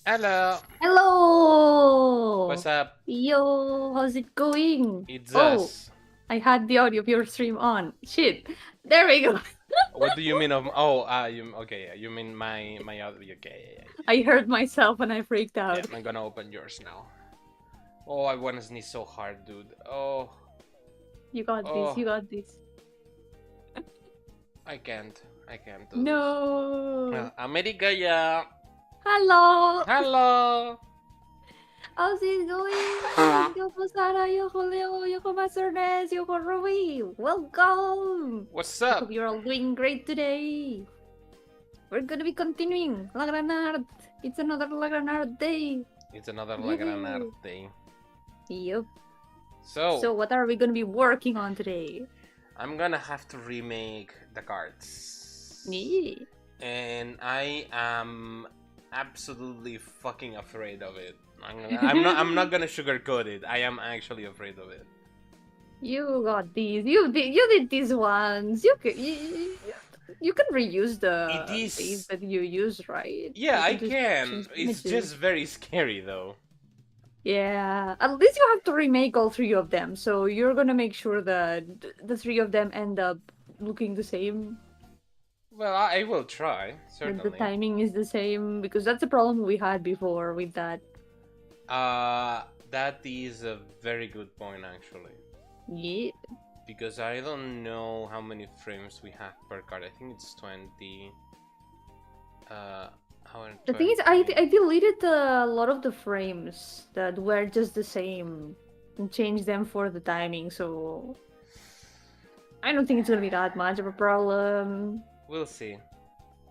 Hello. Hello! What's up? Yo, how's it going? It's Oh, us. I had the audio of your stream on. Shit. There we go. What do you mean of? Oh, you okay? Yeah, you mean my other? Okay, yeah. I heard myself and I freaked Yeah, out. I'm gonna open yours now. Oh, I wanna sneeze so hard, dude. Oh, You got this, oh, you got this. I can't. I can't do this. No! America, yeah. Hello! Hello. How's it going? Yoko Sara, Yoko Leo, Yoko Master Ness, Yoko Ruby! Welcome! What's I hope up? you're all doing great today. We're gonna be continuing La Gran Art. It's another La Gran Art day. It's another Gran Art Yay! day. Yep. So So what are we gonna be working on today? I'm gonna have to remake the cards. Yeah. And I am absolutely fucking afraid of it. I'm not gonna sugarcoat it. I am actually afraid of it. You got these. You did these ones. You can reuse the It is. things that you use, right? Yeah, You I just can. change It's images. just very scary though. Yeah. At least you have to remake all three of them, so you're gonna make sure that the three of them end up looking the same. Well, I will try, That the certainly. timing is the same, because that's a problem we had before with that. That is a very good point actually. Yeah. Because I don't know how many frames we have per card. I think it's 20. The thing is, I deleted a lot of the frames that were just the same and changed them for the timing, so I don't think it's gonna be that much of a problem. We'll see.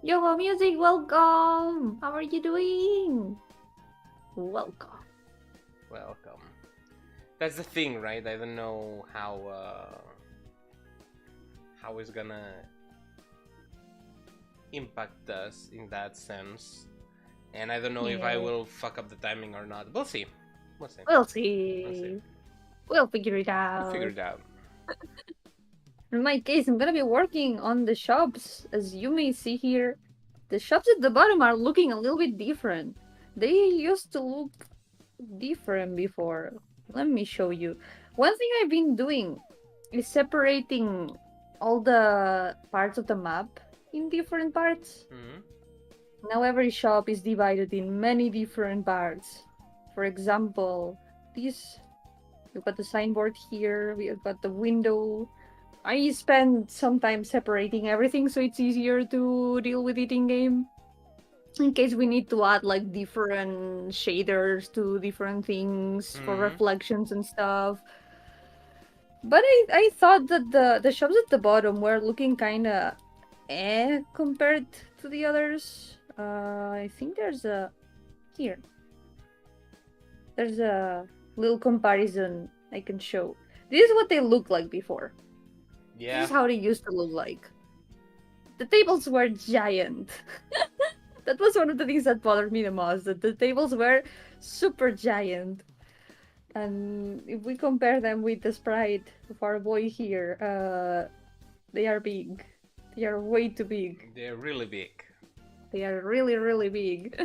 Yo, music, welcome! How are you doing? Welcome. Welcome. That's the thing, right? I don't know how it's gonna impact us in that sense, and I don't know if I Yeah. will fuck up the timing or not. We'll see. We'll see. We'll We'll see. see. We'll figure it We'll out. figure it out. In my case, I'm gonna be working on the shops. As you may see here, the shops at the bottom are looking a little bit different. They used to look different before. Let me show you. One thing I've been doing is separating all the parts of the map in different parts. Mm-hmm. Now every shop is divided in many different parts. For example, this, we've got the signboard here, we've got the window. I spend some time separating everything so it's easier to deal with it in game. In case we need to add like different shaders to different things for reflections and stuff. But I thought that the shops at the bottom were looking kinda compared to the others. I think there's a here. There's a little comparison I can show. This is what they looked like before. Yeah. This is how they used to look like. The tables were giant. That was one of the things that bothered me the most, that the tables were super giant. And if we compare them with the sprite of our boy here, they are big. They are way too big. They're really big. They are really, really big.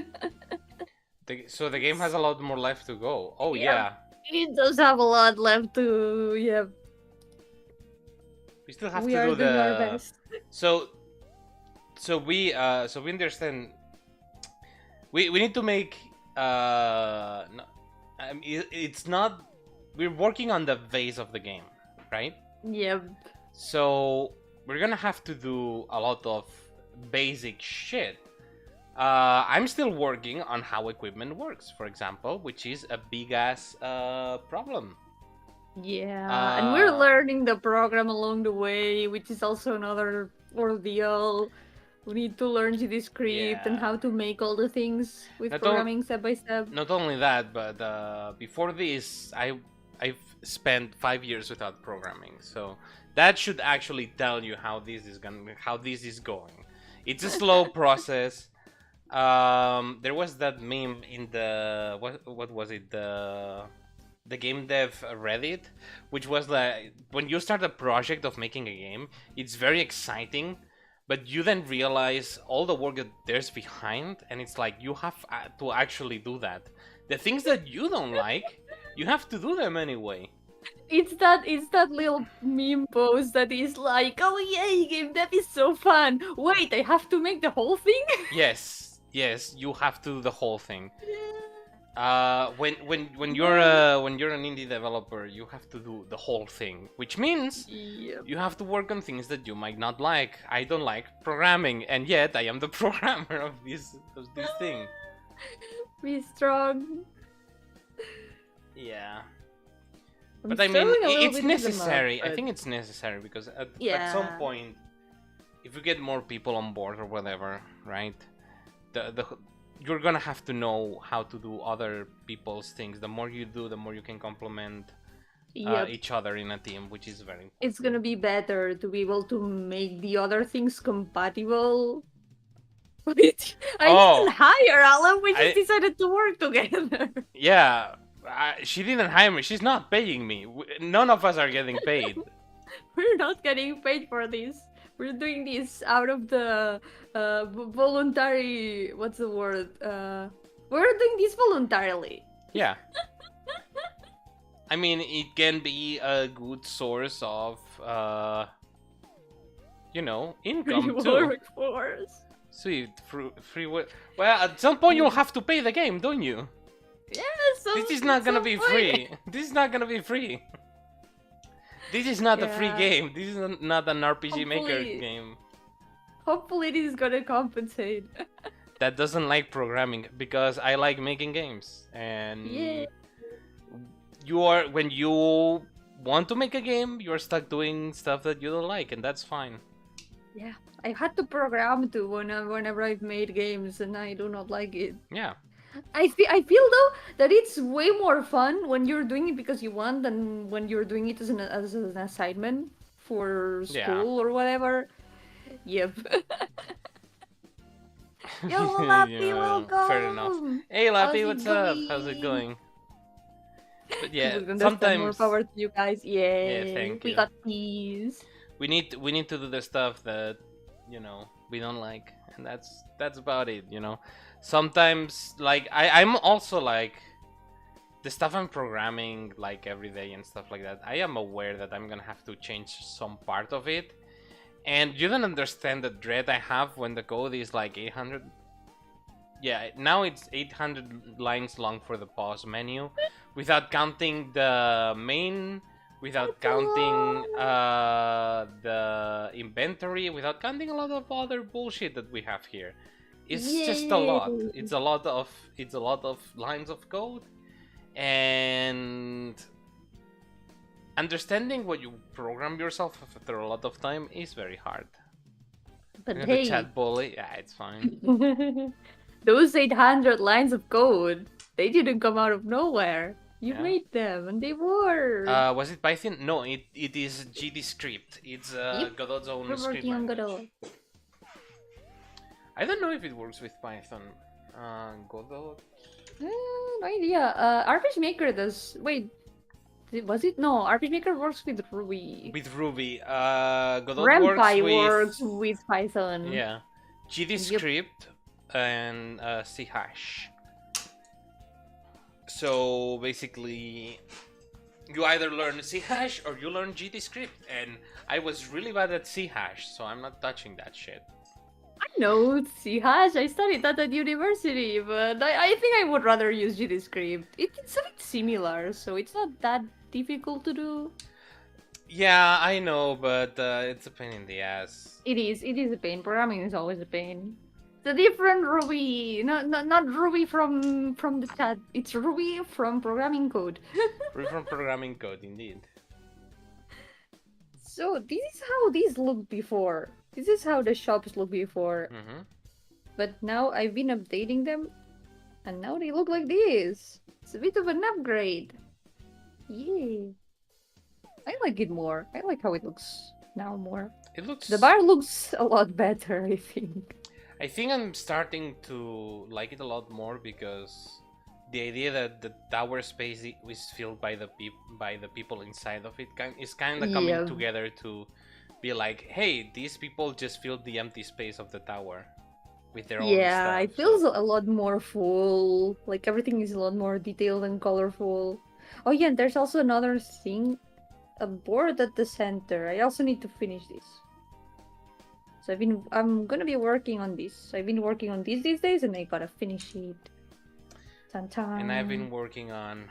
So the game has a lot more left to go. Oh yeah. It does have a lot left to, yeah. We still have We to are do doing our the. best. So we understand. We need to make no, it's not. We're working on the base of the game, right? Yep. So we're gonna have to do a lot of basic shit. I'm still working on how equipment works, for example, which is a big ass problem. Yeah, and we're learning the program along the way, which is also another ordeal. We need to learn GDScript and how to make all the things with programming step by step. Not only that, but before this, I've spent 5 years without programming, so that should actually tell you how this is going. It's a slow process. There was that meme in the what was it, the GameDev Reddit, which was like, when you start a project of making a game, it's very exciting, but you then realize all the work that there's behind, and it's like you have to actually do that. The things that you don't like, you have to do them anyway. It's that little meme post that is like, oh yay, GameDev is so fun. Wait, I have to make the whole thing? Yes, you have to do the whole thing. When you're an indie developer, you have to do the whole thing, which means Yep. you have to work on things that you might not like. I don't like programming, and yet I am the programmer of this thing. Be strong. Yeah. I'm But I mean, struggling a little it's bit with the necessary. math, I but- think it's necessary because at Yeah. some point, if you get more people on board or whatever, right? You're gonna have to know how to do other people's things. The more you do, the more you can complement Yep. each other in a team, which is very important. It's gonna be better to be able to make the other things compatible. I didn't hire Alan, we just decided to work together. Yeah, she didn't hire me. She's not paying me. None of us are getting paid. We're not getting paid for this. We're doing this out of the voluntary. What's the word? We're doing this voluntarily. Yeah. I mean, it can be a good source of, income too. Workforce. Sweet, free work. Well, at some point you'll have to pay the game, don't you? Yeah, so This is not gonna be free. This is not gonna be free. This is not a free Yeah. game. This is not an RPG Maker Hopefully- game. Hopefully, this is gonna compensate. That doesn't like programming because I like making games. And Yeah. when you want to make a game, you're stuck doing stuff that you don't like, and that's fine. Yeah, I had to program to whenever I've made games, and I do not like it. Yeah. I feel though that it's way more fun when you're doing it because you want than when you're doing it as an assignment for school or whatever. Yep. Yo, Lappy, Yeah, welcome. fair enough. Hey, Lappy, How's it what's up? How's it going? going? But yeah, More sometimes power to you guys. Yay. thank We you. got peas. we need to do the stuff that we don't like, and that's about it. Sometimes like I'm also like the stuff I'm programming like every day and stuff like that. I am aware that I'm gonna have to change some part of it, and you don't understand the dread I have when the code is like 800. Yeah, now it's 800 lines long for the pause menu, without counting the main, without counting the inventory, without counting a lot of other bullshit that we have here. It's just a lot. Yay. It's a lot of lines of code, and understanding what you program yourself after a lot of time is very hard. But The hey, chat bully, yeah, it's fine. those 800 lines of code, they didn't come out of nowhere. You Yeah. made them, and they were. Was it Python? No, it is GD script. It's Yep. Godot's own We're script working on language. Godot. I don't know if it works with Python. Godot. No idea. RPG Maker does. Wait, was it? No, RPG Maker works with Ruby. With Ruby. Godot Rampy works with... works with Python. Yeah. GD Yep. script and C hash. So basically, you either learn C hash or you learn GD script. And I was really bad at C hash, so I'm not touching that shit. I know C hash. I studied that at university, but I think I would rather use GDScript. It's a bit similar, so it's not that difficult to do. Yeah, I know, but it's a pain in the ass. It is a pain. Programming is always a pain. It's a different Ruby, not Ruby from the chat. It's Ruby from programming code. Free from programming code, indeed. So this is how these looked before. This is how the shops looked before. Mm-hmm. But now I've been updating them, and now they look like this. It's a bit of an upgrade. Yay. I like it more. I like how it looks now more. It looks. The bar looks a lot better, I think. I think I'm starting to like it a lot more because the idea that the tower space is filled by the people inside of it is kind of coming Yeah. together to be like, hey, these people just filled the empty space of the tower with their own Yeah, stuff. it feels a lot more full. Like everything is a lot more detailed and colorful. Oh yeah, and there's also another thing, a board at the center. I also need to finish this. So I'm gonna be working on this. I've been working on this these days, and I gotta finish it. And I've been working on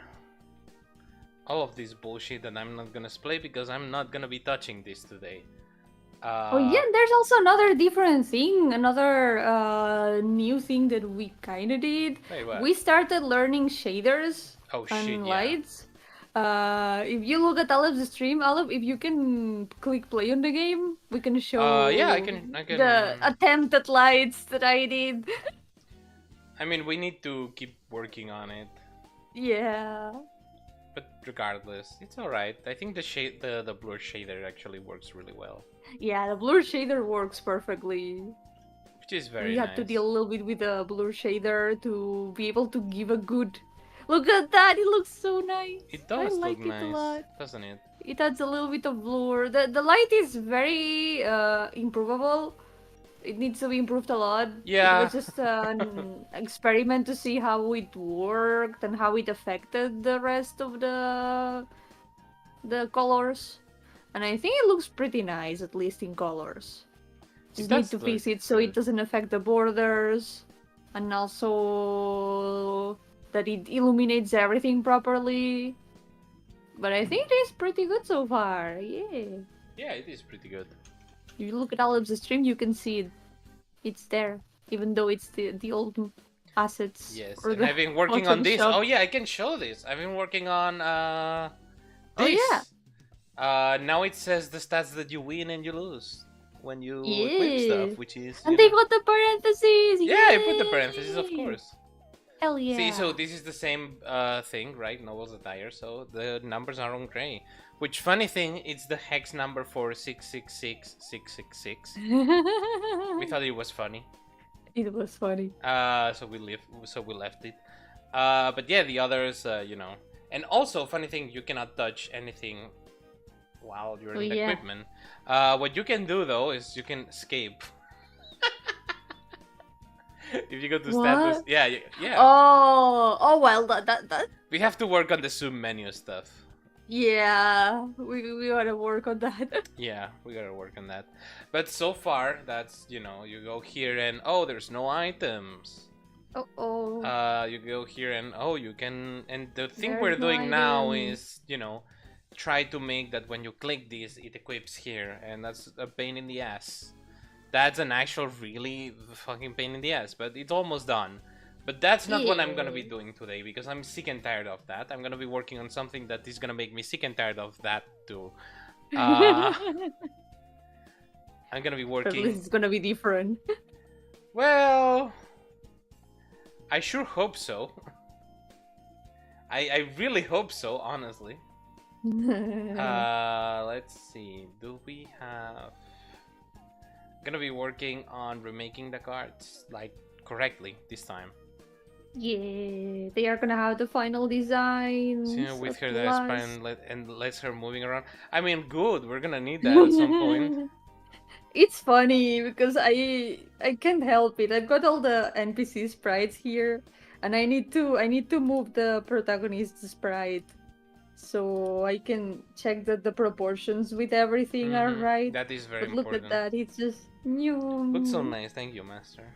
all of this bullshit that I'm not gonna display because I'm not gonna be touching this today. Oh yeah, and there's also another different thing, another new thing that we kind of did. Wait, what? We started learning shaders and lights. If you look at Aleph's stream, Aleph, if you can click play on the game, we can show yeah, I can the attempt at lights that I did. I mean, we need to keep working on it. Yeah. But regardless, it's alright. I think the blur shader actually works really well. Yeah, the blur shader works perfectly. Which is very nice. We had to deal a little bit with the blur shader to be able to give a good... Look at that! It looks so nice! It does look nice, it a lot. Doesn't it? It adds a little bit of blur. The light is very improvable. It needs to be improved a lot. Yeah. It was just an experiment to see how it worked and how it affected the rest of the colors. And I think it looks pretty nice, at least in colors. Just need to fix it so it doesn't affect the borders. And also that it illuminates everything properly. But I think it is pretty good so far, yeah. Yeah, it is pretty good. If you look at Aleph's stream, you can see it. It's there, even though it's the old assets. Yes, and I've been working on this. Oh yeah, I can show this. I've been working on this. Oh yeah. Now it says the stats that you win and you lose when you equip stuff, which is. And they got the parentheses. Yeah, I put the parentheses, of course. Hell yeah. See, so this is the same thing, right? Novel's attire, so the numbers are on gray. Which, funny thing, it's the hex number for 666666. We thought it was funny. It was funny. So we left it. But yeah, the others, you know. And also, funny thing, you cannot touch anything while you're in the equipment. What you can do, though, is you can escape. If you go to status, yeah. Oh well, that. We have to work on the zoom menu stuff. Yeah, we gotta work on that. Yeah, we gotta work on that. But so far, that's, you know, you go here and oh, there's no items. You go here and oh, you can, and the thing we're doing now is, you know, try to make that when you click this, it equips here, and that's a pain in the ass. That's an actual really fucking pain in the ass, but it's almost done. But that's not what I'm gonna be doing today, because I'm sick and tired of that. I'm gonna be working on something that is gonna make me sick and tired of that too. I'm gonna be working... At least it's gonna be different. Well... I sure hope so. I really hope so, honestly. Let's see. Do we have... Gonna be working on remaking the cards, like, correctly this time. Yeah, they are gonna have the final designs. So, with her and lets her moving around. I mean, good. We're gonna need that at some point. It's funny because I can't help it. I've got all the NPC sprites here, and I need to move the protagonist's sprite, so I can check that the proportions with everything are right. That is very important. Look at that. It's just new. Looks so nice. Thank you, Master.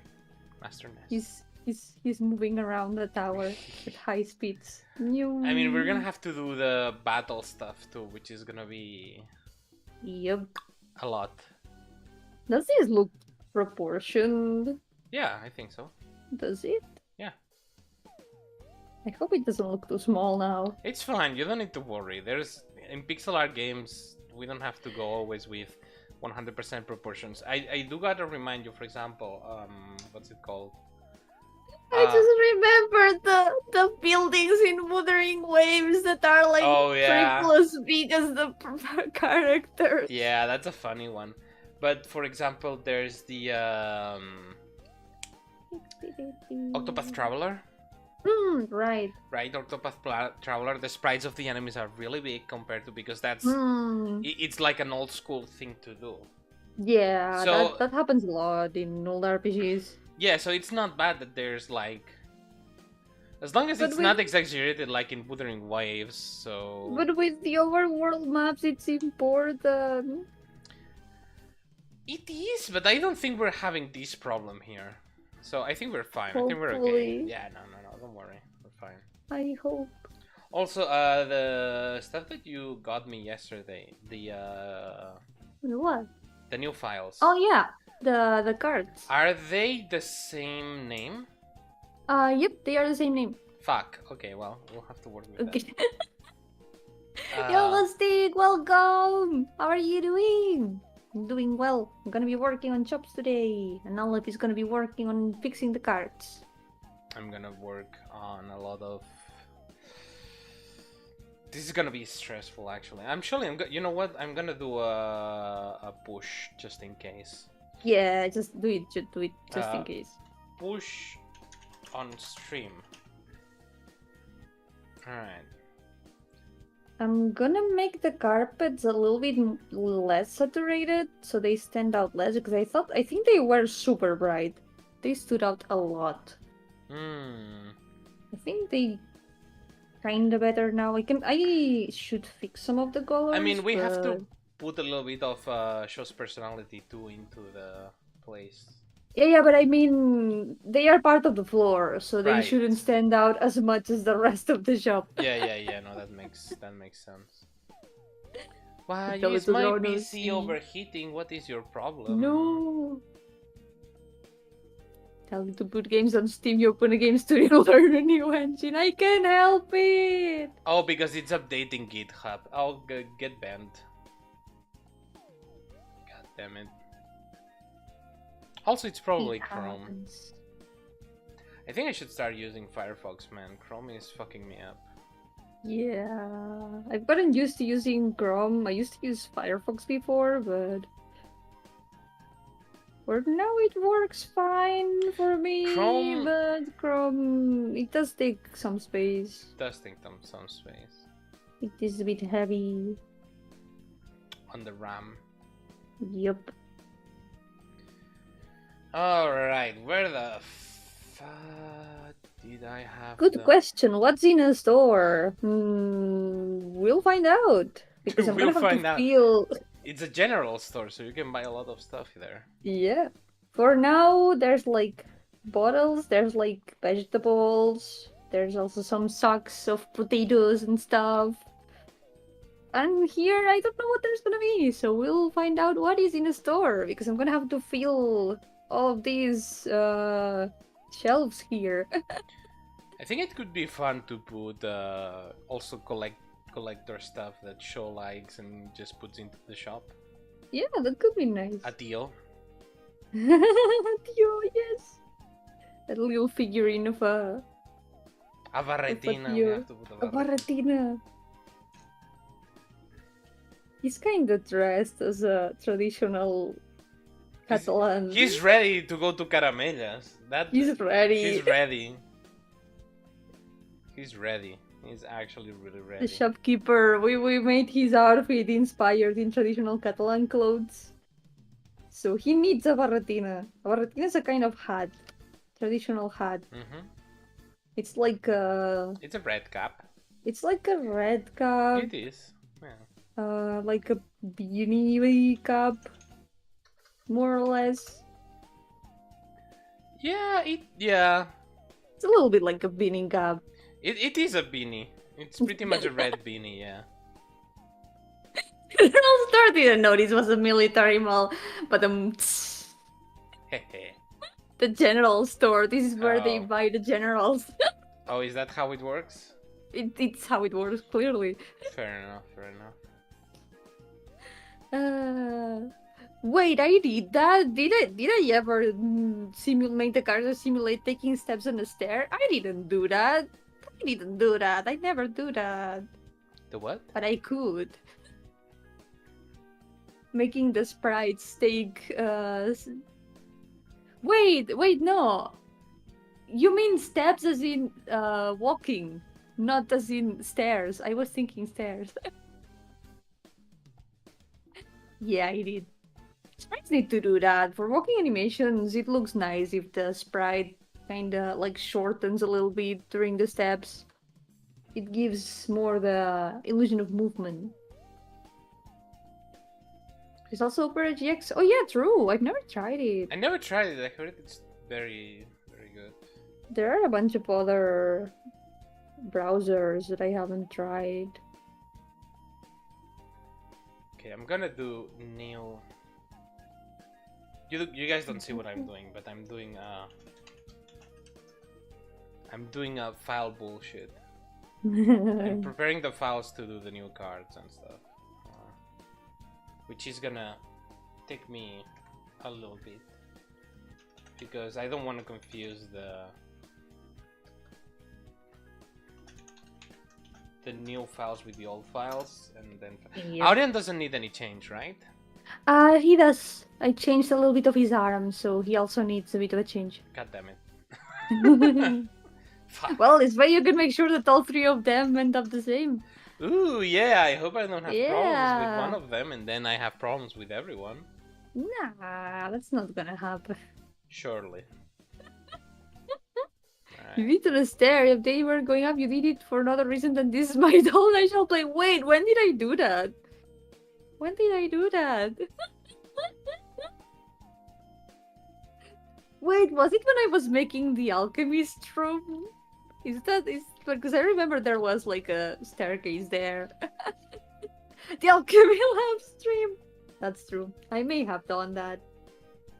Master Ness. He's moving around the tower at high speeds. New. I mean, we're gonna have to do the battle stuff too, which is gonna be a lot. Does this look proportioned? Yeah, I think so. Does it? Yeah. I hope it doesn't look too small now. It's fine. You don't need to worry. In pixel art games, we don't have to go always with 100% proportions. I do gotta remind you, for example, what's it called? I just remember the buildings in Wuthering Waves that are like 3 as big as the characters. Yeah, that's a funny one. But for example, there's the Octopath Traveler. Right. right? Octopath Traveler, the sprites of the enemies are really big compared to, because that's it's like an old school thing to do. Yeah, So that happens a lot in old RPGs. yeah, so it's not bad that there's like, as long as But it's with not exaggerated like in Wuthering Waves. So but with the overworld maps, it's important. it is, but I don't think we're having this problem here. So I think we're fine. I think we're okay. Hopefully. Yeah, no, don't worry. We're fine. I hope. Also, the stuff that you got me yesterday, What? the new files. Oh yeah, the cards. Are they the same name? Yep, they are the same name. Fuck. Okay, well, we'll have to work with Okay. that. Yo, Lustig, welcome! How are you doing? I'm doing well. I'm gonna be working on chops today, and Aleph is gonna be working on fixing the cards. I'm gonna work on a lot of. This is gonna be stressful, actually. You know what? I'm gonna do a push just in case. Yeah, just do it. Just do it, just in case. Push on stream. All right. I'm gonna make the carpets a little bit less saturated so they stand out less, because I think they were super bright. They stood out a lot. I think they kinda better now. I should fix some of the colors. I mean, we have to put a little bit of show's personality too into the place. Yeah, but I mean, they are part of the floor, so they Right. shouldn't stand out as much as the rest of the shop. Yeah. No, that makes sense. Why Tell is it to my Ronald, PC see. overheating? What is your problem? No. Tell me to put games on Steam. You open a game studio, learn a new engine. I can't help it. Oh, because it's updating GitHub. I'll get banned. God damn it. Also, it's probably Chrome. Happens. I think I should start using Firefox, man. Chrome is fucking me up. Yeah, I've gotten used to using Chrome. I used to use Firefox before, but for now it works fine for me. Chrome- But Chrome, it does take some space. It does take them some space. It is a bit heavy. On the RAM. Yep. Alright, where the fuck did I have Good the... question. What's in a store? We'll find out. Because I'm We'll gonna have find to out. feel. It's a general store, so you can buy a lot of stuff there. Yeah. For now, there's like bottles, there's like vegetables, there's also some sacks of potatoes and stuff. And here, I don't know what there's gonna be, so we'll find out what is in the store, because I'm gonna have to fill all of these shelves here. I think it could be fun to put also collector stuff that show likes and just puts into the shop. Yeah, that could be nice. A deal. Yo, yes. A little figurine of a Barretina. We deer. have to put A barretina. He's kind of dressed as a traditional Catalan. He's ready to go to Caramellas. He's ready. He's ready. He's ready. He's actually really ready. The shopkeeper. We made his outfit inspired in traditional Catalan clothes. So he needs a barretina. A barretina is a kind of hat. Traditional hat. It's like a... It's a red cap. It's like a red cap. It is. Yeah. Like a beanie cap. More or less. Yeah, yeah. It's a little bit like a beanie cap. It is a beanie. It's pretty much a red beanie, yeah. General store didn't know this was a military mall, but the general store. This is where they Oh. buy the generals. Oh, is that how it works? It's how it works, clearly. Fair enough, fair enough. Wait, I did that? Did I ever make the character simulate taking steps on the stair? I didn't do that. I never do that. The what? But I could. Making the sprites take... Wait, no. You mean steps as in walking, not as in stairs. I was thinking stairs. Yeah, I did. Sprites need to do that. For walking animations, it looks nice if the sprite kinda like shortens a little bit during the steps. It gives more the illusion of movement. There's also Opera GX. Oh yeah, true. I've never tried it. I never tried it. I heard it's very, very good. There are a bunch of other browsers that I haven't tried. Okay, I'm gonna do new. You guys don't see what I'm doing, but I'm doing a file bullshit. I'm preparing the files to do the new cards and stuff, which is gonna take me a little bit because I don't want to confuse the new files with the old files, and then Yep. Aurian doesn't need any change, right? He does. I changed a little bit of his arm, so he also needs a bit of a change. God damn it. Fuck. Well, this way you can make sure that all three of them end up the same. Ooh, yeah, I hope I don't have problems with Yeah. one of them and then I have problems with everyone. Nah, that's not gonna happen. Surely. You need to stare. If they were going up, you did it for another reason than this is my whole I shall play. Wait, when did I do that? When did I do that? Wait, was it when I was making the alchemist room? Is because I remember there was like a staircase there. The alchemy lab stream. That's true. I may have done that.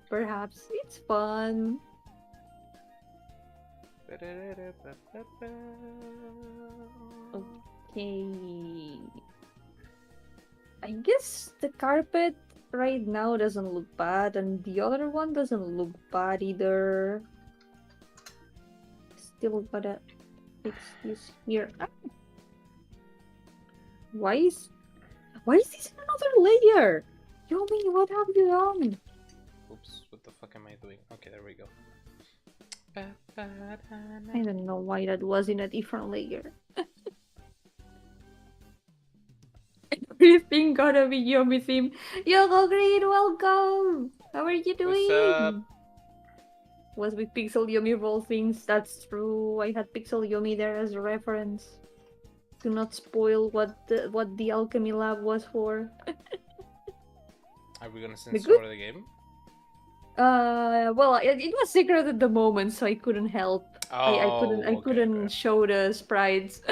Perhaps it's fun. Okay. I guess the carpet right now doesn't look bad, and the other one doesn't look bad either. Still gotta fix this here. Ah. Why is this in another layer? Yomi, what have you done? Oops, what the fuck am I doing? Okay, there we go. I don't know why that was in a different layer. Everything gotta be Yomi theme. Yoko Green, welcome! How are you doing? What's up? Was with Pixel Yomi roll things, that's true. I had Pixel Yomi there as a reference. Do not spoil what the alchemy lab was for. Are we gonna censor the game? Well, it was secret at the moment, so I couldn't help. Oh, I couldn't show the sprites.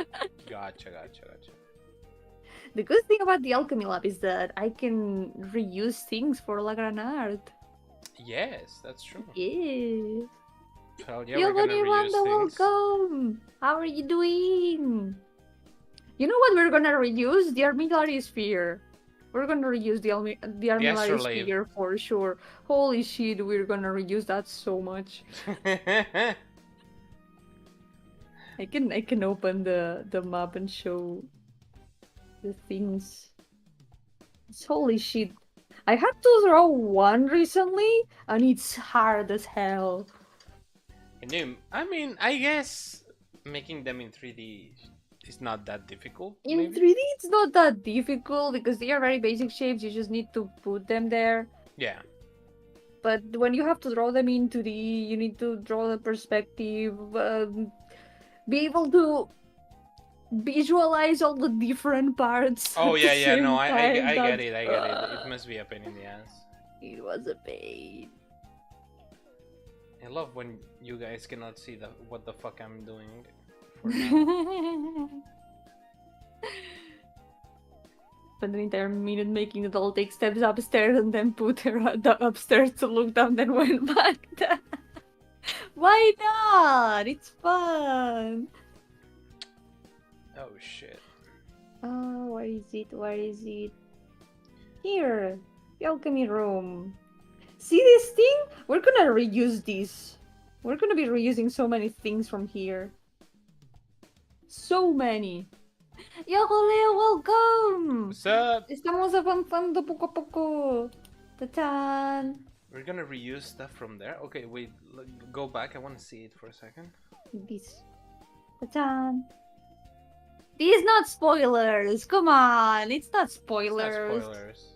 Gotcha. The good thing about the alchemy lab is that I can reuse things for Gran Art. Yes, that's true. Yes. Well, yeah, we're gonna reuse things. Welcome! How are you doing? You know what we're gonna reuse? The armillary sphere. We're gonna reuse the armillary sphere for sure. Holy shit, we're gonna reuse that so much. I can open the map and show the things. It's holy shit. I had to draw one recently, and it's hard as hell. I mean, I guess making them in 3D is not that difficult. In maybe? 3D, it's not that difficult because they are very basic shapes. You just need to put them there. Yeah. But when you have to draw them in 2D, you need to draw the perspective, be able to visualize all the different parts. Oh yeah, no, I get it. It It must be a pain in the ass. It was a pain. I love when you guys cannot see what the fuck I'm doing. For now. Spend an entire minute making it all take steps upstairs and then put her upstairs to look down, then went back down. Why not? It's fun. Oh shit. Oh, where is it? Where is it? Here, the alchemy room. See this thing? We're gonna reuse this. We're gonna be reusing so many things from here. So many. Yoko Leo, welcome! What's up? Estamos avanzando poco a poco. Ta-tan! We're gonna reuse stuff from there. Okay, wait, go back. I want to see it for a second. This. Ta-da! These not spoilers. Come on, it's not It's spoilers. not spoilers.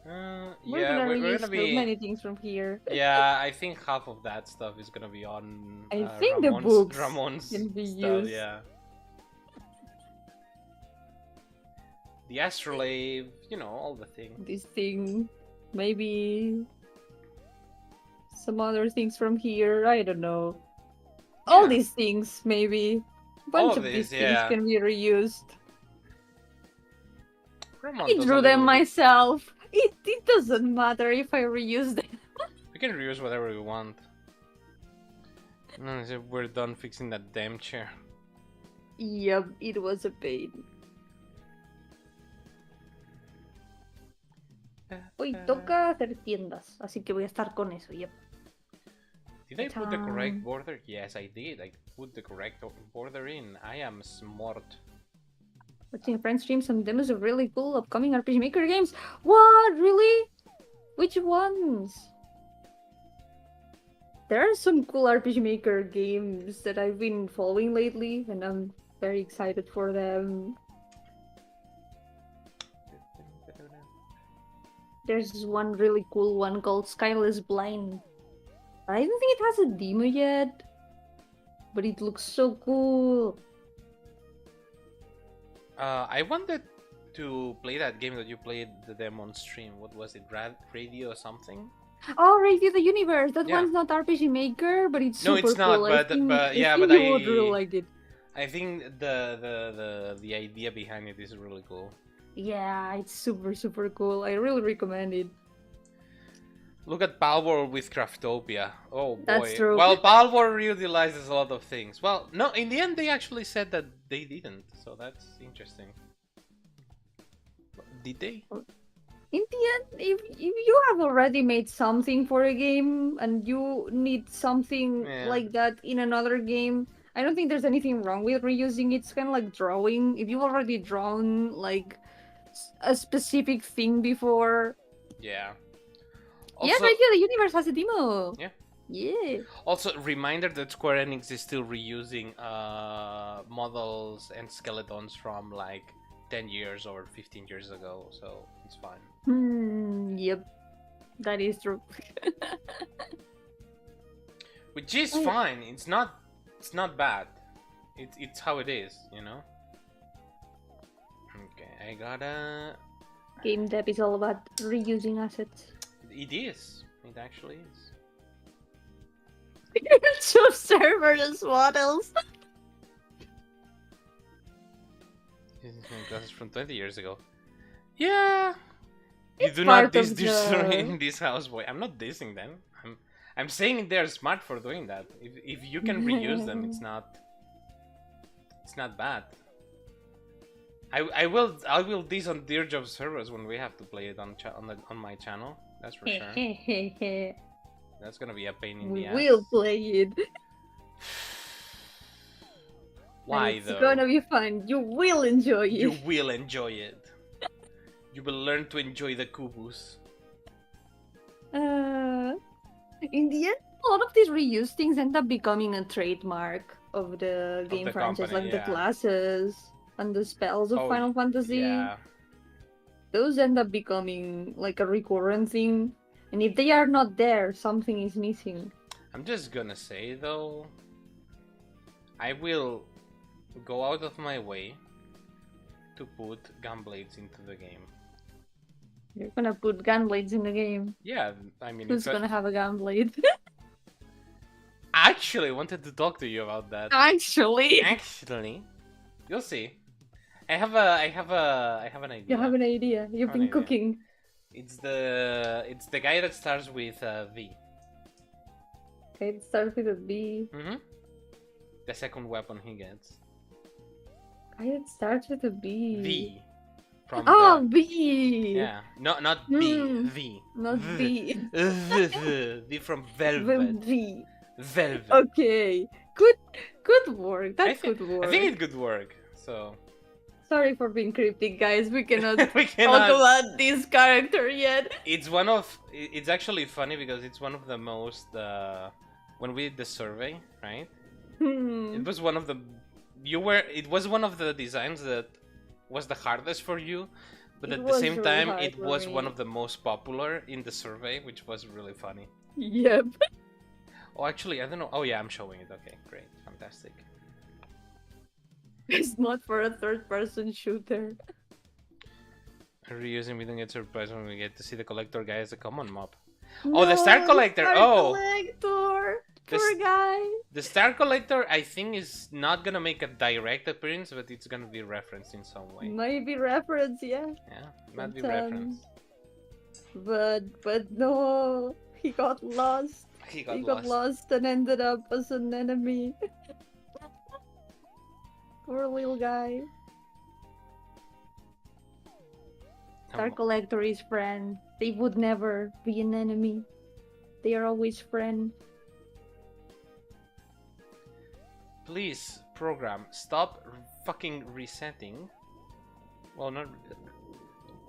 We're Yeah, gonna we're reuse gonna so be. many things from here. Yeah, I think half of that stuff is gonna be on I think the books Ramon's can be stuff. used. Yeah. The astrolabe, you know, all the things. This thing, maybe some other things from here. I don't know. All Yeah. these things, maybe. All Bunch of of these, these yeah. things can be reused. Ramon I does a drew them little bit- myself. It doesn't matter if I reuse them. We can reuse whatever we want. No, we're done fixing that damn chair. Yep, it was a pain. Hoy toca hacer tiendas, así que voy a estar con eso, yep. Did I put the correct Ta-da. border? Yes, I did. I put the correct border in. I am smart. Watching friends stream some demos of really cool upcoming RPG Maker games. What? Really? Which ones? There are some cool RPG Maker games that I've been following lately, and I'm very excited for them. There's this one really cool one called Skyless Blind. I don't think it has a demo yet, but it looks so cool. I wanted to play that game that you played the demo on stream. What was it? Radio or something? Oh, Radio the Universe. That Yeah. one's not RPG Maker, but it's No, super it's not, cool. but yeah, I think but you would really I- like it. I think the idea behind it is really cool. Yeah, it's super cool. I really recommend it. Look at Palworld with Craftopia. Oh boy. That's true. Well, Palworld realizes a lot of things. Well, no, in the end they actually said that they didn't, so that's interesting. Did they? In the end, if you have already made something for a game and you need something Yeah. like that in another game, I don't think there's anything wrong with reusing it. It's kind of like drawing. If you've already drawn like a specific thing before, Yeah. yeah, Also, Radio the Universe has a demo. Yeah. Yeah. also, reminder that Square Enix is still reusing models and skeletons from like 10 years or 15 years ago, so it's fine. Yep. That is true. Which is Oh. fine. It's not bad. It's how it is, you know. Okay, I gotta. GameDev is all about reusing assets. It is. It actually is. Two servers, what else? This is from 20 years ago. Yeah. You It's do not part diss of this the- in this house, boy. I'm not dissing them. I'm saying they're smart for doing that. If you can reuse them, it's not bad. I will diss on Dear Job servers when we have to play it on my channel. That's for sure. That's gonna be a pain in We the ass. will play it. Why And it's though? gonna be fun. You will enjoy it. You will enjoy it. You will learn to enjoy the kubus. In the end, a lot of these reuse things end up becoming a trademark of the game the franchise, company, like the yeah. classes and the spells of Oh, Final Fantasy. Yeah. Those end up becoming like a recurrent thing. And if they are not there, something is missing. I'm just gonna say though, I will go out of my way to put gunblades into the game. You're gonna put gunblades in the game. Yeah, I mean, Who's gonna have a gunblade? I actually wanted to talk to you about that. Actually, Actually, you'll see. I have an idea. you have an idea. You've Have an been idea. cooking. It's the guy that starts with V. Okay, it starts with a B. Mm-hmm. The second weapon he gets. Okay, it starts with a B. V. From Oh, the, B. yeah, not B. Mm, V. Not V. B. V from Velvet. V. Velvet. Okay. Good work. That's good work. I think it could work. So Sorry for being cryptic, guys. We cannot We talk cannot. about this character yet. It's actually funny because it's one of the most when we did the survey, right? It was one of the it was one of the designs that was the hardest for you, but It at the was same really time hard it for was me. one of the most popular in the survey, which was really funny. Yep. Oh, actually, I don't know. Oh yeah, I'm showing it. Okay, great, fantastic. It's not for a third-person shooter. Reusing, we don't get surprised when we get to see the collector guy as a common mob. No, Oh, the Star Collector! Star Oh! Collector! The Poor guy! The Star Collector, I think, is not gonna make a direct appearance, but it's gonna be referenced in some way. Maybe reference, yeah. Yeah, might be referenced. But no, he got lost. He got lost and ended up as an enemy. Poor little guy. Star Collector is friend. They would never be an enemy. They are always friend. Please, program, stop fucking resetting. Well, not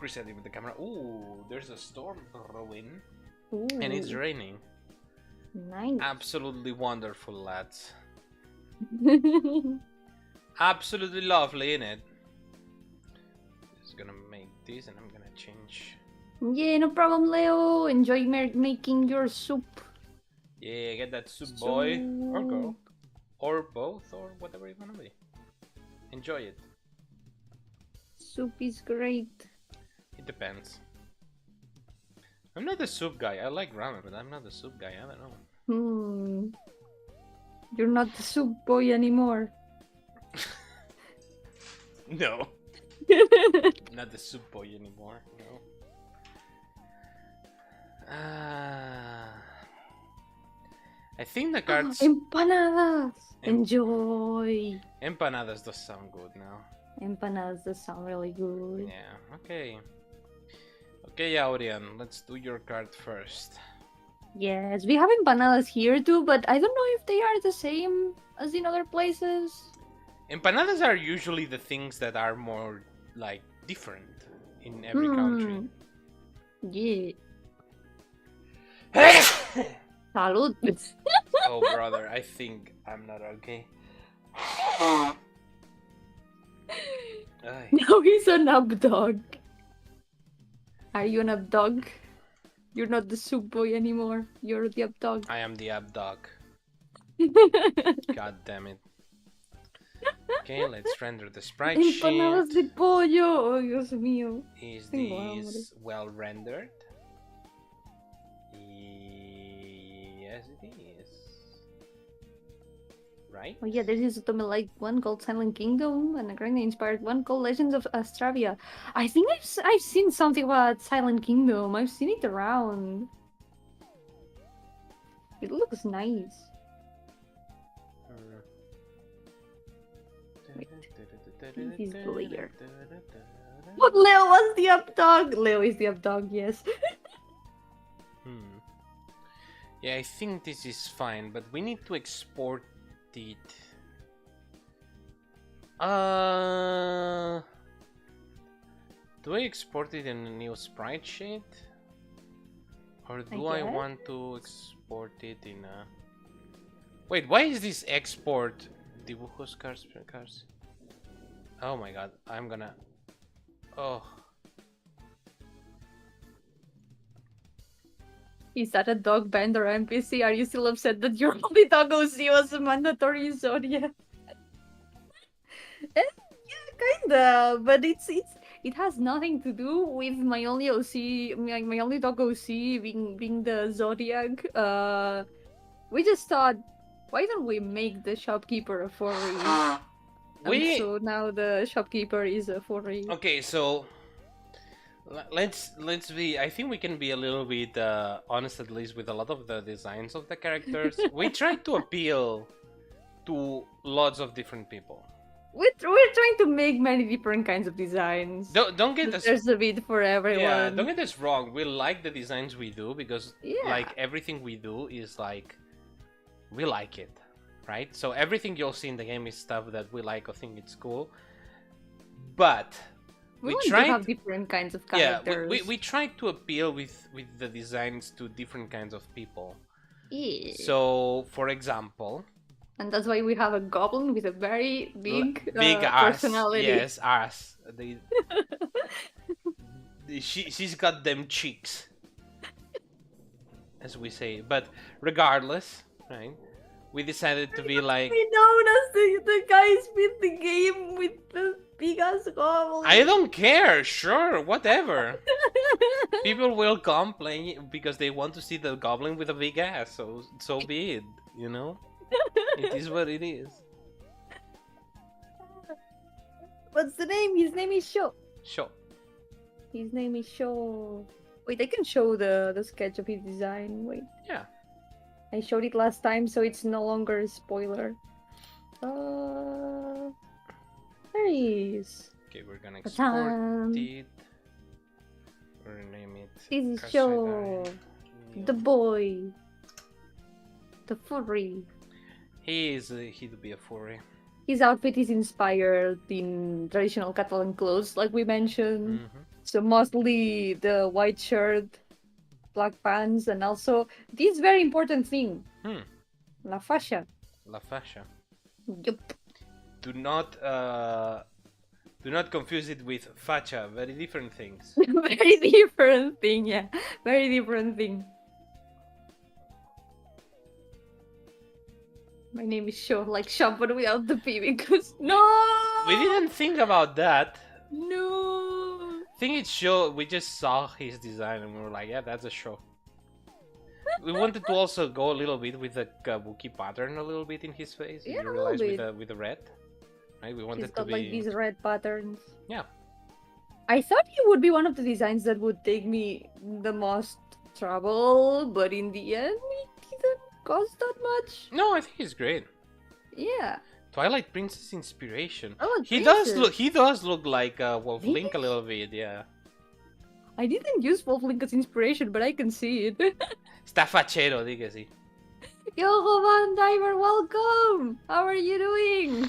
resetting with the camera. Ooh, there's a storm brewing. Ooh, And it's raining. nice. Absolutely wonderful, lads. Absolutely lovely, innit? Just gonna make this and I'm gonna change. Yeah, no problem, Leo. Enjoy making your soup. Yeah, get that soup, boy. Or girl. Or both, or whatever you wanna be. Enjoy it. Soup is great. It depends. I'm not the soup guy. I like ramen, but I'm not the soup guy. I don't know. You're not the soup boy anymore. No. Not the soup boy anymore. No. I think the cards. Empanadas! Enjoy! Empanadas does sound good now. Empanadas does sound really good. Yeah, okay. Okay, Aurian, let's do your card first. Yes, we have empanadas here too, but I don't know if they are the same as in other places. Empanadas are usually the things that are more, like, different in every country. Yeah. Salud. Oh, brother, I think I'm not okay. Ay. Now he's an up dog. Are you an up dog? You're not the soup boy anymore. You're the up dog. I am the up dog. God damn it. Okay, let's render the sprite Empanadas de sheet. pollo. Oh, Dios mío. Is Tengo this well rendered? Yes, it is. Right? Oh yeah, there is a Tommy-like one called Silent Kingdom and a Grindr-inspired one called Legends of Astravia. I think I've seen something about Silent Kingdom. I've seen it around. It looks nice. He's layer. But Leo was the up dog. Leo is the up dog, yes. Yeah, I think this is fine, but we need to export it. Do I export it in a new sprite sheet? Or do I want to export it in a... Wait, why is this export dibujos cars? Oh my god, I'm gonna... Oh. Is that a dog band or NPC? Are you still upset that your only dog OC was a mandatory zodiac? Yeah, kinda, but it has nothing to do with my only OC, my only dog OC being the zodiac. We just thought, why don't we make the shopkeeper a furry? So now the shopkeeper is a furry. Okay, so let's be. I think we can be a little bit honest, at least with a lot of the designs of the characters. We tried to appeal to lots of different people. We're trying to make many different kinds of designs. Don't get us. There's a bit for everyone. Yeah, don't get us wrong. We like the designs we do because like everything we do is like we like it, right? So everything you'll see in the game is stuff that we like or think it's cool. But We we want to tried, have different kinds of yeah, characters. we tried to appeal with the designs to different kinds of people. Yeah. So, for example, And that's why we have a goblin with a very big, big ass, personality. yes, ass. She's got them cheeks, as we say. But regardless, right? We decided to be like, Be known as the guys with the game with the big ass goblin. I don't care, sure, whatever. People will complain because they want to see the goblin with a big ass, so be it, you know? It is what it is. What's the name? His name is Sho. Sure. His name is Sho. Wait, I can show the sketch of his design. Wait. Yeah. I showed it last time, so it's no longer a spoiler. There he is. Okay, we're gonna Ta-dam. export it. We'll rename it. This is Sho, the boy, the furry. He'd be a furry. His outfit is inspired in traditional Catalan clothes, like we mentioned. Mm-hmm. So mostly the white shirt, black pants, and also this very important thing, la fascia. La fascia. Yup. Do not confuse it with facha. Very different things. Very different thing, yeah. Very different thing. My name is Sho, like Sho, but without the P, because no. We didn't think about that. No. Thing is, Sho. We just saw his design and we were like, yeah, that's a Sho. We wanted to also go a little bit with the kabuki pattern a little bit in his face. Yeah, you a realize little with the red, right? We wanted He's to got be like these red patterns. Yeah. I thought he would be one of the designs that would take me the most trouble, but in the end, it didn't cost that much. No, I think he's great. Yeah. Twilight Princess inspiration. Oh, He does look like Wolf Link a little bit, yeah. I didn't use Wolf Link as inspiration, but I can see it. Está fachero, dígase. Yo, Van Diver, welcome! How are you doing?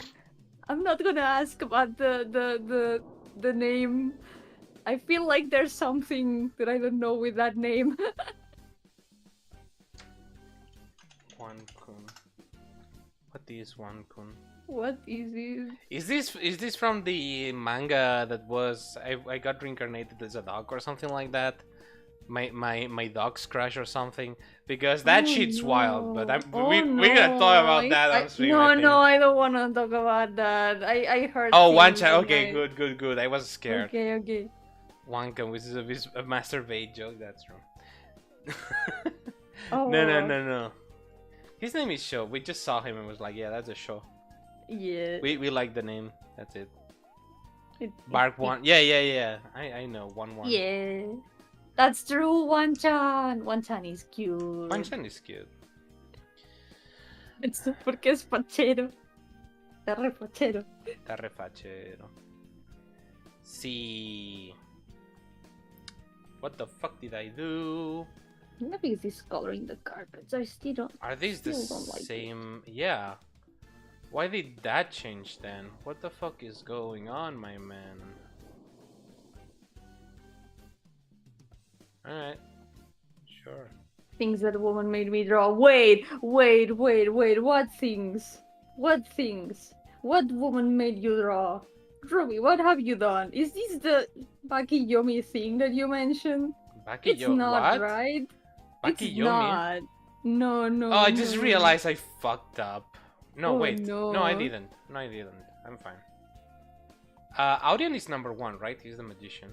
I'm not gonna ask about the name. I feel like there's something that I don't know with that name. Wan-kun. What is Wan-kun? What is it? Is this from the manga that was I got reincarnated as a dog or something like that? My dog's crush or something, because that shit's wild. But we're gonna talk about that on stream. No, I don't want to talk about that. I heard. Oh, one child. Okay, good. I was scared. Okay. Wanka, which is a masturbate joke. That's true. Oh. No. His name is Sho. We just saw him and was like, yeah, that's a Sho. Yeah. We like the name. That's it. Bark one. Yeah. I know. 1-1. Yeah. That's true, Wan-chan. Wan-chan is cute. Wan-chan is cute. It's porque es fachero. Está re fachero. Está re fachero. Sí. What the fuck did I do? Maybe it's this color in the carpets. I still don't. Are these the same? Yeah. Why did that change then? What the fuck is going on, my man? Alright. Sure. Things that a woman made me draw. Wait. What things? What woman made you draw? Ruby, what have you done? Is this the Bakiyomi thing that you mentioned? It's not, what? right? It's Bakiyomi? not. No. Oh, I just realized I fucked up. No, Oh, wait. no. No, I didn't. I'm fine. Audion is number 1, right? He's the magician.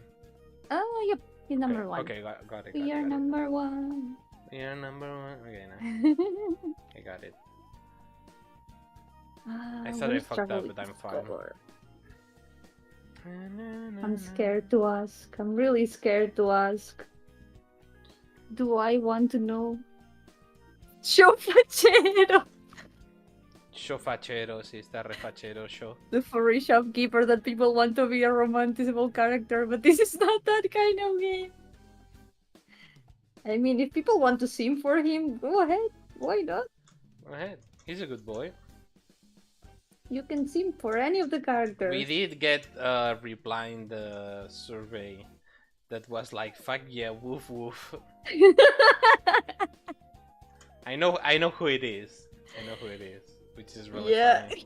Oh, yep. He's number one. Okay, got it. We are number one. We are number 1. Okay, now. I got it. I thought I fucked up, but I'm fine. I'm scared to ask. I'm really scared to ask. Do I want to know? Show fachero! Show fachero, sí, está re fachero, show. The furry shopkeeper that people want to be a romanticable character, but this is not that kind of game. I mean, if people want to sim for him, go ahead. Why not? Go ahead. He's a good boy. You can simp for any of the characters. We did get a reply in the survey that was like, "Fuck yeah, woof woof." I know who it is. I know who it is, which is really funny.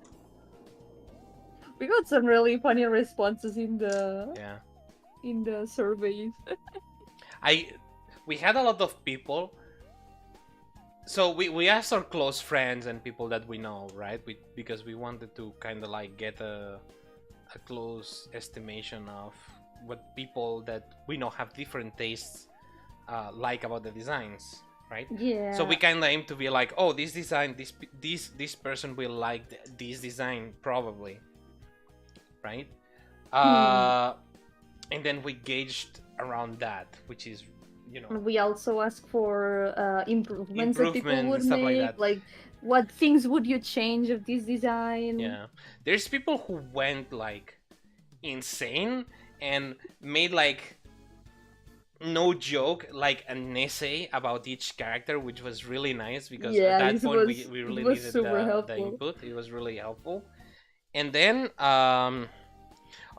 We got some really funny responses in the surveys. We had a lot of people. So we asked our close friends and people that we know, right? Because we wanted to kind of like get a close estimation of what people that we know have different tastes like about the designs, right? Yeah. So we kind of aim to be like, oh, this design, this person will like this design probably, right? And then we gauged around that, which is, you know. We also ask for improvements that people would stuff make, like what things would you change of this design? Yeah, there's people who went like insane and made like, no joke, like an essay about each character, which was really nice because at that point we really needed the input. It was really helpful. And then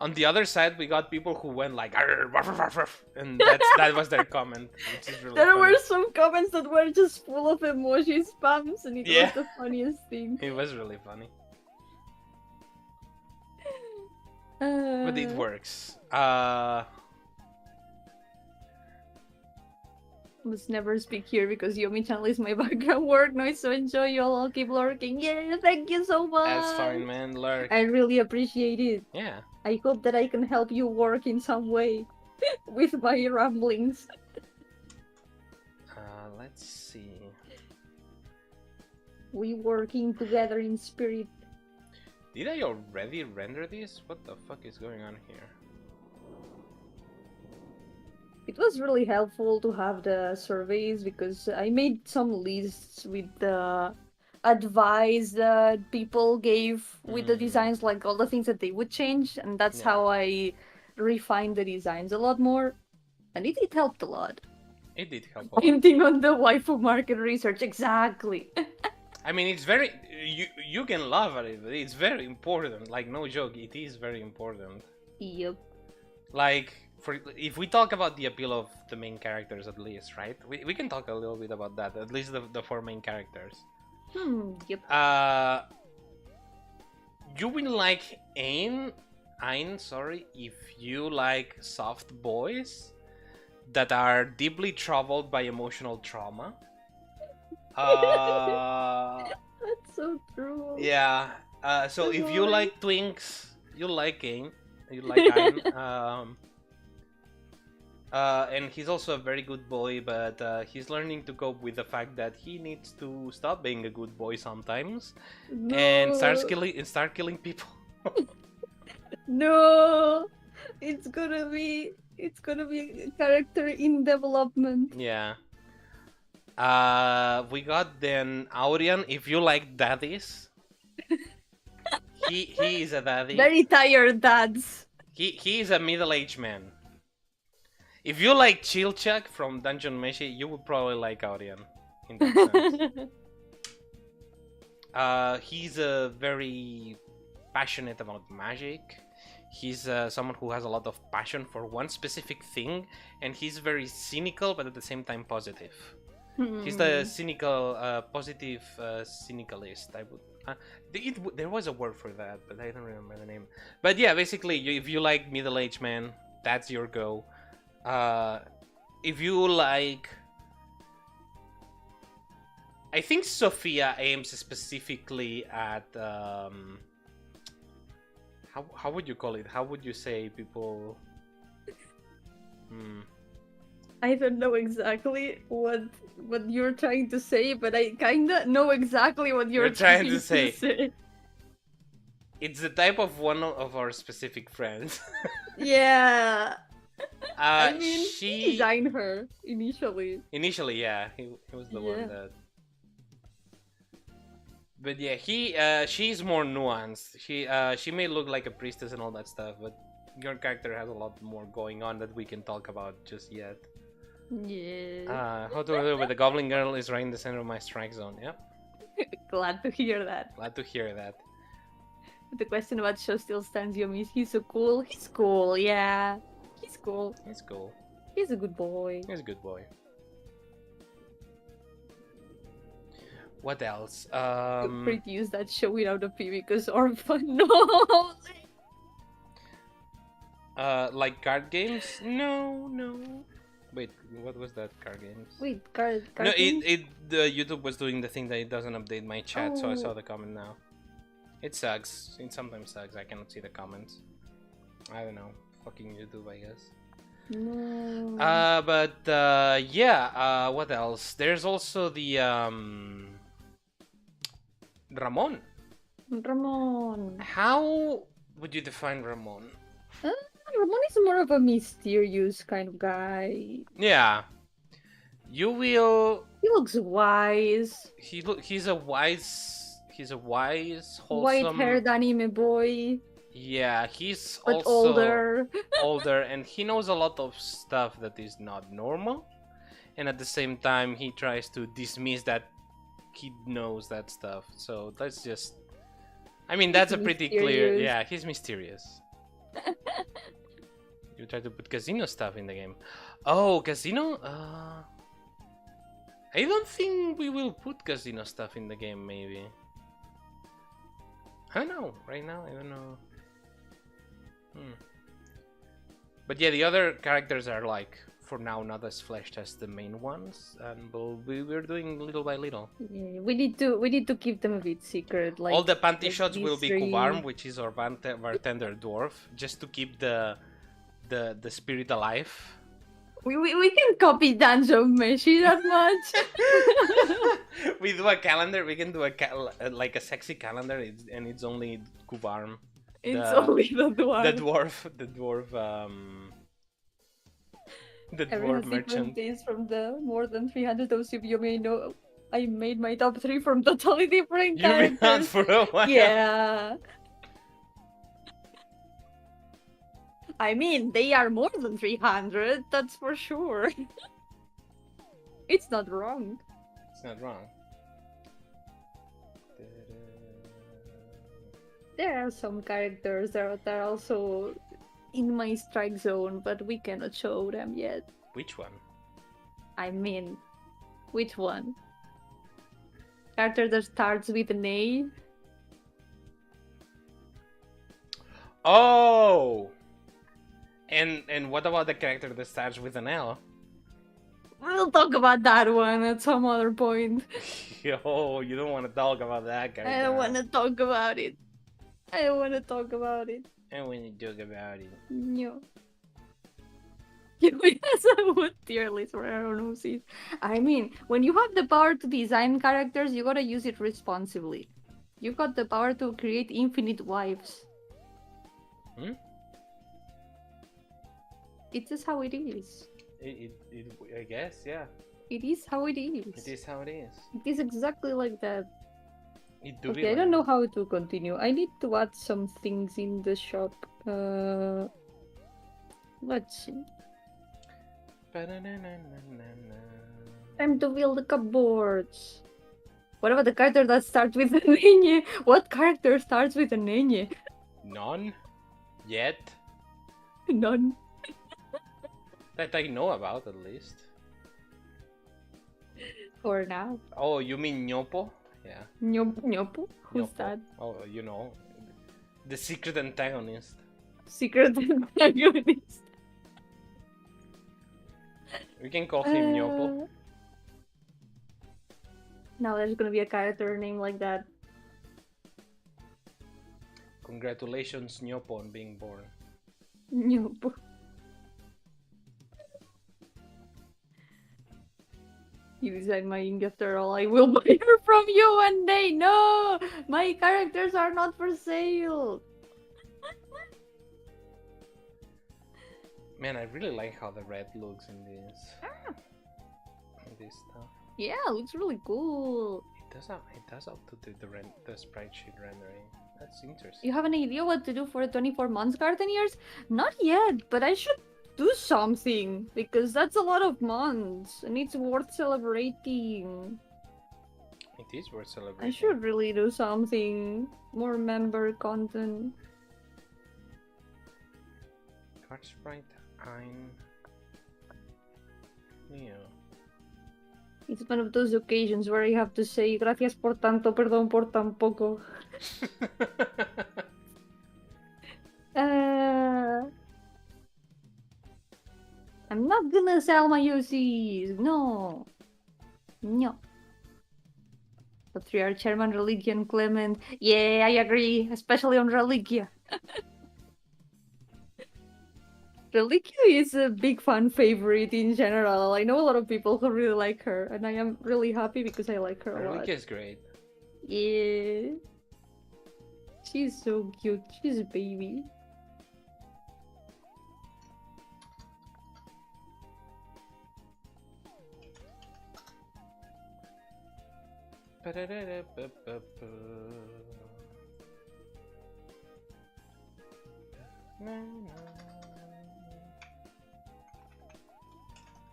on the other side, we got people who went like, and that was their comment, which is really There funny. were some comments that were just full of emoji spams, and it was the funniest thing. It was really funny. But it works. Must never speak here because Yomi channel is my background work noise, so enjoy y'all. I'll keep lurking. Yeah, thank you so much. That's fine, man. Lurk. I really appreciate it. Yeah. I hope that I can help you work in some way with my ramblings. Let's see. We working together in spirit. Did I already render this? What the fuck is going on here? It was really helpful to have the surveys because I made some lists with the advice that people gave with the designs, like all the things that they would change, and that's how I refined the designs a lot more, and it helped a lot. It did help a lot. Painting on the waifu market research, exactly. I mean, it's very, you can laugh at it, but it's very important. Like, no joke, it is very important. Yep. Like, if we talk about the appeal of the main characters at least, right? We can talk a little bit about that, at least the four main characters. Yep. You will like Ein, if you like soft boys that are deeply troubled by emotional trauma. That's so true. Yeah. So if you like twinks, you'll like Ein. You like Ein. And he's also a very good boy, but he's learning to cope with the fact that he needs to stop being a good boy sometimes and start killing people. No, it's gonna be a character in development. Yeah. We got then Aurian. If you like daddies, he is a daddy. Very tired dads. He is a middle-aged man. If you like Chilchak from Dungeon Meshi, you would probably like Aurian in that sense. He's very passionate about magic. He's someone who has a lot of passion for one specific thing, and he's very cynical, but at the same time positive. He's the cynical, positive cynicalist. I would. There was a word for that, but I don't remember the name. But yeah, basically, if you like middle-aged men, that's your go. If you like, I think Sophia aims specifically at how would you call it? How would you say people? I don't know exactly what you're trying to say, but I kinda know exactly what you're trying to say. It's the type of one of our specific friends. Yeah. I mean, she he designed her initially. Initially, yeah, he was the one that. But yeah, she's more nuanced. She may look like a priestess and all that stuff, but your character has a lot more going on that we can talk about just yet. Yeah. How to do with the Goblin Girl is right in the center of my strike zone. Yeah. Glad to hear that. Glad to hear that. The question about show still stands, Yomi. He's so cool. He's cool, yeah. He's cool. He's cool. He's a good boy. He's a good boy. What else? Feel free to use that show without a P because orphan. No. Like card games? No, no. Wait, what was that? Card games? Wait, card No, games? the YouTube was doing the thing that it doesn't update my chat, so I saw Oh. the comment now. It sucks. It sometimes sucks. I cannot see the comments. I don't know. Fucking YouTube, I guess. No. Yeah. What else? There's also the Ramon. Ramon. How would you define Ramon? Ramon is more of a mysterious kind of guy. Yeah. You will. He looks wise. He's a wise, wholesome. White-haired anime boy, Yeah, he's but also older. older, and he knows a lot of stuff that is not normal. And at the same time, he tries to dismiss that he knows that stuff. So that's just. I mean, that's a pretty clear. Mysterious. Yeah, he's mysterious. You try to put casino stuff in the game. Oh, casino? I don't think we will put casino stuff in the game, maybe. I don't know. Right now, I don't know. But yeah, the other characters are like, for now, not as fleshed as the main ones. And we're doing little by little. Yeah, we need to keep them a bit secret. Like All the panty like shots will these be three. Kubarm, which is our bartender dwarf, just to keep the spirit alive. We can copy Danjo Meshi that much. We do a calendar. We can do like a sexy calendar, and it's only Kubarm. It's only the dwarf. The dwarf Every merchant. days from the more than 300 those of you may know. I made my top 3 from totally different You've been out characters. for a while. Yeah. I mean, they are more than 300, that's for sure. It's not wrong. It's not wrong. There are some characters that are also in my strike zone, but we cannot show them yet. Which one? I mean, which one? Character that starts with an A? Oh! And what about the character that starts with an L? We'll talk about that one at some other point. Yo, you don't want to talk about that character. I don't want to talk about it. I don't want to talk about it. I want to talk about it. No. We have a tier list for RNOCs. I mean, when you have the power to design characters, you gotta use it responsibly. You've got the power to create infinite wives. It's just how it is. I guess, yeah. It is how it is. It is how it is. It is exactly like that. It do Okay, be I don't like know how to continue. I need to add some things in the shop. Let's see. that. Time to build the cupboards. What about the character that starts with an ñ? What character starts with an ñ? None? Yet? None. That I know about, at least. For now. Oh, you mean Ñopo? Yeah. Ñopo? Who's Ñopo. that? Oh, you know. The secret antagonist. Secret antagonist. We can call him Ñopo. Now there's gonna be a character named like that. Congratulations, Ñopo, on being born. Ñopo. You designed my ink after all. I will buy her from you one day. No! My characters are not for sale. Man, I really like how the red looks in this. In this stuff. Yeah, it looks really cool. It does have to do the sprite sheet rendering. That's interesting. You have an idea what to do for 24 months garden years? Not yet, but I should do something because that's a lot of months and it's worth celebrating. It is worth celebrating. I should really do something more member content. Card sprite, ein mío. It's one of those occasions where I have to say gracias por tanto, perdón por tan poco. I'm not gonna sell my UCs. No. No. Patriarch, Chairman, Religion, Clement. Yeah, I agree, especially on Religia. Religia is a big fan favorite in general. I know a lot of people who really like her, and I am really happy because I like her a lot. Religia is great. Yeah. She's so cute. She's a baby.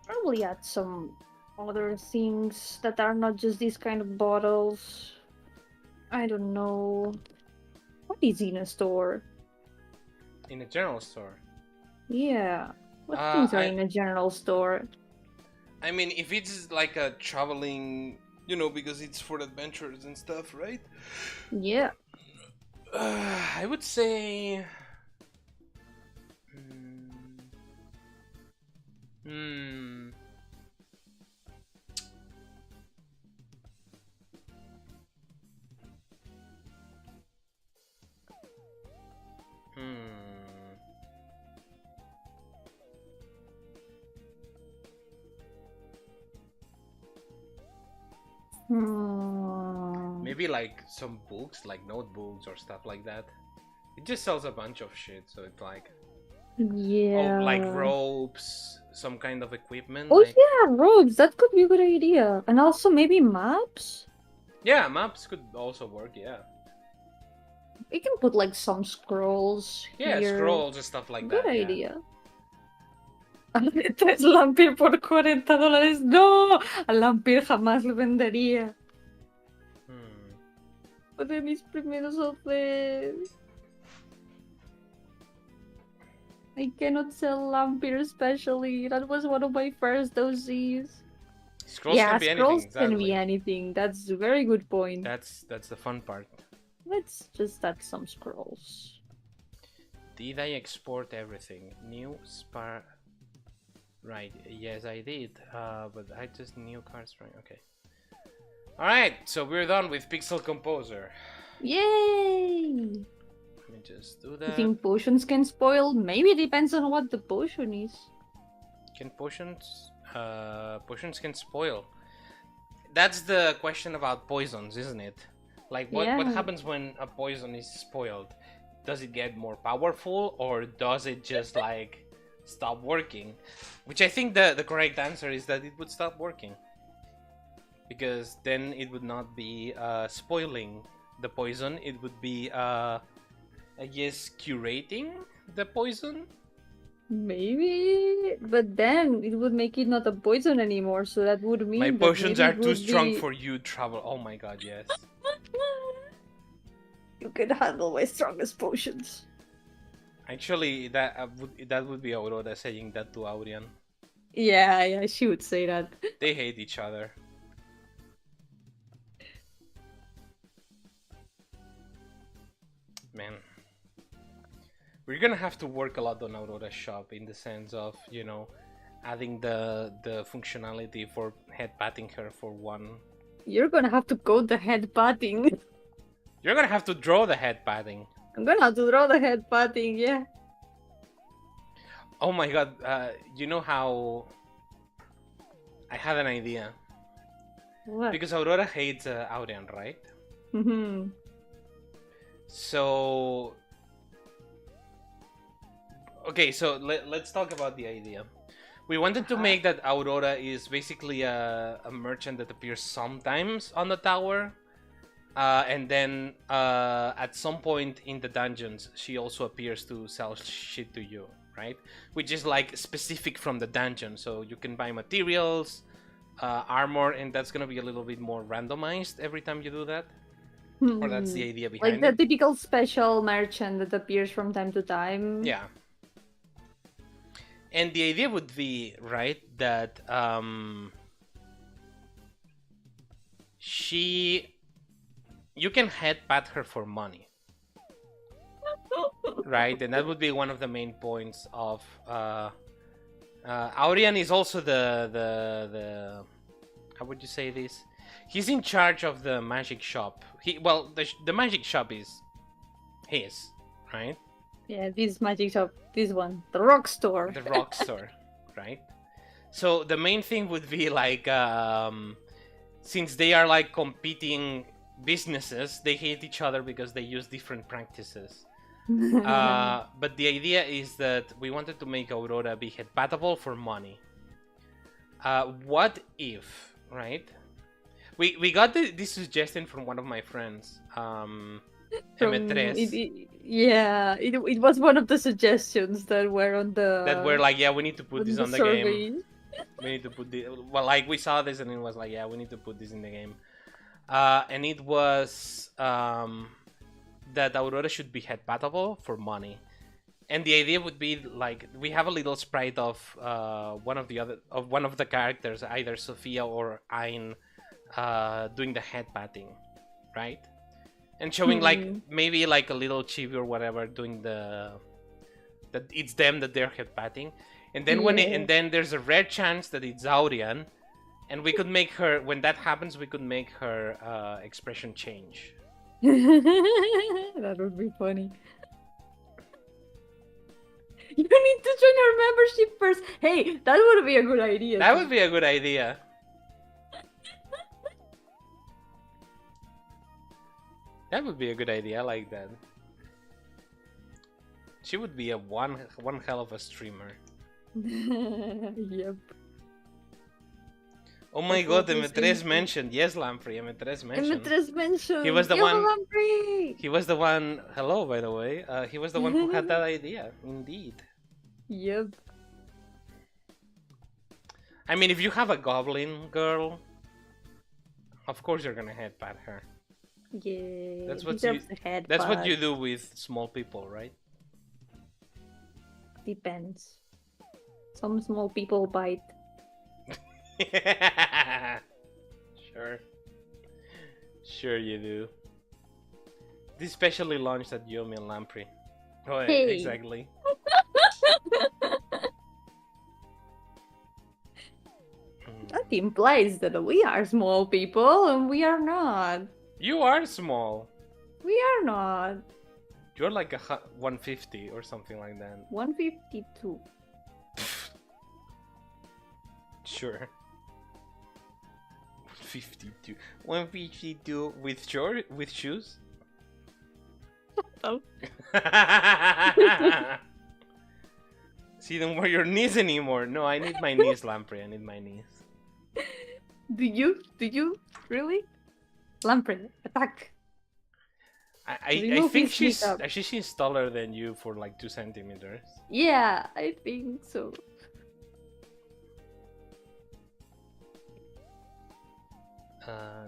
Probably add some other things that are not just these kind of bottles. I don't know. What is in a store? In a general store? Yeah. What things are in a general store? I mean, if it's like a traveling, you know, because it's for adventures and stuff, right? Yeah. I would say... Maybe like some books, like notebooks or stuff like that. It just sells a bunch of shit, so it's like... Yeah. Oh, like ropes, some kind of equipment. Oh like... yeah, ropes. That could be a good idea. And also maybe maps? Yeah, maps could also work, yeah. We can put like some scrolls Yeah, here. scrolls and stuff like Good that. idea. Tres Lampir por $40. No, a Lampir jamás lo vendería. Fue de mis primeros offers. I cannot sell Lampir especially. That was one of my first OCs. Scrolls can be scrolls anything. Can be anything. That's a very good point. That's the fun part. Let's just add some scrolls. Did I export everything? New spar. Right. Yes, I did. But I just new cards. Right. Okay. All right. So we're done with Pixel Composer. Yay! Let me just do that. You think potions can spoil? Maybe it depends on what the potion is. Can potions? Potions can spoil. That's the question about poisons, isn't it? Like, what happens when a poison is spoiled? Does it get more powerful, or does it just like stop working? Which I think the correct answer is that it would stop working, because then it would not be spoiling the poison. It would be I guess curating the poison. Maybe, but then it would make it not a poison anymore, so that would mean my that potions are too strong be... for you, travel. Oh my god, yes. You can handle my strongest potions. Actually, that would be Aurora saying that to Aurian. Yeah, she would say that. They hate each other. Man. We're gonna have to work a lot on Aurora's shop in the sense of, you know, adding the functionality for head patting her for one. You're gonna have to code the head patting. You're gonna have to draw the head patting. I'm gonna have to draw the head patting, yeah. Oh my god, you know how... I had an idea. What? Because Aurora hates Aurian, right? Mm-hmm. So... Okay, so let's talk about the idea. We wanted to make that Aurora is basically a merchant that appears sometimes on the tower. And then at some point in the dungeons, she also appears to sell shit to you, right? Which is like specific from the dungeon. So you can buy materials, armor, and that's gonna be a little bit more randomized every time you do that. Or that's the idea Like behind the it. typical special merchant that appears from time to time. Yeah. And the idea would be, right, that you can headbutt her for money, right? And that would be one of the main points of Aurian is also the how would you say this? He's in charge of the magic shop. The magic shop is his, right? Yeah, this magic shop, this one, the rock store. The rock store, right? So the main thing would be like, since they are like competing businesses, they hate each other because they use different practices. But the idea is that we wanted to make Aurora be headbuttable for money. What if, right? We got this suggestion from one of my friends, M3. It was one of the suggestions that were on the That were like, yeah, we need to put this on the survey. game. We need to put this. Well, like we saw this and it was like, yeah, we need to put this in the game. And it was that Aurora should be headbuttable for money. And the idea would be like we have a little sprite of one of the characters, either Sophia or Ayn, doing the headbutting, right? And showing like maybe like a little chibi or whatever doing that it's them that they're headbutting. And then and then there's a rare chance that it's Aurian, and we could make her, when that happens, we could make her expression change. That would be funny. You need to join our membership first. Hey, that would be a good idea. That would be a good idea. That would be a good idea. I like that. She would be a one hell of a streamer. Yep. Oh my god, M3 mentioned. Yes, Lamprey, M3 mentioned. M3 mentioned. He was the one. Lamprey. He was the one. Hello, by the way. He was the one who had that idea. Indeed. Yep. I mean, if you have a goblin girl, of course you're gonna headbutt her. Yeah. That's what you do with small people, right? Depends. Some small people bite. Sure you do. This specially launched at Yomi and Lamprey. Oh, hey. Exactly. That implies that we are small people and we are not. You are small. We are not. You're like a 150 or something like that. 152. Sure. 152. 152 with shoes? Oh. See, don't wear your knees anymore. No, I need my knees, Lamprey. I need my knees. Do you? Really? Lamprey, attack. I think she's taller than you for like 2 centimeters. Yeah, I think so.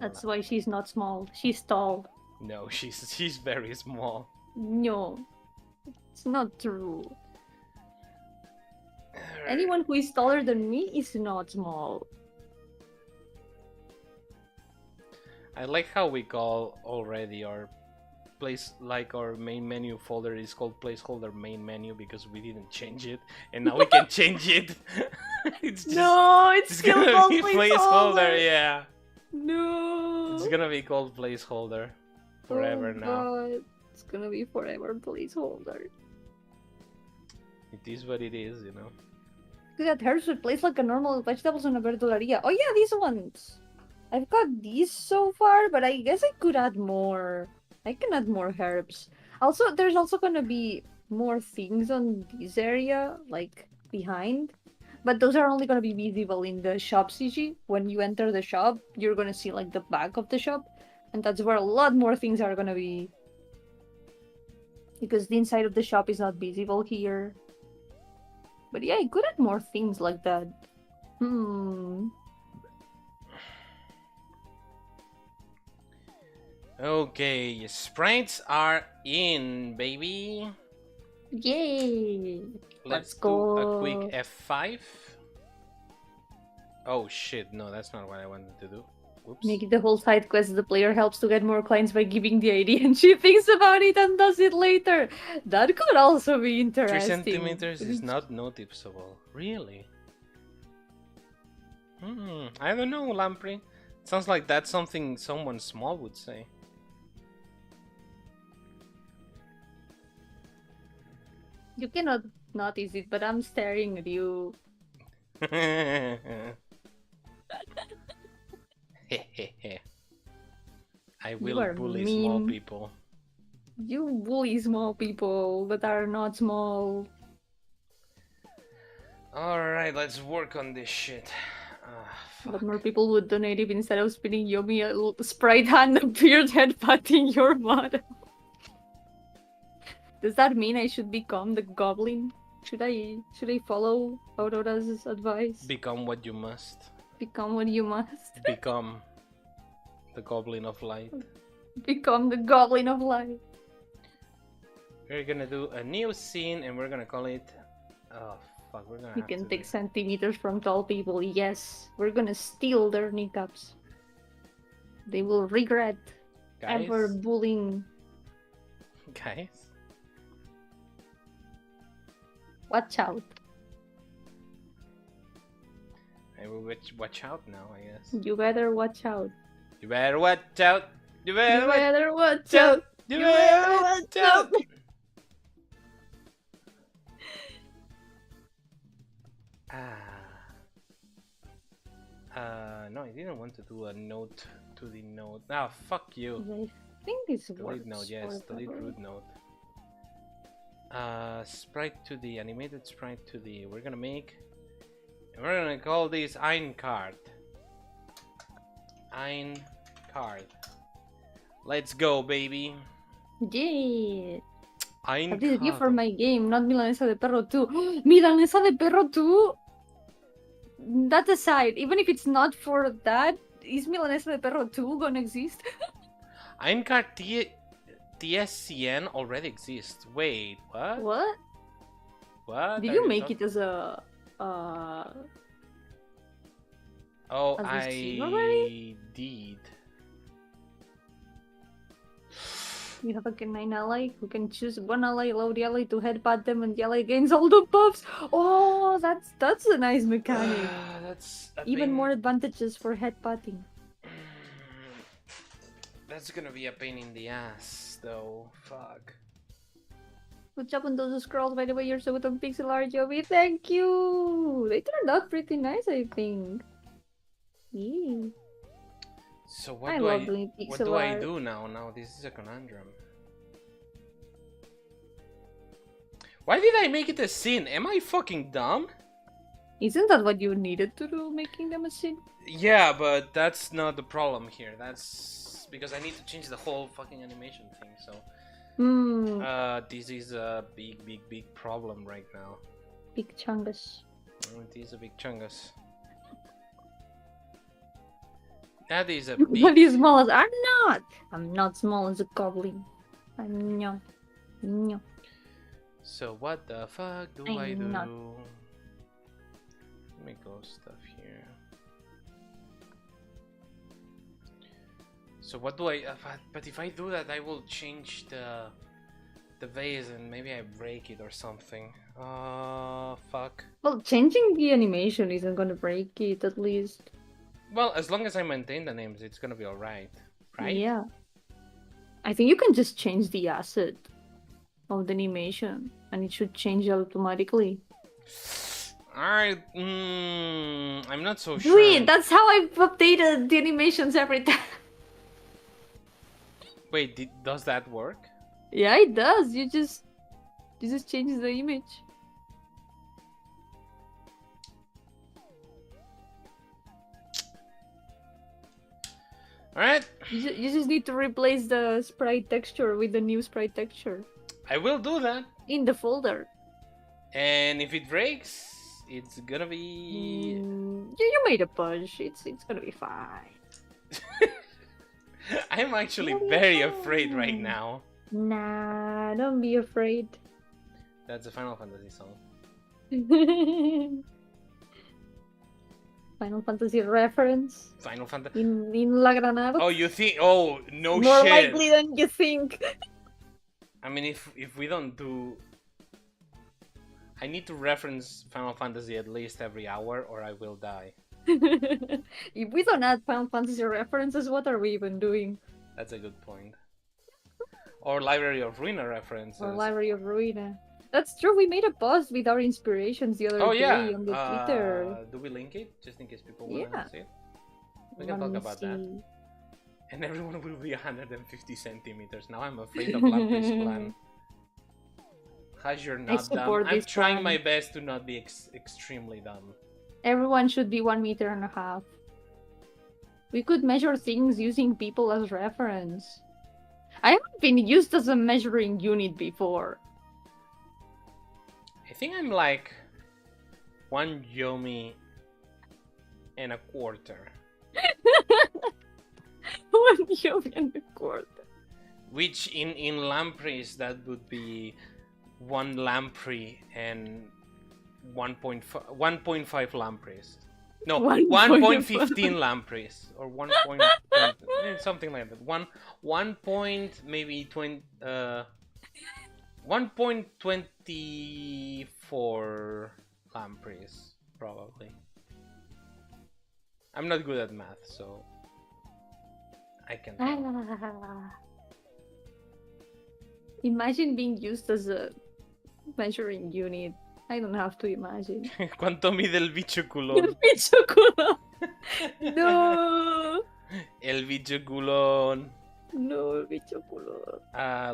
That's why she's not small. She's tall. No, she's very small. No, it's not true. Anyone who is taller than me is not small. I like how we call already our place, like our main menu folder is called placeholder main menu because we didn't change it, and now we can change it. It's still gonna called be placeholder. Yeah. No. It's gonna be called placeholder forever now. God. It's gonna be forever placeholder. It is what it is, you know. Look at hers would place like a normal vegetables in a verduleria. Oh yeah, these ones. I've got these so far, but I guess I could add more. I can add more herbs. Also, there's also gonna be more things on this area, like behind. But those are only gonna be visible in the shop CG. When you enter the shop, you're gonna see like the back of the shop. And that's where a lot more things are gonna be. Because the inside of the shop is not visible here. But yeah, I could add more things like that. Okay, sprites are in, baby. Yay! Let's Let's do a quick go. F5. Oh shit, no, that's not what I wanted to do. Oops. Make it the whole side quest. The player helps to get more clients by giving the ID, and she thinks about it and does it later. That could also be 3 interesting. centimeters is not noticeable. Really? I don't know, Lamprey. Sounds like that's something someone small would say. You cannot notice it, but I'm staring at you. I You will are bully small mean. people. You bully small people that are not small. Alright, let's work on this shit. But more people would donate if instead of spinning Yomi, a little sprite hand appeared headbutting your model. Does that mean I should become the goblin? Should I follow Aurora's advice? Become what you must. Become what you must. Become the Goblin of Light. Become the goblin of light. We're gonna do a new scene and we're gonna call it... Oh fuck, we're gonna You have can to take do... centimeters from tall people, yes. We're gonna steal their kneecaps. They will regret ever Guys? bullying. Guys? Watch out. I will watch out now, I guess. You better watch out. You better watch out! You You better watch better watch out! out. You better watch out! No, I didn't want to do a note to the note. Ah, fuck you. I think this Delete works. note, yes, delete whatever. root note. Sprite to the animated sprite to the. We're gonna make. We're gonna call this Ein card. Ein card. Let's go, baby. Yeah. Ein I did a review for card. my game, not Milanesa de Perro 2. Milanesa de Perro 2? That aside, even if it's not for that, is Milanesa de Perro 2 gonna exist? Ein card TSCN already exists. Wait, what? What? What? Did are you make talking- it as a Oh, as a I stream already? did. You have a canine ally who can choose one ally, allow the ally to headbutt them, and the ally gains all the buffs. Oh, that's a nice mechanic. That's a Even pain- more advantages for headbutting. That's gonna be a pain in the ass, though. Fuck. Good job on those scrolls, by the way. You're so good on pixel art, Joey. Thank you. They turned out pretty nice, I think. Yeah. So what I do love I doing what pixel do I art. do now? Now this is a conundrum. Why did I make it a sin? Am I fucking dumb? Isn't that what you needed to do, making them a sin? Yeah, but that's not the problem here. That's because I need to change the whole fucking animation thing. So, this is a big problem right now. Big chungus. It is a big chungus. That is a What big. is small as? I'm not small as a goblin. I'm no. No. So what the fuck do I'm I do? not. Let me go stuff here. So what do I? But if I do that, I will change the vase and maybe I break it or something. Fuck. Well, changing the animation isn't gonna break it, at least. Well, as long as I maintain the names, it's gonna be alright, right? Yeah. I think you can just change the asset of the animation, and it should change automatically. Alright. I'm not so Do sure. it! That's how I've updated the animations every time. Wait, does that work? Yeah, it does. You just change the image. Alright. You just need to replace the sprite texture with the new sprite texture I will do that. in the folder. And if it breaks, it's gonna be... You made a push. It's gonna be fine. I'm actually Oh, very yeah. afraid right now. Nah, don't be afraid. That's a Final Fantasy song. Final Fantasy reference Final Fantasy. in La Gran Art. Oh, you think? Oh, no More shit. likely than you think. I mean, if we don't do, I need to reference Final Fantasy at least every hour, or I will die. If we don't add Final Fantasy references, what are we even doing? That's a good point. Or Library of Ruina references. Or Library of Ruina. That's true. We made a post with our inspirations the other day on the Twitter. Do we link it just in case people Yeah. want to see it? We can Let talk me about see. that. And everyone will be 150 centimeters. Now I'm afraid of Lamprey's plan. How's your not dumb? support I'm this trying plan. my best to not be extremely dumb. Everyone should be 1.5 meters. We could measure things using people as reference. I haven't been used as a measuring unit before. I think I'm like 1 yomi and a quarter. 1 yomi and a quarter. Which in lampreys that would be 1 lamprey and 1.5 lampreys. No, 1.15 lampreys or 1. Something like that. 1 point maybe 20 1.24 lampreys probably. I'm not good at math, so I can tell. Imagine being used as a measuring unit. I don't have to imagine. ¿Cuánto mide el bicho culón? El bicho culón. No. El bicho culón. No, el bicho culón.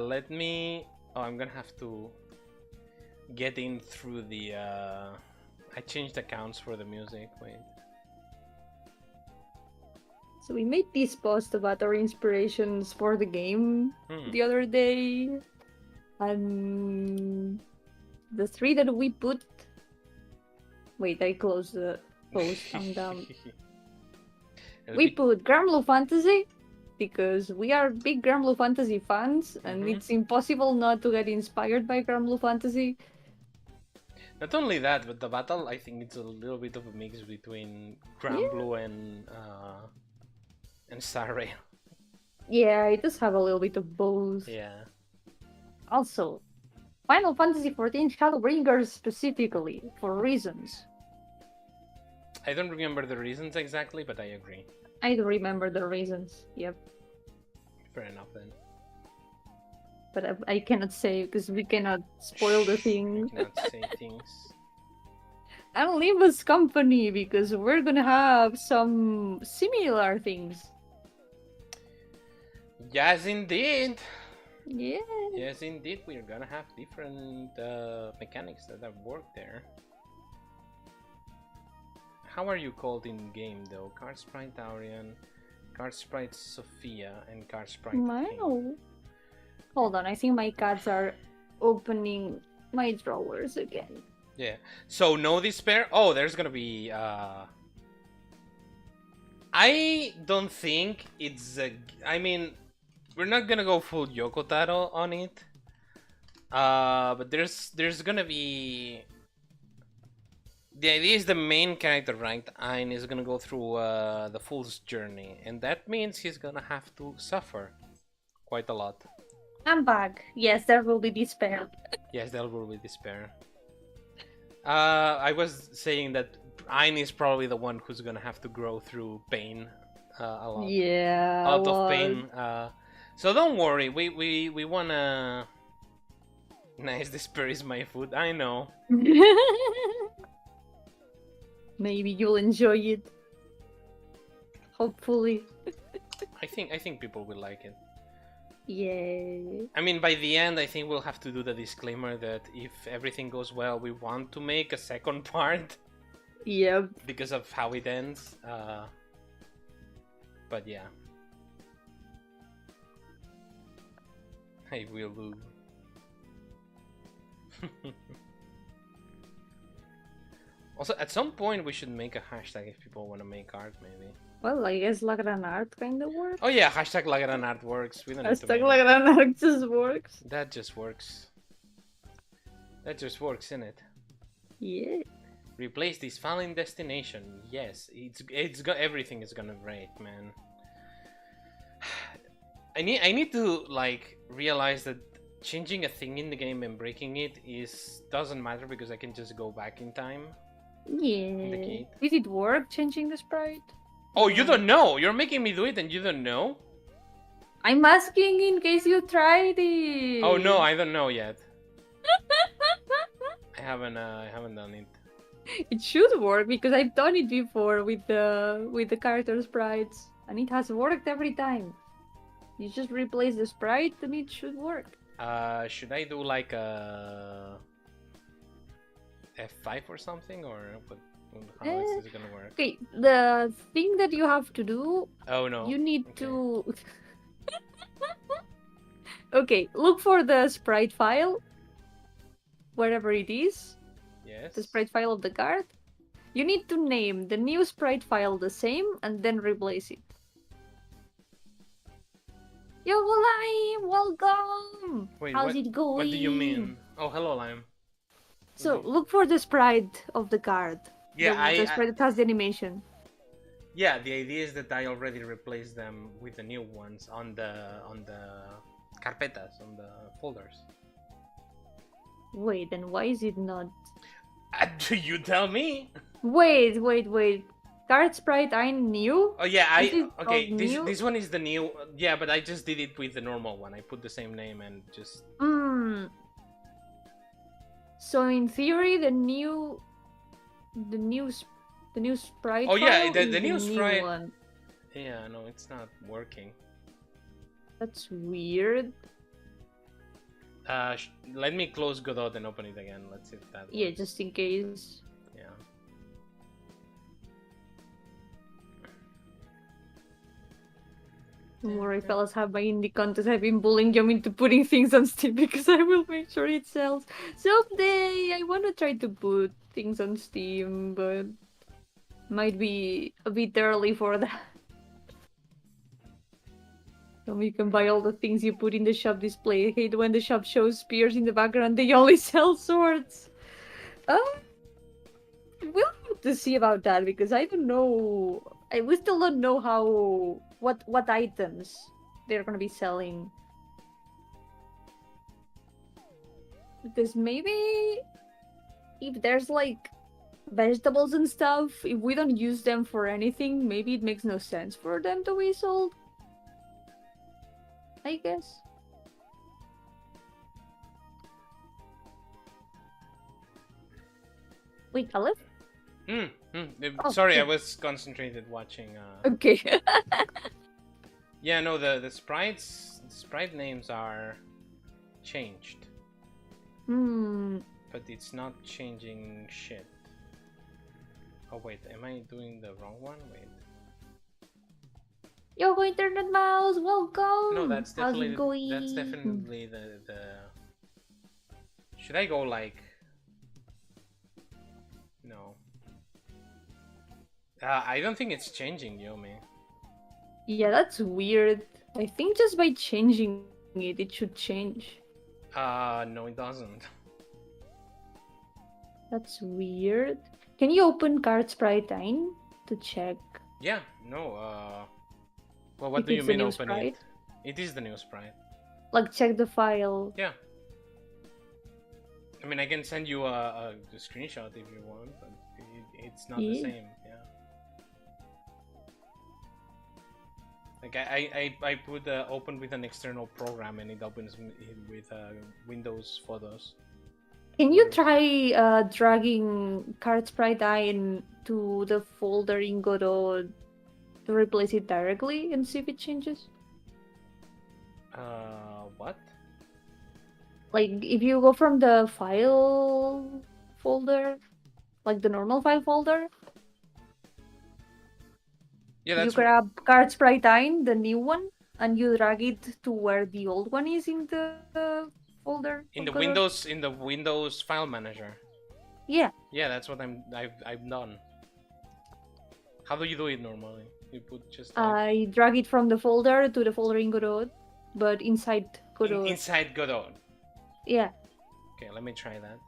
Let me. Oh, I'm gonna have to get in through the. I changed accounts for the music. Wait. So we made this post about our inspirations for the game the other day. And the 3 that we put... Wait, I closed the post. I'm dumb. We put Gran Blue Fantasy because we are big Gran Blue Fantasy fans and it's impossible not to get inspired by Gran Blue Fantasy. Not only that, but the battle, I think it's a little bit of a mix between Gran Blue and Star Rail. Yeah, it does have a little bit of both. Yeah. Also, Final Fantasy XIV Shadowbringers specifically, for reasons. I don't remember the reasons exactly, but I agree. I do remember the reasons, yep. Fair enough then. But I cannot say, because we cannot spoil the thing. We cannot say things. And leave us company, because we're gonna have some similar things. Yes, indeed! Yeah. Yes, indeed, we're gonna have different mechanics that have worked there. How are you called in game though? Card Sprite Taurian, Card Sprite Sophia, and Card Sprite Wow. Hold on, I think my cats are opening my drawers again. Yeah, so no despair. Oh, there's gonna be I don't think it's a... I mean, we're not gonna go full Yoko Taro on it. But there's gonna be... The idea is the main character, right? Ayn is gonna go through the Fool's Journey, and that means he's gonna have to suffer quite a lot. I'm back. Yes, there will be despair. Yes, there will be despair. I was saying that Ayn is probably the one who's gonna have to grow through pain a lot. Yeah, a lot of pain. So don't worry, we wanna... Nice, despair is my food, I know. Maybe you'll enjoy it. Hopefully. I think people will like it. Yay. I mean, by the end, I think we'll have to do the disclaimer that if everything goes well, we want to make a second part. Yep. Because of how it ends. But yeah. I will do. Also, at some point we should make a hashtag if people want to make art, maybe. Well, I guess La Gran Art kind of works. Oh yeah, hashtag Gran Art works. We don't need to Hashtag make La it. Gran Art just works. That just works. That just works, innit? Yeah. Replace this failing destination. Yes, everything is gonna break, man. I need to like realize that changing a thing in the game and breaking it doesn't matter because I can just go back in time. Yeah. Did it work changing the sprite? Oh, you don't know? You're making me do it and you don't know? I'm asking in case you tried it. Oh no, I don't know yet. I haven't done it. It should work because I've done it before with the character sprites, and it has worked every time. You just replace the sprite and it should work. Should I do like a F5 or something, or how is this gonna work? Okay, the thing that you have to do. Oh no. You need to. Okay, look for the sprite file, wherever it is. Yes. The sprite file of the card. You need to name the new sprite file the same and then replace it. Yo, Lime! Welcome! Wait, How's it going? What do you mean? Oh, hello, Lime. So, look for the sprite of the card. Yeah, the sprite that has the animation. Yeah, the idea is that I already replaced them with the new ones on the carpetas, on the folders. Wait, then why is it not? You tell me. Wait. Card sprite I new? Oh yeah, okay. New? This one is the new. Yeah, but I just did it with the normal one. I put the same name and just. So in theory, the new sprite. Oh yeah, file the is new sprite. one. Yeah, no, it's not working. That's weird. Let me close Godot and open it again. Let's see if that works. Yeah, just in case. Yeah. Don't worry, fellas, have my indie contest. I've been bullying you into putting things on Steam because I will make sure it sells. Someday, I want to try to put things on Steam, but might be a bit early for that. So you can buy all the things you put in the shop display. I hate when the shop shows spears in the background. They only sell swords. We'll have to see about that because I don't know. We still don't know how what items they're gonna be selling. Because maybe if there's like vegetables and stuff, if we don't use them for anything, maybe it makes no sense for them to be sold. I guess. Wait, Aleph? Sorry, I was concentrated watching. Okay. Yeah, no, the sprite names are changed. But it's not changing shit. Oh wait, am I doing the wrong one? Wait. Yo, Internet Mouse, welcome. No, that's definitely How's it going? that's definitely the. Should I go like? No. I don't think it's changing, Yomi. Yeah, that's weird. I think just by changing it, it should change. No, it doesn't. That's weird. Can you open Card Sprite 9 to check? Yeah, no, well, what if do you it's the mean new open sprite? it? It is the new sprite. Like, check the file. Yeah. I mean, I can send you a screenshot if you want, but it's not the same, yeah. Like, I put open with an external program and it opens with Windows Photos. Can you try dragging Card Sprite I to the folder in Godot to replace it directly and see if it changes? What? Like, if you go from the file folder, like the normal file folder, yeah, that's you grab Card Sprite 9, the new one, and you drag it to where the old one is in the folder. in the Godot. Windows file manager. Yeah. Yeah, that's what I've done. How do you do it normally? You put just like I drag it from the folder to the folder in Godot, but inside Godot. inside Godot. Yeah. Okay, let me try that.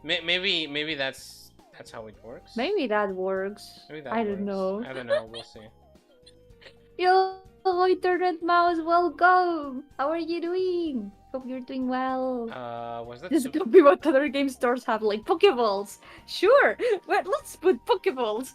Maybe that's how it works. Maybe that works. Maybe that I works. don't know. I don't know. We'll see. Yo, Internet Mouse, welcome! How are you doing? Hope you're doing well. Was that? This could be what other game stores have, like Pokeballs. Sure, well, let's put Pokeballs.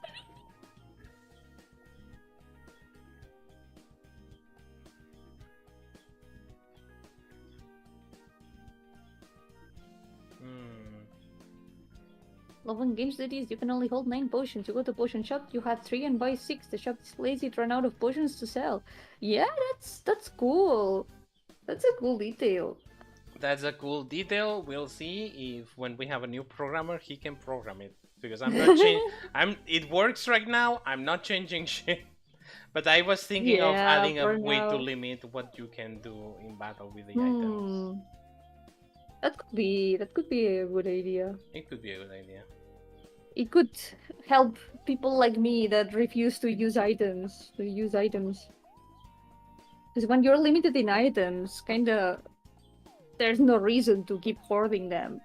Love on games that is, you can only hold 9 potions. You go to potion shop, you have 3 and buy 6. The shop is lazy, it ran out of potions to sell. Yeah, that's cool. That's a cool detail. That's a cool detail. We'll see if when we have a new programmer, he can program it. Because I'm not changing. It works right now. I'm not changing shit. But I was thinking of adding a way to limit what you can do in battle with the items. That could be a good idea. It could be a good idea. It could help people like me that refuse to use items. Because when you're limited in items, kinda, there's no reason to keep hoarding them.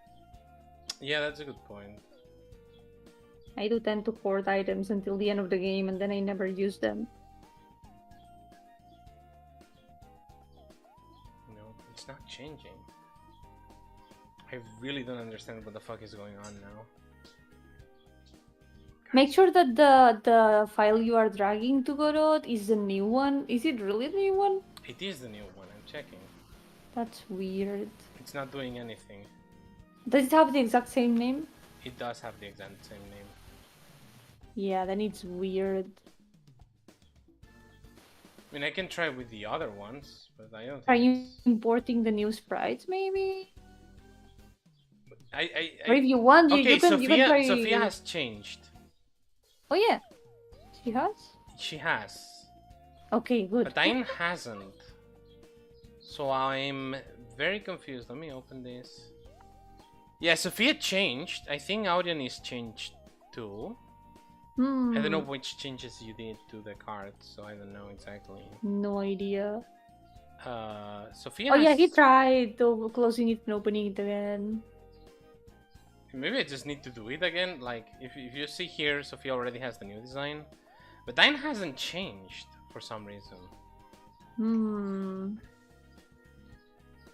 Yeah, that's a good point. I do tend to hoard items until the end of the game, and then I never use them. No, it's not changing. I really don't understand what the fuck is going on now. Make sure that the file you are dragging to Godot is the new one. Is it really the new one? It is the new one, I'm checking. That's weird. It's not doing anything. Does it have the exact same name? It does have the exact same name. Yeah, then it's weird. I mean, I can try with the other ones, but I don't think Are you importing the new sprites, maybe? Or if you want, you can try... Sophia has changed. Oh yeah, she has? She has. Okay, good. But Daimon hasn't. So I'm very confused. Let me open this. Yeah, Sophia changed. I think Audion is changed too. I don't know which changes you did to the cards, so I don't know exactly. No idea. Sophia. Oh yeah, he tried closing it and opening it again. Maybe I just need to do it again. Like, if you see here, Sophia already has the new design. But Daimon hasn't changed for some reason.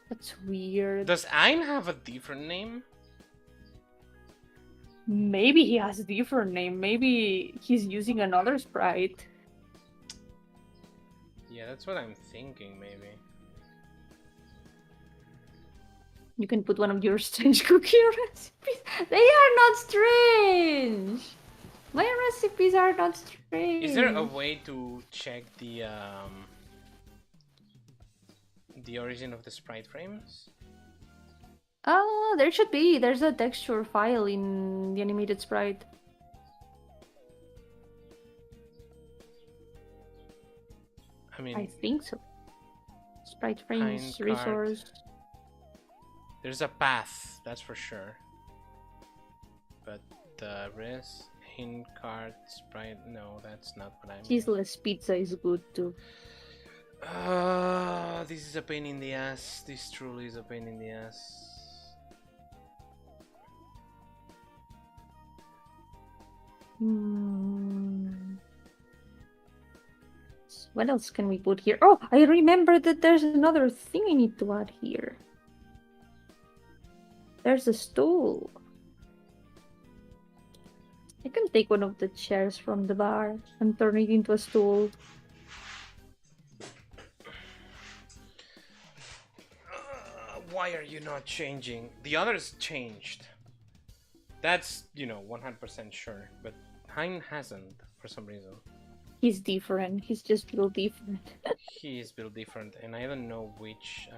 That's weird. Does Ayn have a different name? Maybe he has a different name. Maybe he's using another sprite. Yeah, that's what I'm thinking, maybe. You can put one of your strange cookie recipes. They are not strange! My recipes are not strange. Is there a way to check the origin of the sprite frames? There should be. There's a texture file in the animated sprite. I mean, I think so. Sprite frames, resource. There's a path, that's for sure. But the res in card sprite, no, that's not what I mean. Cheeseless pizza is good too. This is a pain in the ass. This truly is a pain in the ass. What else can we put here? Oh, I remember that there's another thing I need to add here. There's a stool. I can take one of the chairs from the bar and turn it into a stool. Why are you not changing? The others changed. That's, 100% sure. But Hein hasn't, for some reason. He's different. He's just built different. He is built different, and I don't know which...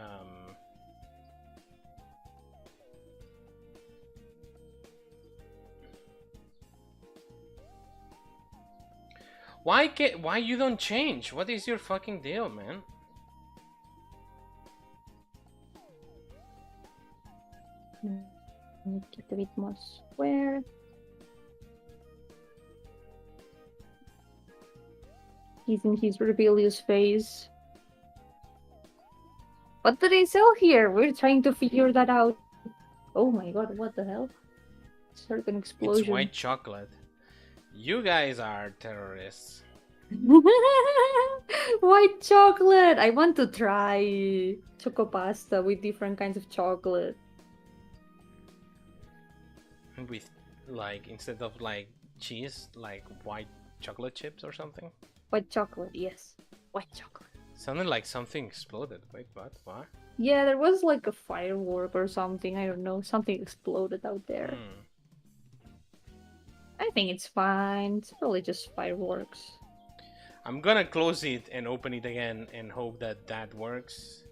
Why you don't change? What is your fucking deal, man? Make it a bit more square. He's in his rebellious phase. What do they sell here? We're trying to figure that out. Oh my god, what the hell? Certain explosion. It's white chocolate. You guys are terrorists. White chocolate! I want to try choco pasta with different kinds of chocolate. With, like, instead of, like, cheese, like white chocolate chips or something? White chocolate, yes. White chocolate. Sounded like something exploded. Wait, what? What? Yeah, there was like a firework or something. I don't know. Something exploded out there. I think it's fine. It's probably just fireworks. I'm gonna close it and open it again and hope that that works.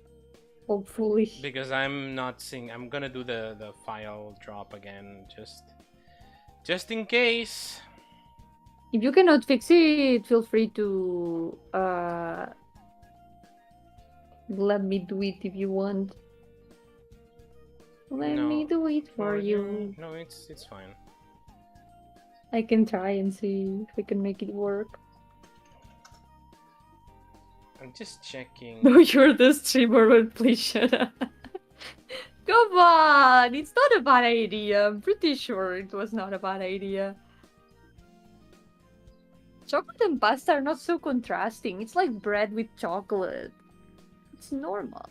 Hopefully. Because I'm not seeing. I'm gonna do the file drop again, just in case. If you cannot fix it, feel free to let me do it if you want. Let me do it for you. No, it's fine. I can try and see if we can make it work. I'm just checking. No, you're the streamer, but please shut up. Come on! It's not a bad idea. I'm pretty sure it was not a bad idea. Chocolate and pasta are not so contrasting. It's like bread with chocolate. It's normal.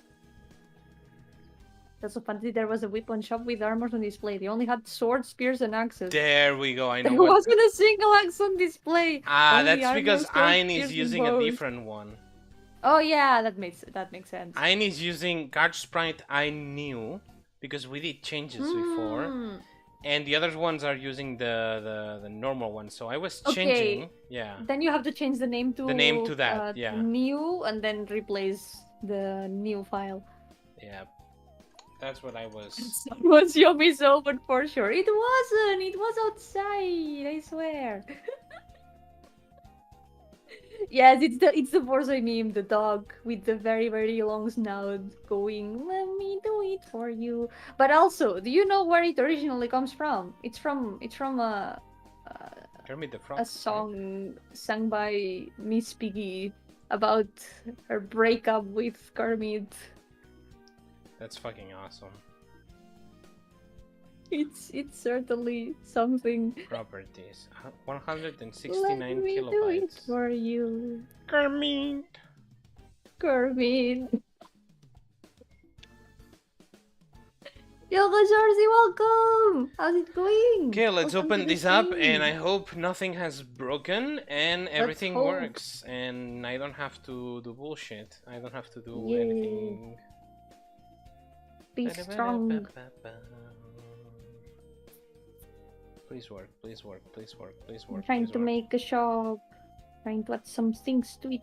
That's so funny. There was a weapon shop with armors on display. They only had swords, spears, and axes. There we go. I know. There wasn't a single axe on display. Ah, Only that's because armor, swords, Ayn is spears, and using a bows. different one. Oh yeah, that makes sense. Ayn is using card sprite I knew because we did changes before, and the other ones are using the normal one. So I was changing. Okay. Yeah. Then you have to change the name to that. Yeah. new, and then replace the new file. Yeah. That's what I was. It was Yomi's open for sure. It wasn't. It was outside. I swear. Yes, it's the Borzoi meme, the dog with the very very long snout going, "Let me do it for you." But also, do you know where it originally comes from? It's from Kermit the Frog. a song sung by Miss Piggy about her breakup with Kermit. That's fucking awesome. It's certainly something. Properties. 169 Let me do it kilobytes. for you, Kermit. Kermit. Yo, Jersey, welcome! How's it going? Okay, let's Welcome to open the this up, stream. and I hope nothing has broken and everything hope. works, and I don't have to do bullshit. I don't have to do Yay. anything. Be strong. Please work, please work, please work, please work. I'm trying please to work. make a shop. Trying to add some things to it.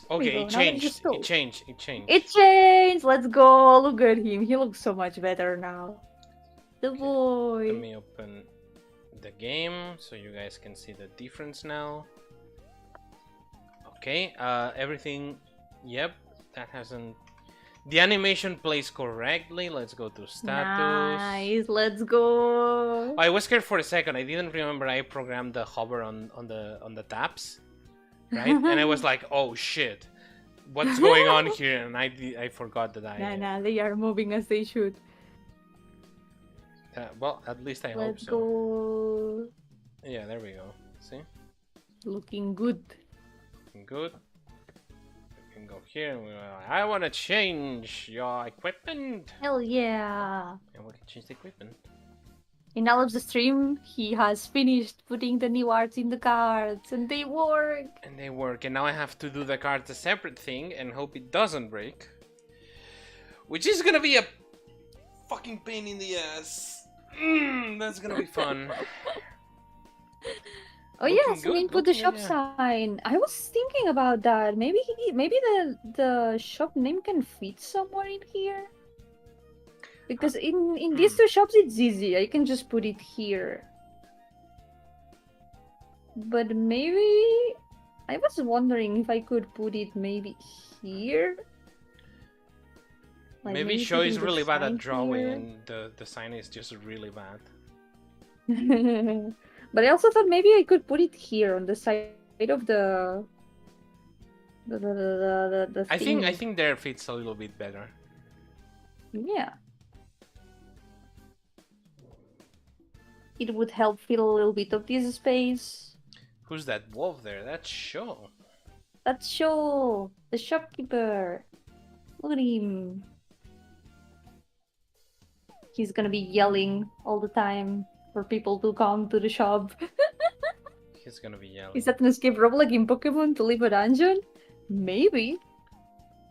Okay, go, it now we changed. just go. It changed. It changed. It changed! Let's go! Look at him. He looks so much better now. The boy. Let me open the game so you guys can see the difference now. Okay, everything. Yep, that hasn't. The animation plays correctly. Let's go to status. Nice, let's go. I was scared for a second. I didn't remember I programmed the hover on the taps, right? And I was like, oh shit, what's going on here? And I forgot that I. Nah, they are moving as they should. Well, at least I hope Let's so. go. Yeah, there we go. See, Looking good. looking good. We can go here. And I want to change your equipment. Hell yeah. And we can change the equipment. In all of the stream, he has finished putting the new arts in the cards, and they work. And they work. And now I have to do the cards a separate thing and hope it doesn't break. Which is gonna be a fucking pain in the ass. That's gonna be fun. Oh Looking yes, good, I mean, put the looking- shop yeah. sign. I was thinking about that. Maybe the shop name can fit somewhere in here. Because in these two shops it's easy. I can just put it here. But maybe I was wondering if I could put it maybe here. Like Maybe Show putting is the really bad sign at drawing here. and the sign is just really bad. But I also thought maybe I could put it here on the side of the the I thing. think there fits a little bit better. Yeah. It would help fill a little bit of this space. Who's that wolf there? That's Show. That's Show, the shopkeeper. Look at him. He's gonna be yelling all the time for people to come to the shop. He's gonna be yelling. Is that an escape rope like in Pokemon to leave a dungeon? Maybe.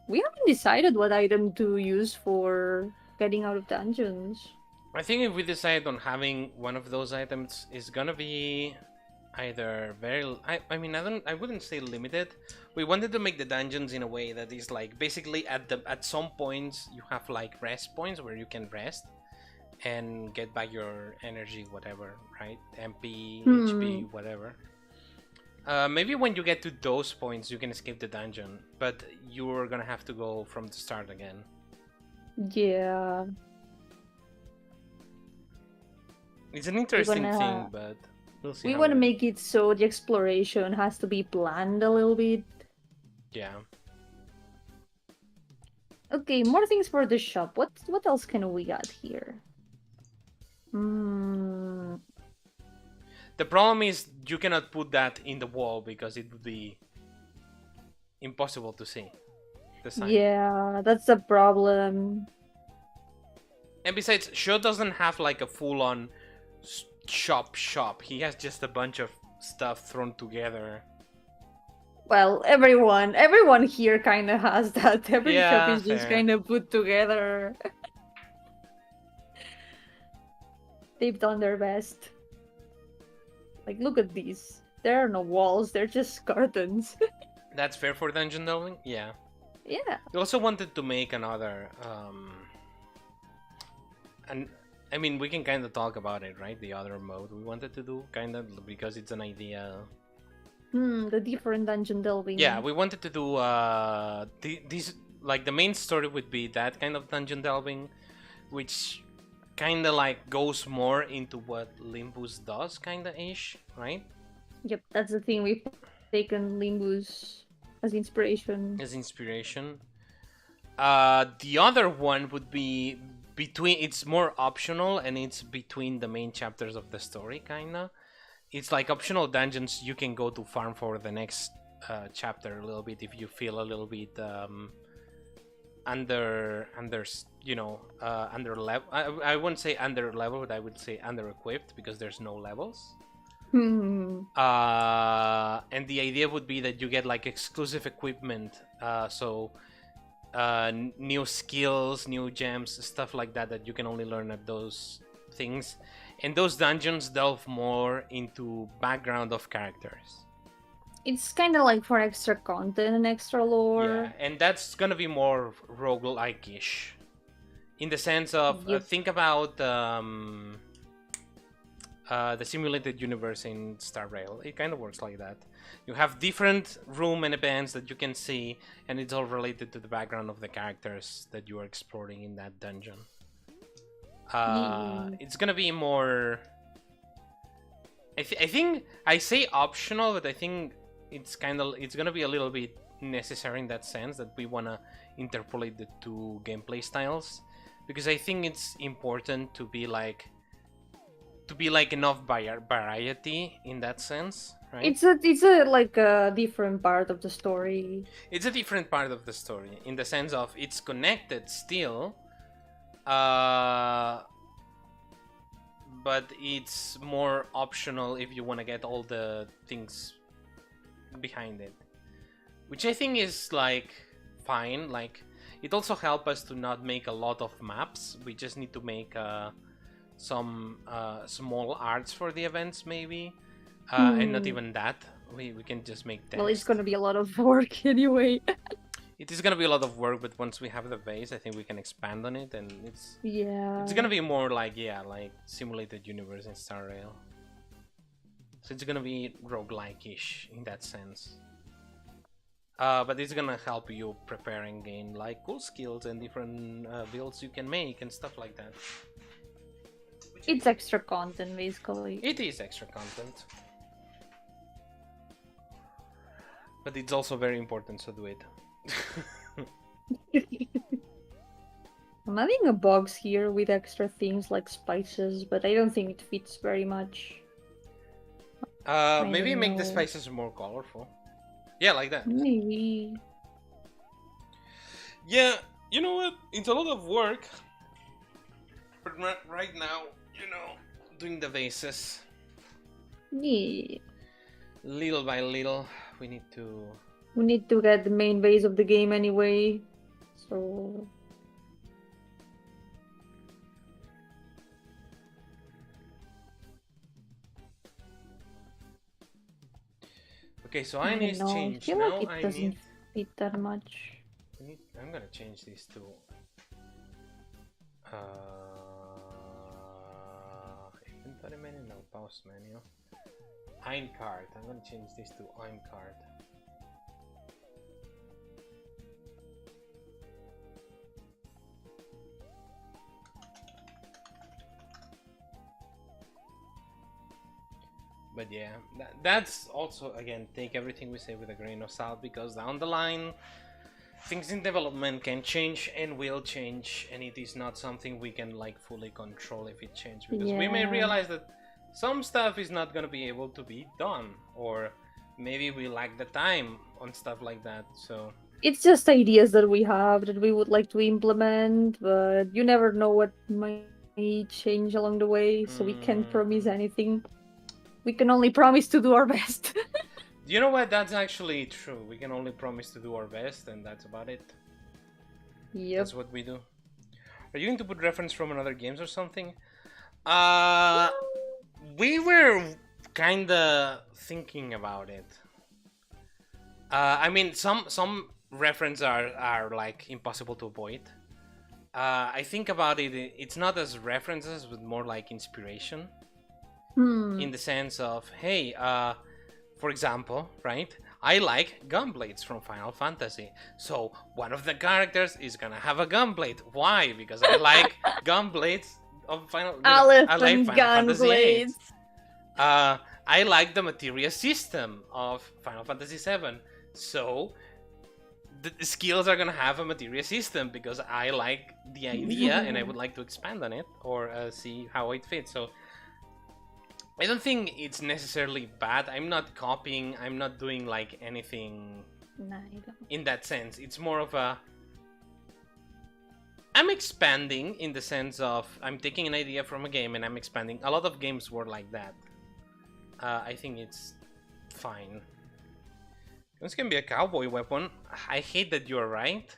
We haven't decided what item to use for getting out of dungeons. I think if we decide on having one of those items, it's gonna be either very. I mean, I wouldn't say limited. We wanted to make the dungeons in a way that is like basically at some points you have like rest points where you can rest and get back your energy, whatever, right? MP, HP, whatever. Maybe when you get to those points, you can escape the dungeon, but you're gonna have to go from the start again. Yeah. It's an interesting thing, but we'll see. We want to make it so the exploration has to be planned a little bit. Yeah. Okay, more things for the shop. What else can we add here? The problem is you cannot put that in the wall because it would be impossible to see the sign. Yeah, that's the problem. And besides, Sho doesn't have like a full-on shop. He has just a bunch of stuff thrown together. Well, everyone here kind of has that. Every shop is just fair. kind of put together. They've done their best. Like, look at these. There are no walls, they're just curtains. That's fair for dungeon delving? Yeah. Yeah. We also wanted to make another, and I mean, we can kind of talk about it, right? The other mode we wanted to do, kind of, because it's an idea. The different dungeon delving. Yeah, we wanted to do, these, like, the main story would be that kind of dungeon delving, which kind of, like, goes more into what Limbus does, kind of ish, right? Yep, that's the thing. We've taken Limbus as inspiration. The other one would be it's more optional, and it's between the main chapters of the story, kinda. It's like optional dungeons you can go to farm for the next chapter a little bit if you feel a little bit under level. I wouldn't say under level, but I would say under equipped, because there's no levels. And the idea would be that you get like exclusive equipment, new skills, new gems, stuff like that you can only learn at those things. And those dungeons delve more into background of characters. It's kind of like for extra content and extra lore. Yeah, and that's gonna be more roguelike-ish, in the sense of think about the simulated universe in Star Rail. It kind of works like that. You have different room and events that you can see, and it's all related to the background of the characters that you are exploring in that dungeon. It's gonna be more. I think I say optional, but I think it's gonna be a little bit necessary in that sense, that we wanna interpolate the two gameplay styles, because I think it's important to be like enough variety in that sense, right? It's a like a different part of the story. It's a different part of the story in the sense of it's connected still, but it's more optional if you want to get all the things behind it, which I think is like fine. Like, it also helps us to not make a lot of maps. We just need to make some small arts for the events, maybe, and not even that. We can just make text. Well, it's gonna be a lot of work anyway. It is gonna be a lot of work, but once we have the base, I think we can expand on it, and it's gonna be more like like simulated universe in Star Rail. So it's gonna be roguelike-ish in that sense. But it's gonna help you prepare and gain like cool skills and different builds you can make and stuff like that. It's extra content, basically. It is extra content. But it's also very important, so do it. I'm having a box here with extra things like spices, but I don't think it fits very much. Maybe don't make the know. spices more colorful. Yeah, like that. Maybe. Yeah, you know what? It's a lot of work. But right now, you know, doing the vases. Yeah. Little by little, we need to... We need to get the main base of the game anyway, so... Okay, so I I don't need know. change. I feel Now like it I doesn't need... fit that much. I'm gonna change these to... Inventory menu, no, pause menu. I'm card. I'm gonna change this to I'm card. But yeah, that's also, again, take everything we say with a grain of salt, because down the line, things in development can change and will change, and it is not something we can like fully control if it changes, because we may realize that some stuff is not gonna be able to be done, or maybe we lack the time on stuff like that. So it's just ideas that we have that we would like to implement, but you never know what might change along the way, so we can't promise anything. We can only promise to do our best. You know what? That's actually true. We can only promise to do our best, and that's about it. Yep. That's what we do. Are you going to put reference from another games or something? We were kinda thinking about it. I mean, some references are like impossible to avoid. I think about it. It's not as references, but more like inspiration. In the sense of, hey, for example, right? I like gunblades from Final Fantasy. So one of the characters is gonna have a gunblade. Why? Because I like gunblades of Final. Aleph I like and Final Fantasy VIII. gunblades. I like the materia system of Final Fantasy VII. So the skills are gonna have a materia system because I like the idea and I would like to expand on it or see how it fits. So I don't think it's necessarily bad. I'm not copying. I'm not doing like anything in that sense. It's more of a... I'm expanding in the sense of I'm taking an idea from a game and I'm expanding. A lot of games were like that. I think it's fine. This can be a cowboy weapon. I hate that you're right.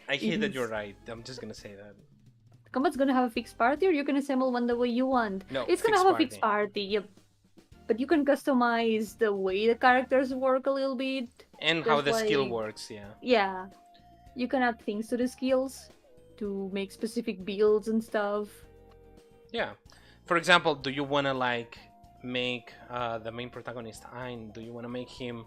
I hate that you're right. I'm just gonna say that. Combat's gonna have a fixed party, or you can assemble one the way you want. No, it's gonna have a fixed party, yep. But you can customize the way the characters work a little bit. And how the skill works, yeah. Yeah. You can add things to the skills to make specific builds and stuff. Yeah. For example, do you wanna like make the main protagonist Ein? Do you wanna make him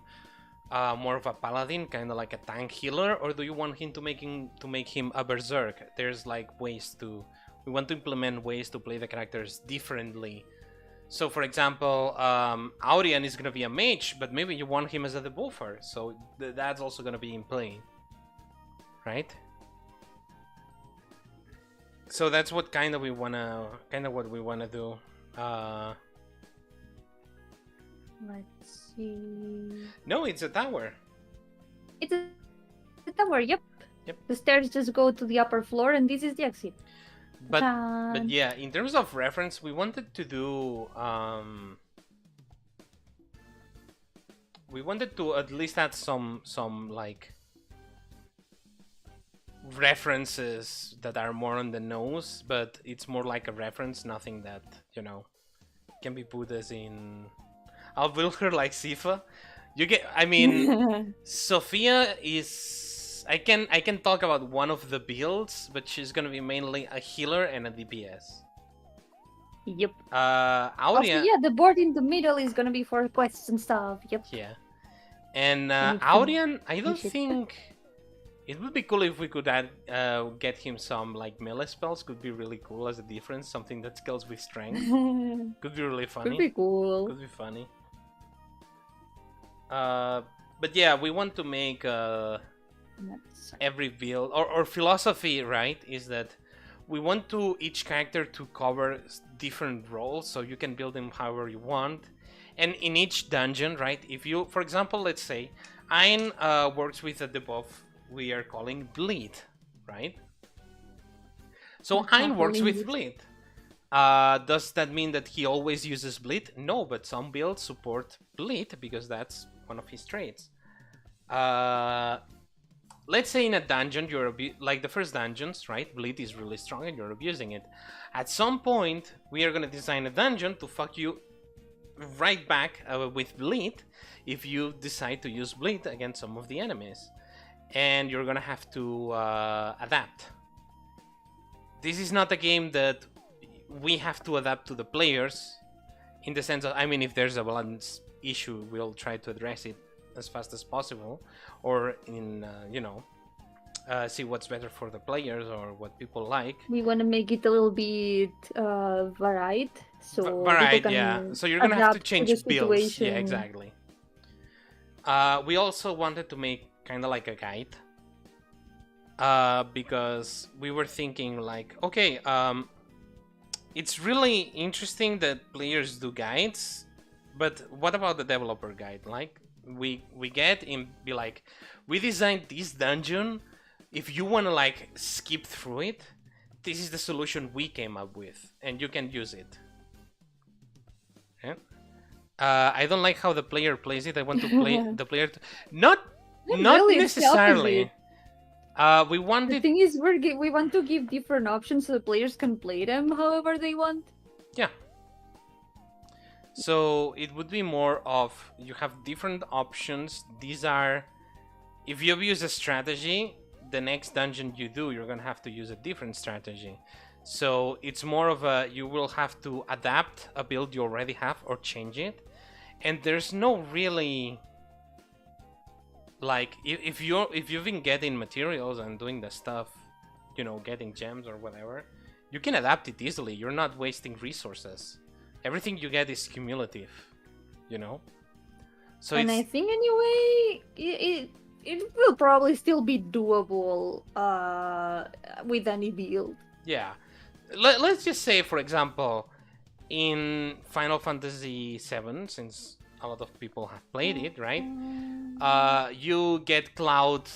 more of a paladin, kind of like a tank healer, or do you want him to make him a berserk? There's like ways to... We want to implement ways to play the characters differently. So for example, Aurian is gonna be a mage, but maybe you want him as a debuffer, so that's also gonna be in play, right? So that's what what we wanna do. Let's see. No, it's a tower. It's a tower, yep. Yep. The stairs just go to the upper floor, and this is the exit. But yeah, in terms of reference, we wanted to do we wanted to at least add some like references that are more on the nose, but it's more like a reference, nothing that, you know, can be put as in... I'll build her like Sifa. You get... I mean, Sophia is... I can talk about one of the builds, but she's gonna be mainly a healer and a DPS. Yep. Auria... yeah, the board in the middle is gonna be for quests and stuff. Yep. Yeah. And Aurian, I don't think... It would be cool if we could add, get him some like melee spells. Could be really cool as a difference. Something that scales with strength. Could be really funny. Could be cool. Could be funny. But yeah, we want to make every build or philosophy, right? Is that we want to each character to cover different roles, so you can build them however you want. And in each dungeon, right? If you, for example, let's say Ein works with a debuff we are calling Bleed, right? So Ein works with Bleed. Does that mean that he always uses Bleed? No, but some builds support Bleed because that's one of his traits. Let's say in a dungeon, you're like the first dungeons, right? Bleed is really strong and you're abusing it. At some point, we are gonna design a dungeon to fuck you right back with Bleed if you decide to use Bleed against some of the enemies. And you're gonna have to adapt. This is not a game that we have to adapt to the players, in the sense of, I mean, if there's a balance issue, we'll try to address it as fast as possible, or in see what's better for the players or what people like. We want to make it a little bit varied, so varied, yeah. So you're gonna have to change builds. Yeah, exactly. We also wanted to make kind of like a guide, because we were thinking like, okay, it's really interesting that players do guides, but what about the developer guide? Like, we get in, be like, we designed this dungeon. If you want to like skip through it, this is the solution we came up with, and you can use it. Yeah? I don't like how the player plays it. I want to play the player. Not really, necessarily. We wanted. The thing is, we want to give different options so the players can play them however they want. Yeah. So it would be more of, you have different options. These are, if you use a strategy, the next dungeon you do, you're gonna have to use a different strategy. So it's more of a, you will have to adapt a build you already have or change it. And there's no really, like, if you've been getting materials and doing the stuff, you know, getting gems or whatever, you can adapt it easily. You're not wasting resources. Everything you get is cumulative, you know. So and I think anyway, it will probably still be doable with any build. Yeah, let's just say, for example, in Final Fantasy VII, since a lot of people have played it, right? You get Cloud,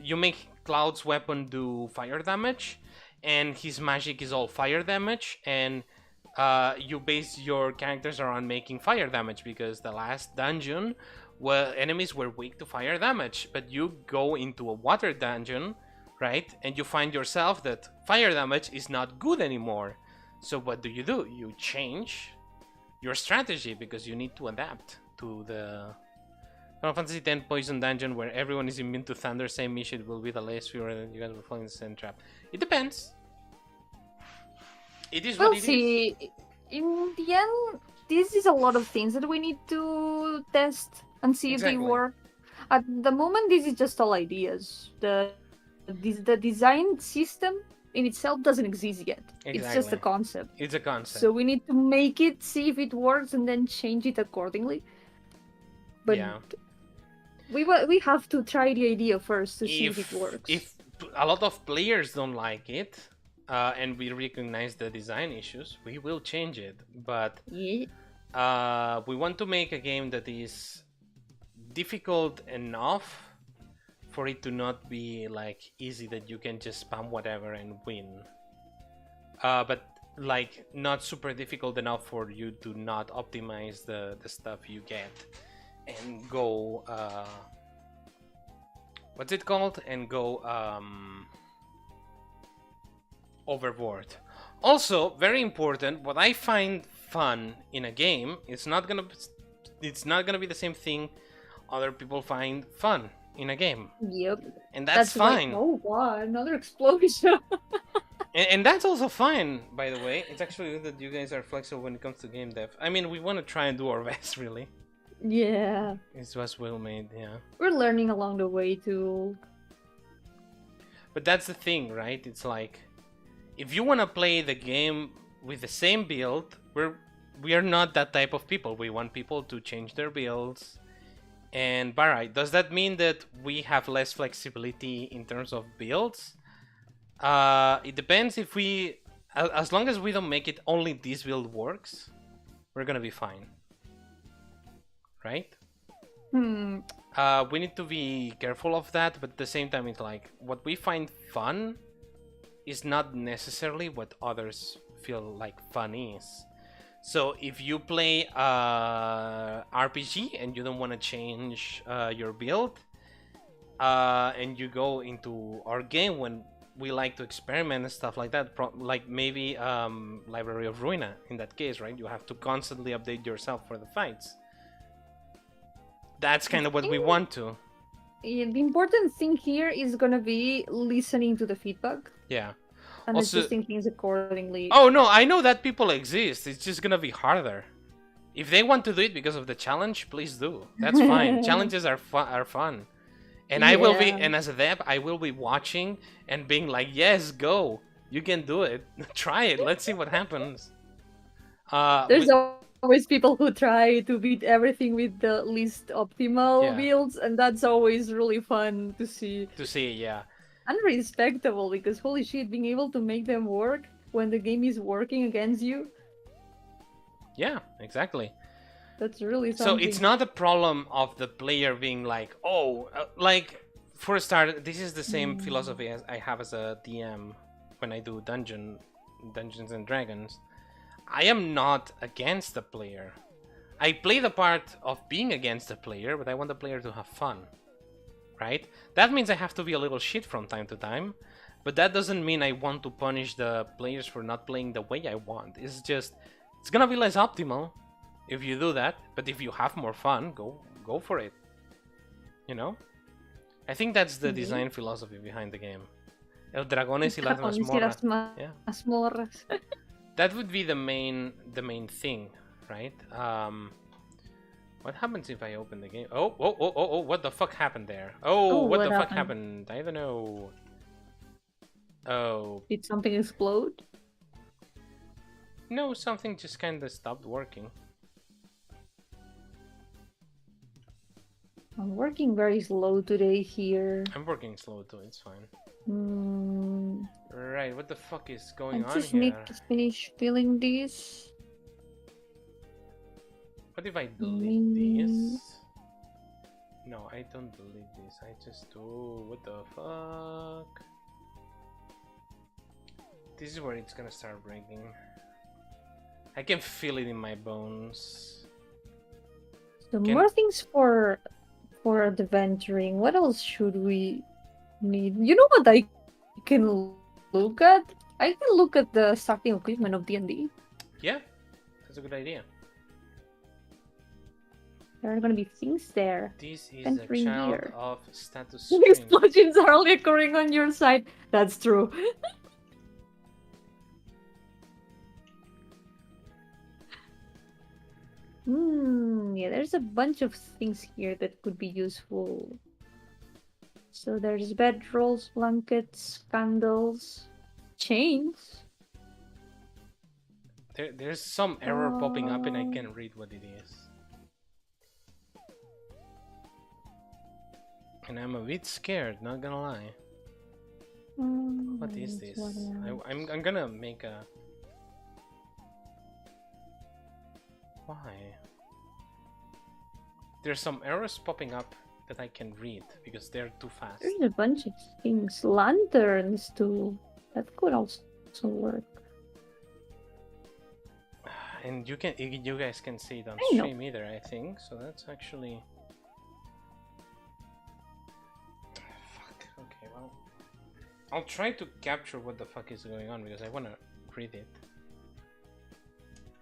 you make Cloud's weapon do fire damage, and his magic is all fire damage, and you base your characters around making fire damage, because the last dungeon, well, enemies were weak to fire damage, but you go into a water dungeon, right? And you find yourself that fire damage is not good anymore. So what do? You change your strategy because you need to adapt to the Final Fantasy X Poison Dungeon, where everyone is immune to thunder. Same mission will be the last fewer and you guys will fall in the same trap. It depends. It is what it is. In the end, this is a lot of things that we need to test and see if they work. At the moment, this is just all ideas. The design system in itself doesn't exist yet. Exactly. It's just a concept. It's a concept. So we need to make it, see if it works, and then change it accordingly. But yeah, we have to try the idea first to see if it works. If a lot of players don't like it, and we recognize the design issues, we will change it. But yeah, we want to make a game that is difficult enough for it to not be like easy, that you can just spam whatever and win, but like not super difficult enough for you to not optimize the stuff you get and go what's it called, and go overboard. Also, very important, what I find fun in a game, it's not gonna be the same thing other people find fun in a game. Yep. And that's fine. Like, oh wow, another explosion. and that's also fine, by the way. It's actually good that you guys are flexible when it comes to game dev. I mean, we want to try and do our best, really. Yeah. It was well made, yeah. We're learning along the way too. But that's the thing, right? It's like, if you want to play the game with the same build, we are not that type of people. We want people to change their builds. And Barai, does that mean that we have less flexibility in terms of builds? It depends. If we, as long as we don't make it only this build works, we're gonna be fine, right? We need to be careful of that, but at the same time, it's like what we find fun is not necessarily what others feel like fun is. So if you play RPG and you don't want to change your build, and you go into our game when we like to experiment and stuff like that, like maybe Library of Ruina in that case, right? You have to constantly update yourself for the fights. That's kind of what we want to. Yeah, the important thing here is gonna be listening to the feedback. Yeah. And Also, adjusting things accordingly. Oh no, I know that people exist. It's just gonna be harder. If they want to do it because of the challenge, please do. That's fine. Challenges are fun. And I will be, and as a dev, I will be watching and being like, yes, go. You can do it. Try it. Let's see what happens. There's always people who try to beat everything with the least optimal builds, and that's always really fun to see. Yeah. And respectable, because holy shit, being able to make them work when the game is working against you. Yeah, exactly. That's really something. So it's not a problem of the player being like, oh, like, for a start, this is the same philosophy as I have as a DM when I do Dungeons and Dragons. I am not against the player. I play the part of being against the player, but I want the player to have fun. Right? That means I have to be a little shit from time to time, but that doesn't mean I want to punish the players for not playing the way I want. It's just, it's gonna be less optimal if you do that, but if you have more fun, go for it. You know? I think that's the design philosophy behind the game. El dragones y las mazmorras. Yeah. That would be the main thing, right? What happens if I open the game? Oh, what the fuck happened there? Oh, what the fuck happened? I don't know. Oh. Did something explode? No, something just kind of stopped working. I'm working very slow today here. I'm working slow too, it's fine. Right, what the fuck is going on here? I just need to finish filling this. What if I delete this? No, I don't delete this. I just do... What the fuck? This is where it's gonna start breaking. I can feel it in my bones. So more things for the venturing. What else should we need? You know what I can look at? I can look at the starting equipment of D&D. Yeah, that's a good idea. There are gonna be things there. This is a child of status screen. Explosions are only occurring on your side. That's true. Yeah, there's a bunch of things here that could be useful. So there's bedrolls, blankets, candles, chains. There's some error popping up and I can't read what it is. And I'm a bit scared, not gonna lie. What is this? I'm gonna make a... Why? There's some errors popping up that I can read because they're too fast. There's a bunch of things. Lanterns too. That could also work. And you guys can see it on stream either, I think. So that's actually... Fuck. Okay, well... I'll try to capture what the fuck is going on because I wanna read it.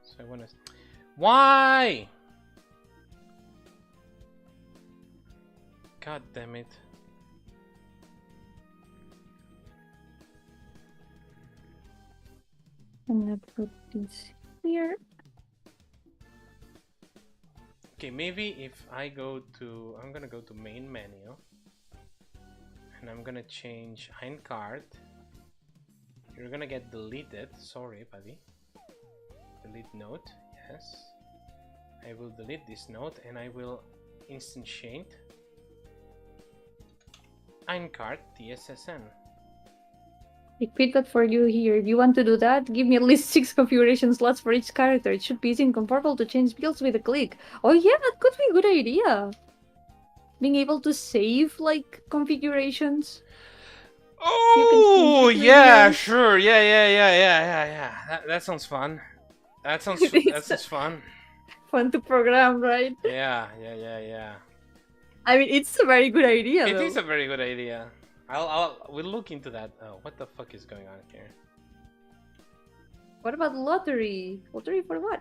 So I wanna... Why? God damn it. I'm gonna put this here. Okay, maybe if I go to... I'm gonna go to main menu. And I'm gonna change Ein card. You're gonna get deleted. Sorry, buddy. Delete note. Yes. I will delete this note and I will instantiate Einkart TSSN. I quit that for you here. Do you want to do that? Give me at least 6 configuration slots for each character. It should be easy and comfortable to change builds with a click. Oh yeah, that could be a good idea. Being able to save, like, configurations. Oh, yeah, sure. Yeah. That sounds fun. That sounds fun. Fun to program, right? Yeah. I mean, it's a very good idea, It though. is a very good idea. We'll look into that. Oh, what the fuck is going on here? What about lottery? Lottery for what?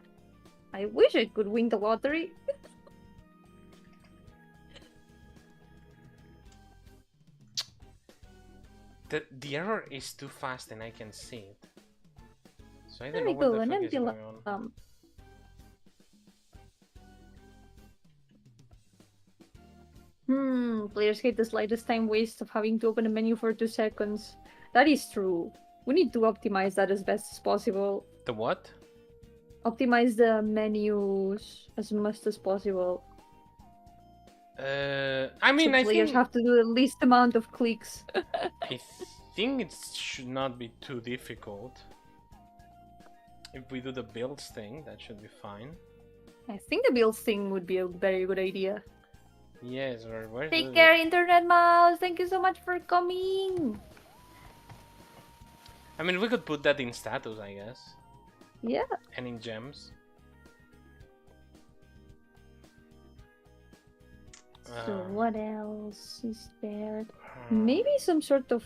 I wish I could win the lottery. The error is too fast and I can see it. So I don't There know we what go, the an fuck is empty going on. Players hate the slightest time waste of having to open a menu for 2 seconds. That is true. We need to optimize that as best as possible. The what? Optimize the menus as much as possible. I mean, so I players think have to do the least amount of clicks. I think it should not be too difficult. If we do the builds thing, that should be fine. I think the builds thing would be a very good idea. Yes, or where's Take care, Internet Mouse! Thank you so much for coming! I mean, we could put that in status, I guess. Yeah. And in gems. So what else is there? Maybe some sort of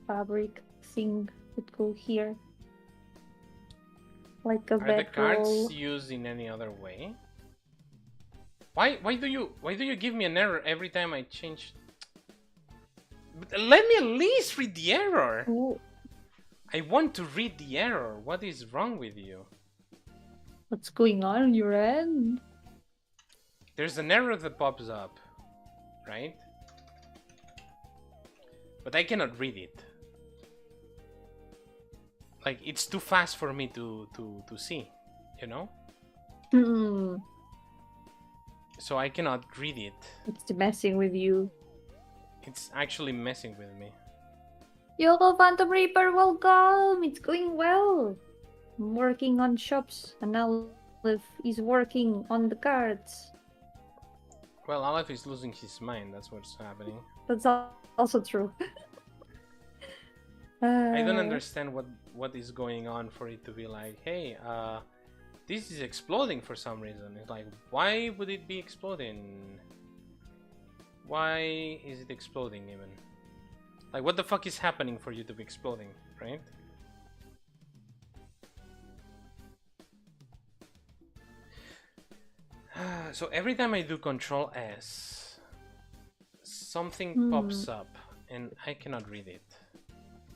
fabric thing would go here. Like a Are the bedroll. cards used in any other way? Why do you give me an error every time I change? But let me at least read the error. Ooh. I want to read the error. What is wrong with you? What's going on your end? There's an error that pops up, right? But I cannot read it. Like, it's too fast for me to see, you know? So I cannot read it. It's messing with you. It's actually messing with me. Yo, Phantom Reaper, welcome! It's going well. I'm working on shops, and now Aleph is working on the cards. Well, Aleph is losing his mind, that's what's happening. That's also true. I don't understand what is going on for it to be like, hey, this is exploding for some reason. It's like, why would it be exploding? Why is it exploding even? Like, what the fuck is happening for you to be exploding, right? So every time I do Control S, something pops up and I cannot read it.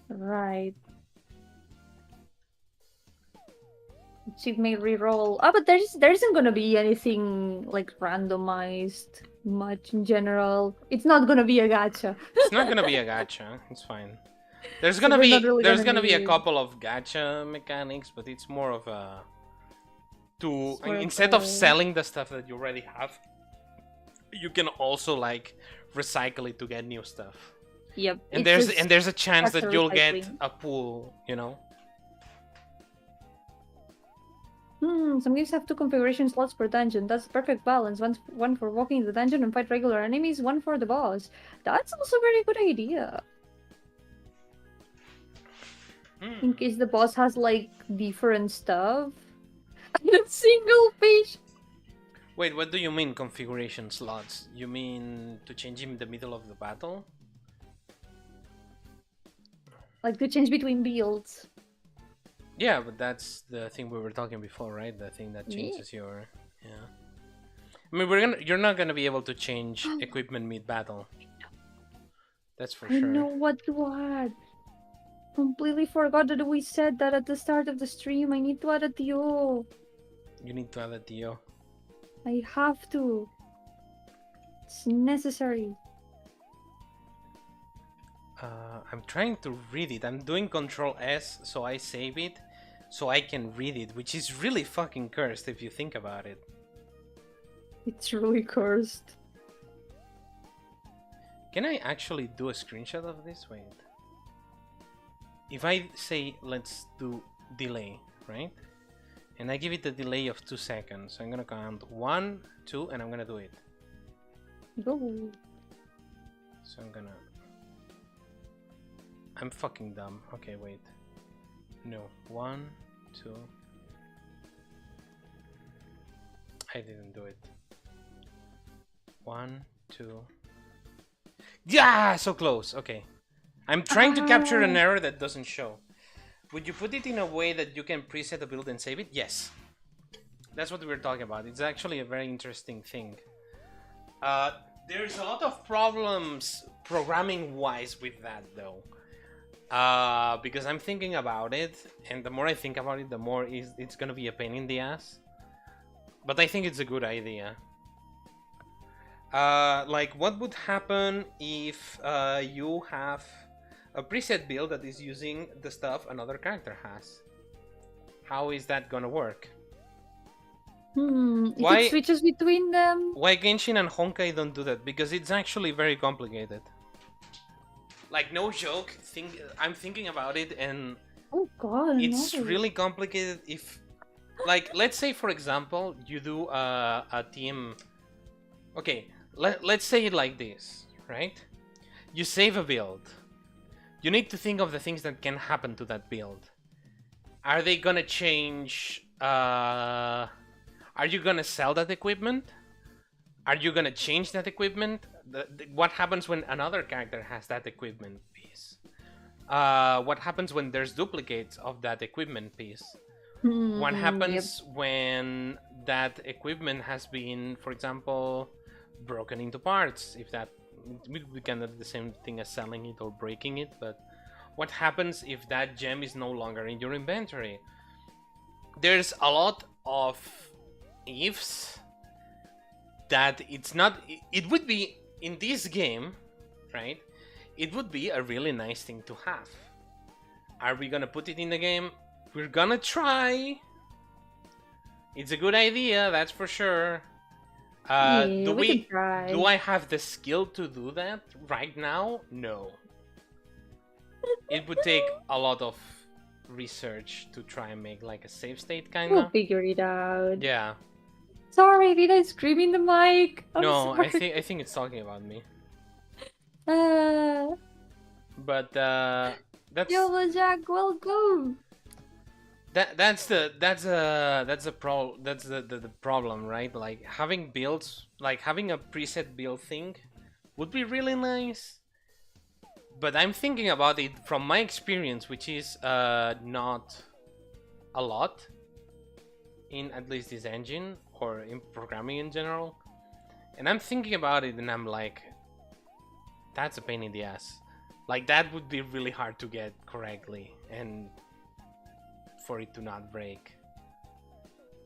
Right. It may reroll. Ah, but there isn't gonna be anything like randomized much in general. It's not gonna be a gacha. It's not gonna be a gacha. It's fine. There's gonna be a couple of gacha mechanics, but it's more of a instead of selling the stuff that you already have, you can also like recycle it to get new stuff. Yep. And there's a chance that you'll get a pool, you know. Some games have 2 configuration slots per dungeon. That's the perfect balance. One for walking the dungeon and fight regular enemies, one for the boss. That's also a very good idea. In case the boss has like different stuff. And a single page. Wait, what do you mean configuration slots? You mean to change him in the middle of the battle? Like to change between builds. Yeah, but that's the thing we were talking before, right? The thing that changes your... Yeah. I mean, you're not gonna be able to change equipment mid-battle. That's for sure. I know what to add. Completely forgot that we said that at the start of the stream. I need to add a TO. You need to add a TO. I have to. It's necessary. I'm trying to read it. I'm doing Control S, so I save it. so I can read it, which is really fucking cursed if you think about it. It's really cursed. Can I actually do a screenshot of this? Wait. If I say let's do delay, right? And I give it a delay of 2 seconds. I'm gonna count 1, 2, and I'm gonna do it. Go. So I'm fucking dumb. Okay, wait. No. 1, 2. I didn't do it. 1, 2. Yeah, so close. Okay. I'm trying to capture an error that doesn't show. Would you put it in a way that you can preset a build and save it? Yes. That's what we were talking about. It's actually a very interesting thing. There's a lot of problems programming-wise with that, though. Because I'm thinking about it, and the more I think about it, the more it's gonna be a pain in the ass. But I think it's a good idea. Like, what would happen if you have a preset build that is using the stuff another character has? How is that gonna work? If it switches between them? Why Genshin and Honkai don't do that? Because it's actually very complicated. Like, no joke, I'm thinking about it, and oh god, it's no. really complicated. If, like, let's say for example you do a team. Okay, let's say it like this, right? You save a build. You need to think of the things that can happen to that build. Are they gonna change? Are you gonna sell that equipment? Are you gonna change that equipment? What happens when another character has that equipment piece? What happens when there's duplicates of that equipment piece? What happens when that equipment has been, for example, broken into parts? If that, we can do the same thing as selling it or breaking it, but what happens if that gem is no longer in your inventory? There's a lot of ifs that it's not. It would be in this game, right? It would be a really nice thing to have. Are we gonna put it in the game? We're gonna try. It's a good idea, that's for sure. Do I have the skill to do that right now? No. It would take a lot of research to try and make like a save state kind of. We'll figure it out. Yeah. Sorry, did I scream in the mic? No, sorry. I think it's talking about me. But that's Yo, Jack, welcome. That's the problem, right? Like having builds, like having a preset build thing would be really nice. But I'm thinking about it from my experience, which is not a lot in at least this engine or in programming in general. And I'm thinking about it and I'm like, that's a pain in the ass. Like that would be really hard to get correctly and for it to not break.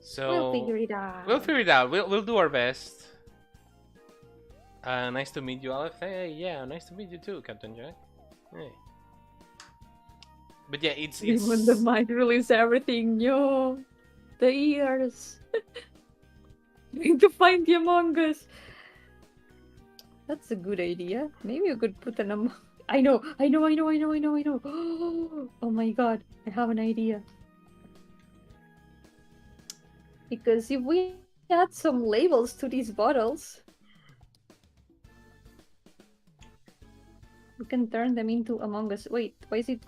So we'll figure it out. We'll figure it out. We'll do our best. Nice to meet you, Aleph. Hey, yeah, nice to meet you too, Captain Jack. Hey. But yeah, it's when the mind release everything, yo. The ears. Need to find the Among Us. That's a good idea. Maybe you could put an I know. Oh my god, I have an idea. Because if we add some labels to these bottles, we can turn them into Among Us. Wait, why is it?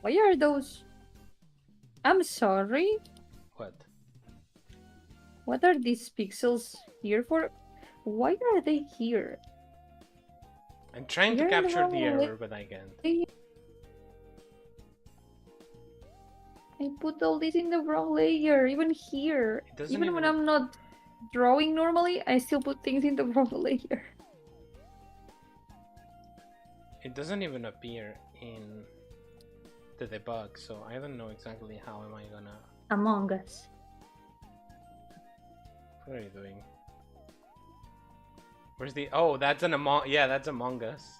Why are those? I'm sorry. What? What are these pixels here for? Why are they here? I'm trying to capture the error, but I can't. I put all this in the wrong layer, even here. Even when I'm not drawing normally, I still put things in the wrong layer. It doesn't even appear in the debug, so I don't know exactly how am I gonna... Among Us. What are you doing? Where's the... Oh, that's an Among... Yeah, that's Among Us.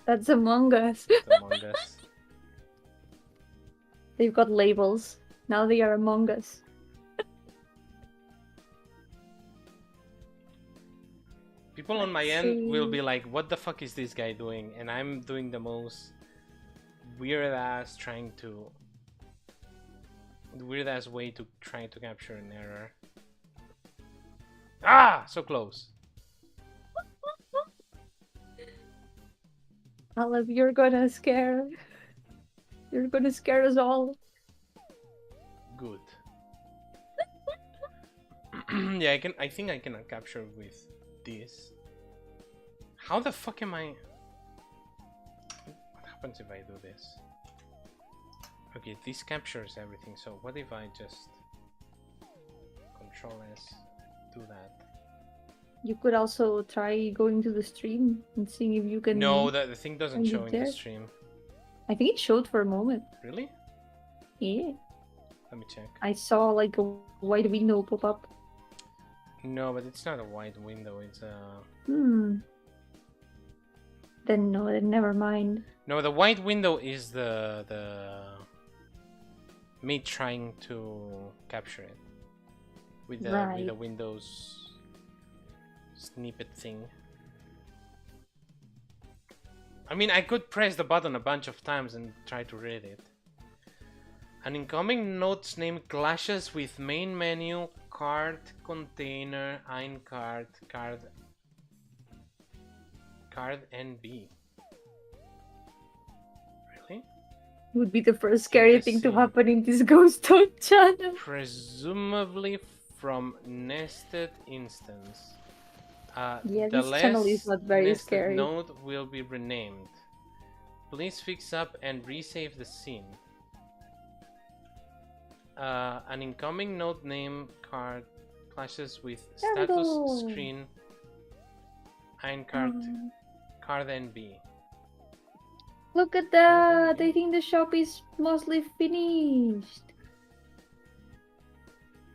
That's Among Us. That's Among Us. They've got labels. Now they are among us. People on my end will be like, what the fuck is this guy doing? And I'm doing the most weird ass way to trying to capture an error. Ah, so close. Aleph, you're gonna scare us all. Good. Yeah, I think I can capture with this. How the fuck am I? What happens if I do this? Okay, this captures everything. So what if I just Control S, do that? You could also try going to the stream and seeing if you can. No, the thing doesn't show in there. the stream. I think it showed for a moment. Really? Yeah. Let me check. I saw like a white window pop up. No, but it's not a white window. It's a. Then no, then never mind. No, the white window is the me trying to capture it with the Windows snippet thing. I mean, I could press the button a bunch of times and try to read it. An incoming note's name clashes with main menu, card, container, ein card, card NB. Really? Would be the first scary thing to happen in this ghost town channel. Presumably from nested instance. Yeah, the this channel is not very scary. Node will be renamed. Please fix up and resave the scene. An incoming node name card clashes with status screen ein card card NB. Look at that! I think the shop is mostly finished.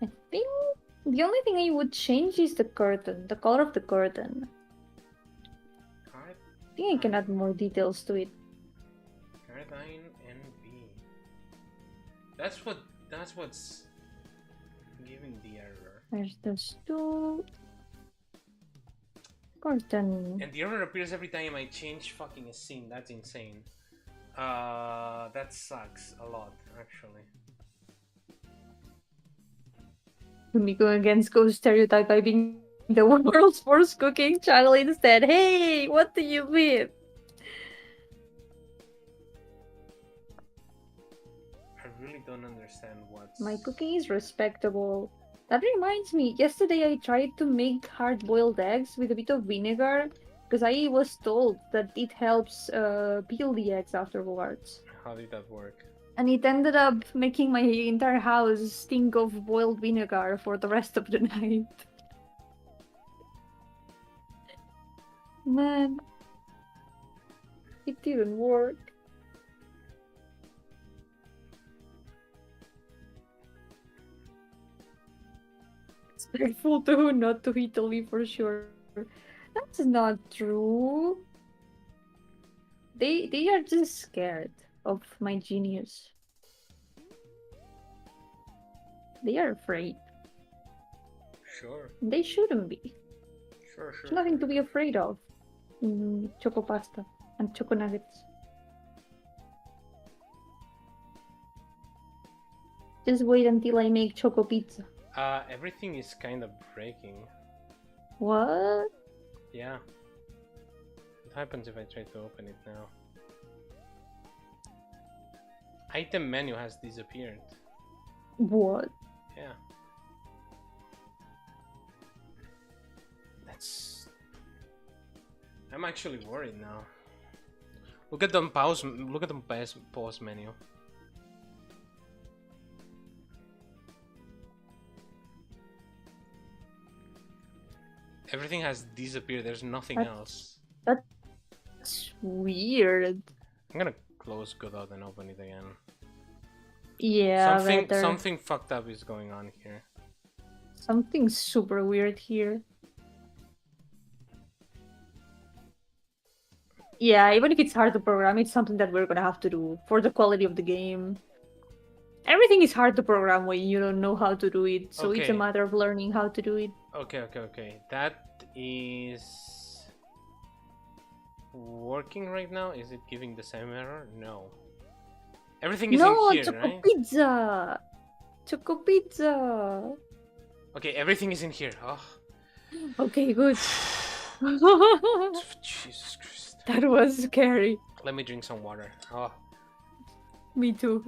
I think the only thing I would change is the curtain, the color of the curtain. Card? I think I can add more details to it. Card NB. That's what's giving the error. There's the stool. Curtain. And the error appears every time I change fucking a scene. That's insane. That sucks a lot, actually. When we go against Ghost Stereotype by being the world's worst cooking channel instead. Hey, what do you mean? I really don't understand what's... My cooking is respectable. That reminds me, yesterday I tried to make hard-boiled eggs with a bit of vinegar because I was told that it helps peel the eggs afterwards. How did that work? And it ended up making my entire house stink of boiled vinegar for the rest of the night. Man, it didn't work. It's careful to not to hit Italy for sure. That's not true. They are just scared of my genius. They are afraid. Sure. They shouldn't be. Sure. There's nothing to be afraid of in choco pasta and choco nuggets. Just wait until I make choco pizza. Everything is kind of breaking. What? Yeah. What happens if I try to open it now? Item menu has disappeared. What? Yeah. That's... I'm actually worried now. Look at the pause menu. Everything has disappeared. There's nothing else. That's weird. I'm gonna close Godot and open it again. Yeah, something fucked up is going on here. Something super weird here. Yeah, even if it's hard to program, it's something that we're gonna have to do for the quality of the game. Everything is hard to program when you don't know how to do it, so it's a Okay. matter of learning how to do it. Okay. That is working right now. Is it giving the same error? No. Everything is in No, here, Choco right? Pizza! Choco Pizza! Okay, everything is in here. Oh. Okay, good. Jesus Christ. That was scary. Let me drink some water. Oh. Me too.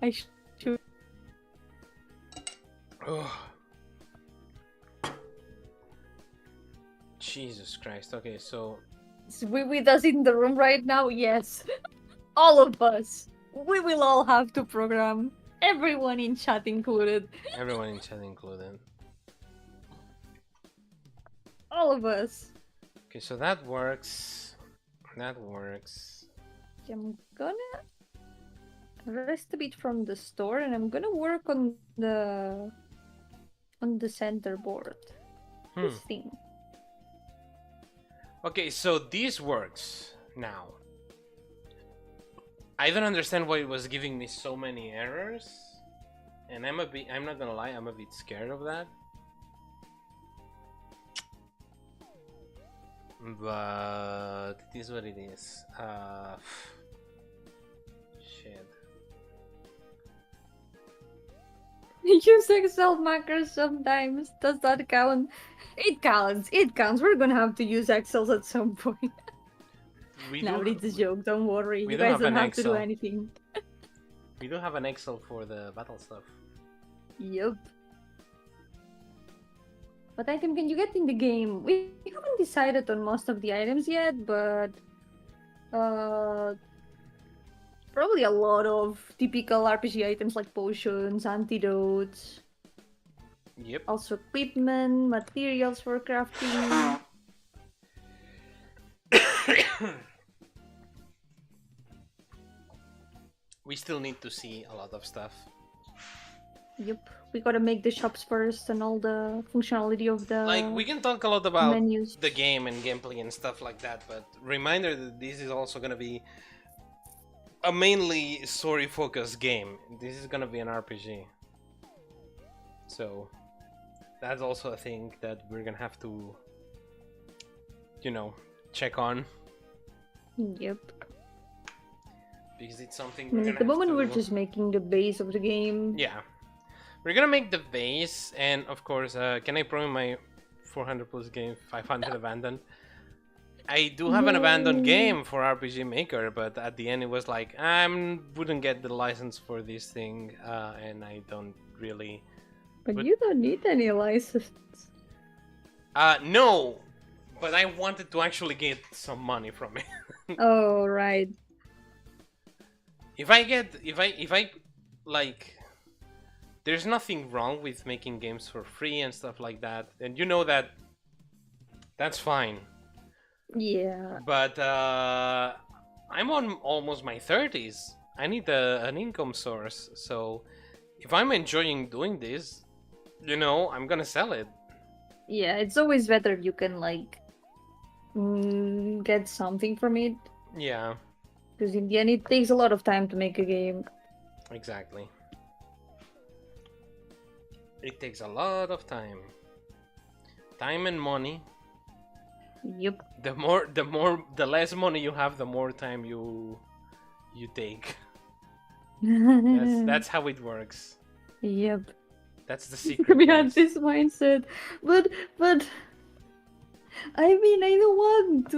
I should. Oh. Jesus Christ. Okay, so Is we with us in the room right now? Yes. All of us. We will all have to program. Everyone in chat included. everyone in chat included. All of us. Okay, so that works. That works. I'm gonna rest a bit from the store and I'm gonna work on the center board. This thing. Okay, so this works now. I don't understand why it was giving me so many errors. And I'm not gonna lie, I'm a bit scared of that. But it is what it is. Shit. Use Excel macros sometimes. Does that count? It counts. It counts. We're gonna have to use Excels at some point. No, it's a joke. Don't worry. we You do guys have don't an have to do Excel. anything. We do have an Excel for the battle stuff. Yep. What item can you get in the game? We haven't decided on most of the items yet, but probably a lot of typical RPG items like potions, antidotes. Yep. Also equipment, materials for crafting. We still need to see a lot of stuff. Yep, we gotta make the shops first and all the functionality of the Like, we can talk a lot about menus. the game and gameplay and stuff like that, but reminder that this is also gonna be a mainly story-focused game. This is gonna be an RPG. So, that's also a thing that we're gonna have to, you know, check on. Yep. Because it's something I we're mean, gonna at the moment, have we're to... just making the base of the game. Yeah. We're gonna make the base, and of course, can I promo my 400 plus game, 500 abandoned? I do have an abandoned game for RPG Maker, but at the end it was like, I wouldn't get the license for this thing, and I don't really... But you don't need any license. No! But I wanted to actually get some money from it. Oh, right. If I, like... There's nothing wrong with making games for free and stuff like that, and you know that that's fine. Yeah. But I'm on almost my 30s. I need an income source, so if I'm enjoying doing this, you know, I'm gonna sell it. Yeah, it's always better if you can, like, get something from it. Yeah. Because in the end, it takes a lot of time to make a game. Exactly. It takes a lot of time. Time and money. Yep. The less money you have, the more time you take. That's how it works. Yep. That's the secret. We had guys. this mindset, but I mean, I don't want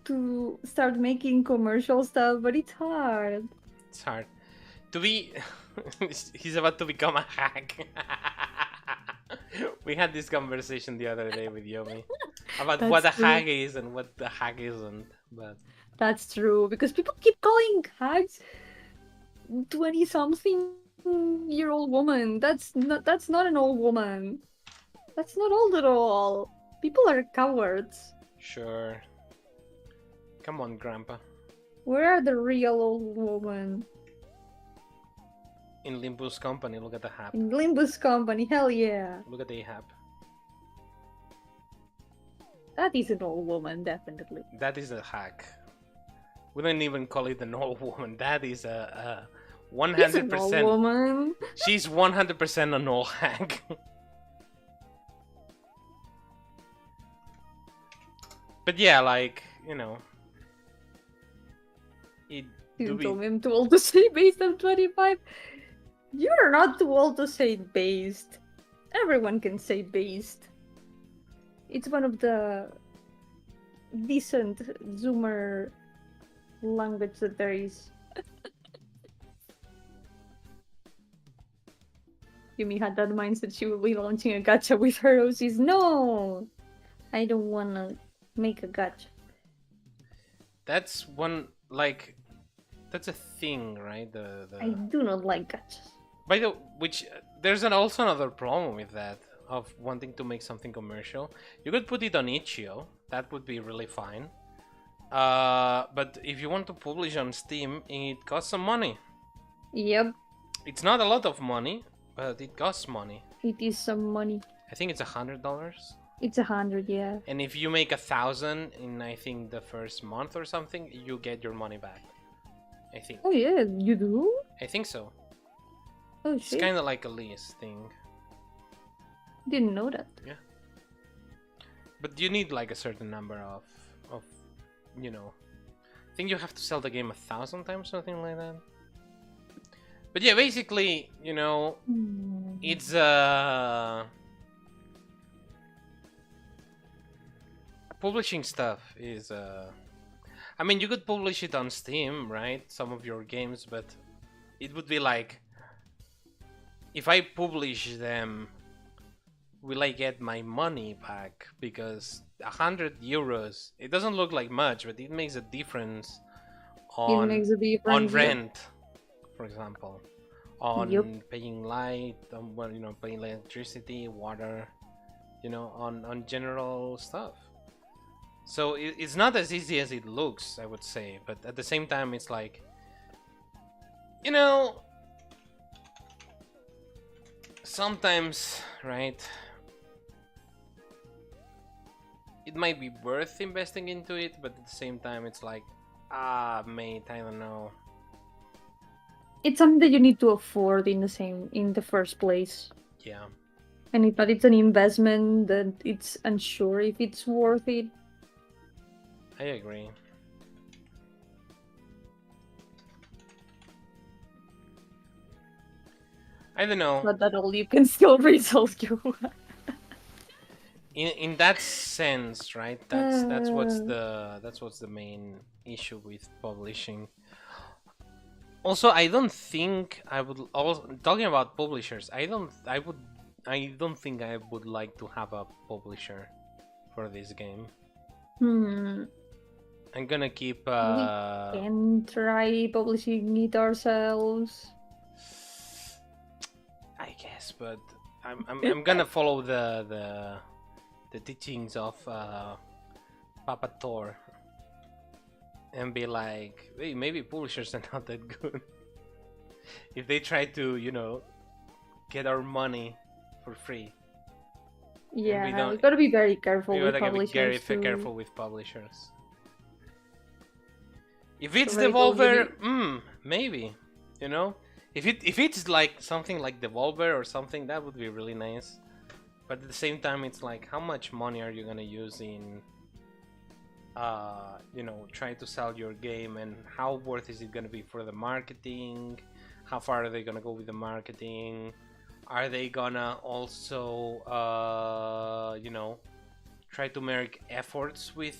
to start making commercial stuff, but it's hard. It's hard to be. He's about to become a hack. We had this conversation the other day with Yomi about what a That's true. hack is and what the hack isn't. But That's true, because people keep calling hacks 20-something-year-old woman. That's not an old woman. That's not old at all. People are cowards. sure. Come on, Grandpa. Where are the real old women? In Limbus Company, look at the hap. In Limbus Company, hell yeah. Look at the hap. That is an old woman, definitely. That is a hack. We don't even call it an old woman. That is a He's an old 100%. woman. She's 100% an old hag. But yeah, like, you know, it You do told be... me I'm too old to say based. I'm 25. You're not too old to say based. Everyone can say based. It's one of the decent Zoomer language that there is. Yumi had that mindset she will be launching a gacha with her OCs. No! I don't wanna make a gacha. That's one, like, that's a thing, right? I do not like gachas. By the which, there's also another problem with that, of wanting to make something commercial. You could put it on itch.io, that would be really fine. But if you want to publish on Steam, it costs some money. Yep, It's not a lot of money, but it costs money. it is some money. I think it's $100. It's 100, yeah. And if you make 1,000 in, I think, the first month or something, you get your money back. I think. Oh yeah, you do? I think so. Oh It's shit. kind of like a lease thing. Didn't know that. Yeah. But you need like a certain number of, you know, I think you have to sell the game 1,000 times, something like that. But yeah, basically, you know, it's publishing stuff is I mean, you could publish it on Steam, right? Some of your games, but it would be like, if I publish them, will I get my money back? Because 100 euros, it doesn't look like much, but it makes a difference It makes a difference. on Yep. rent, for example, on Yep. paying light, well, you know, paying electricity, water, you know, on general stuff. So it's not as easy as it looks, I would say, but at the same time, it's like, you know, sometimes, right, it might be worth investing into it, but at the same time, it's like, mate, I don't know. It's something that you need to afford in the first place. Yeah. And if not, it's an investment that it's unsure if it's worth it. I agree. I don't know. Not that all you can still result you. In that sense, right? That's what's the main issue with publishing. Also, I don't think I would. Also, talking about publishers, I don't think I would like to have a publisher for this game. I'm gonna keep. We can try publishing it ourselves. I guess, but I'm gonna follow the teachings of Papa Thor and be like, hey, maybe publishers are not that good. If they try to, you know, get our money for free. Yeah, we gotta be very careful We with gotta be publishers. very careful with publishers. If it's Right, well, Devolver, maybe, you know. If it's like something like Devolver or something, that would be really nice. But at the same time, it's like, how much money are you gonna use in, you know, trying to sell your game, and how worth is it gonna be for the marketing? How far are they gonna go with the marketing? Are they gonna also, you know, try to make efforts with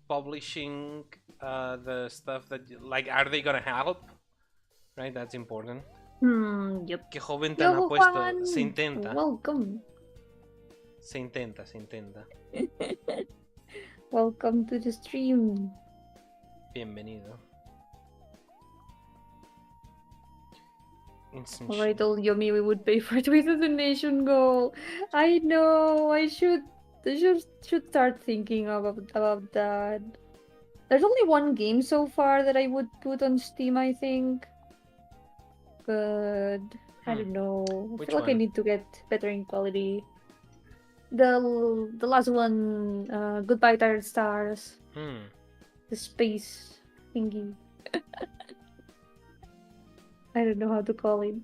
publishing the stuff that, like, are they gonna help? Right, that's important. Yep. Qué joven tan Yo, apuesto. Juan, Se intenta. welcome. Se intenta, se intenta. Welcome to the stream. Bienvenido. Instant I told Yomi we would pay for it with a donation goal. I know. I should start thinking about that. There's only one game so far that I would put on Steam, I think. But I don't know. I feel like I need to get better in quality. The last one, Goodbye Tired Stars. The space thingy. I don't know how to call it.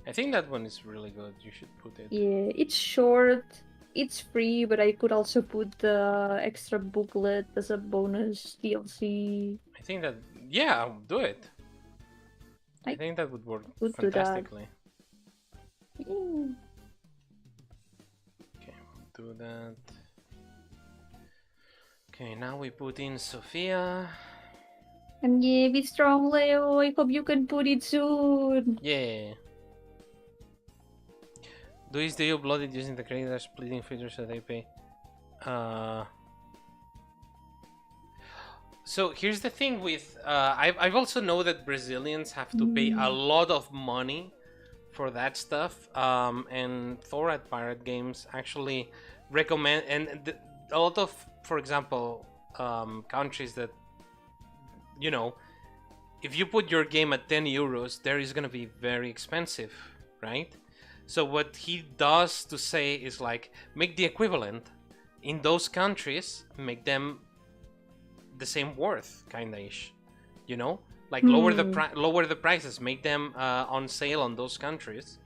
I think that one is really good. You should put it. Yeah, it's short. It's free, but I could also put the extra booklet as a bonus DLC. I think that, yeah, do it. I I think that would work could do that. fantastically. Yeah. Okay, we'll do that. Okay, now we put in Sophia. And yeah, be strong, Leo. I hope you can put it soon. Yeah. Do you upload it using the credit dash splitting features that they pay? So here's the thing with I've also know that Brazilians have to pay a lot of money for that stuff. And Thor at Pirate Games actually recommend, and a lot of, for example, countries that, you know, if you put your game at 10 euros, there is gonna be very expensive, right? So what he does to say is like, make the equivalent in those countries, make them the same worth, kinda ish, you know, like lower the prices, make them on sale on those countries,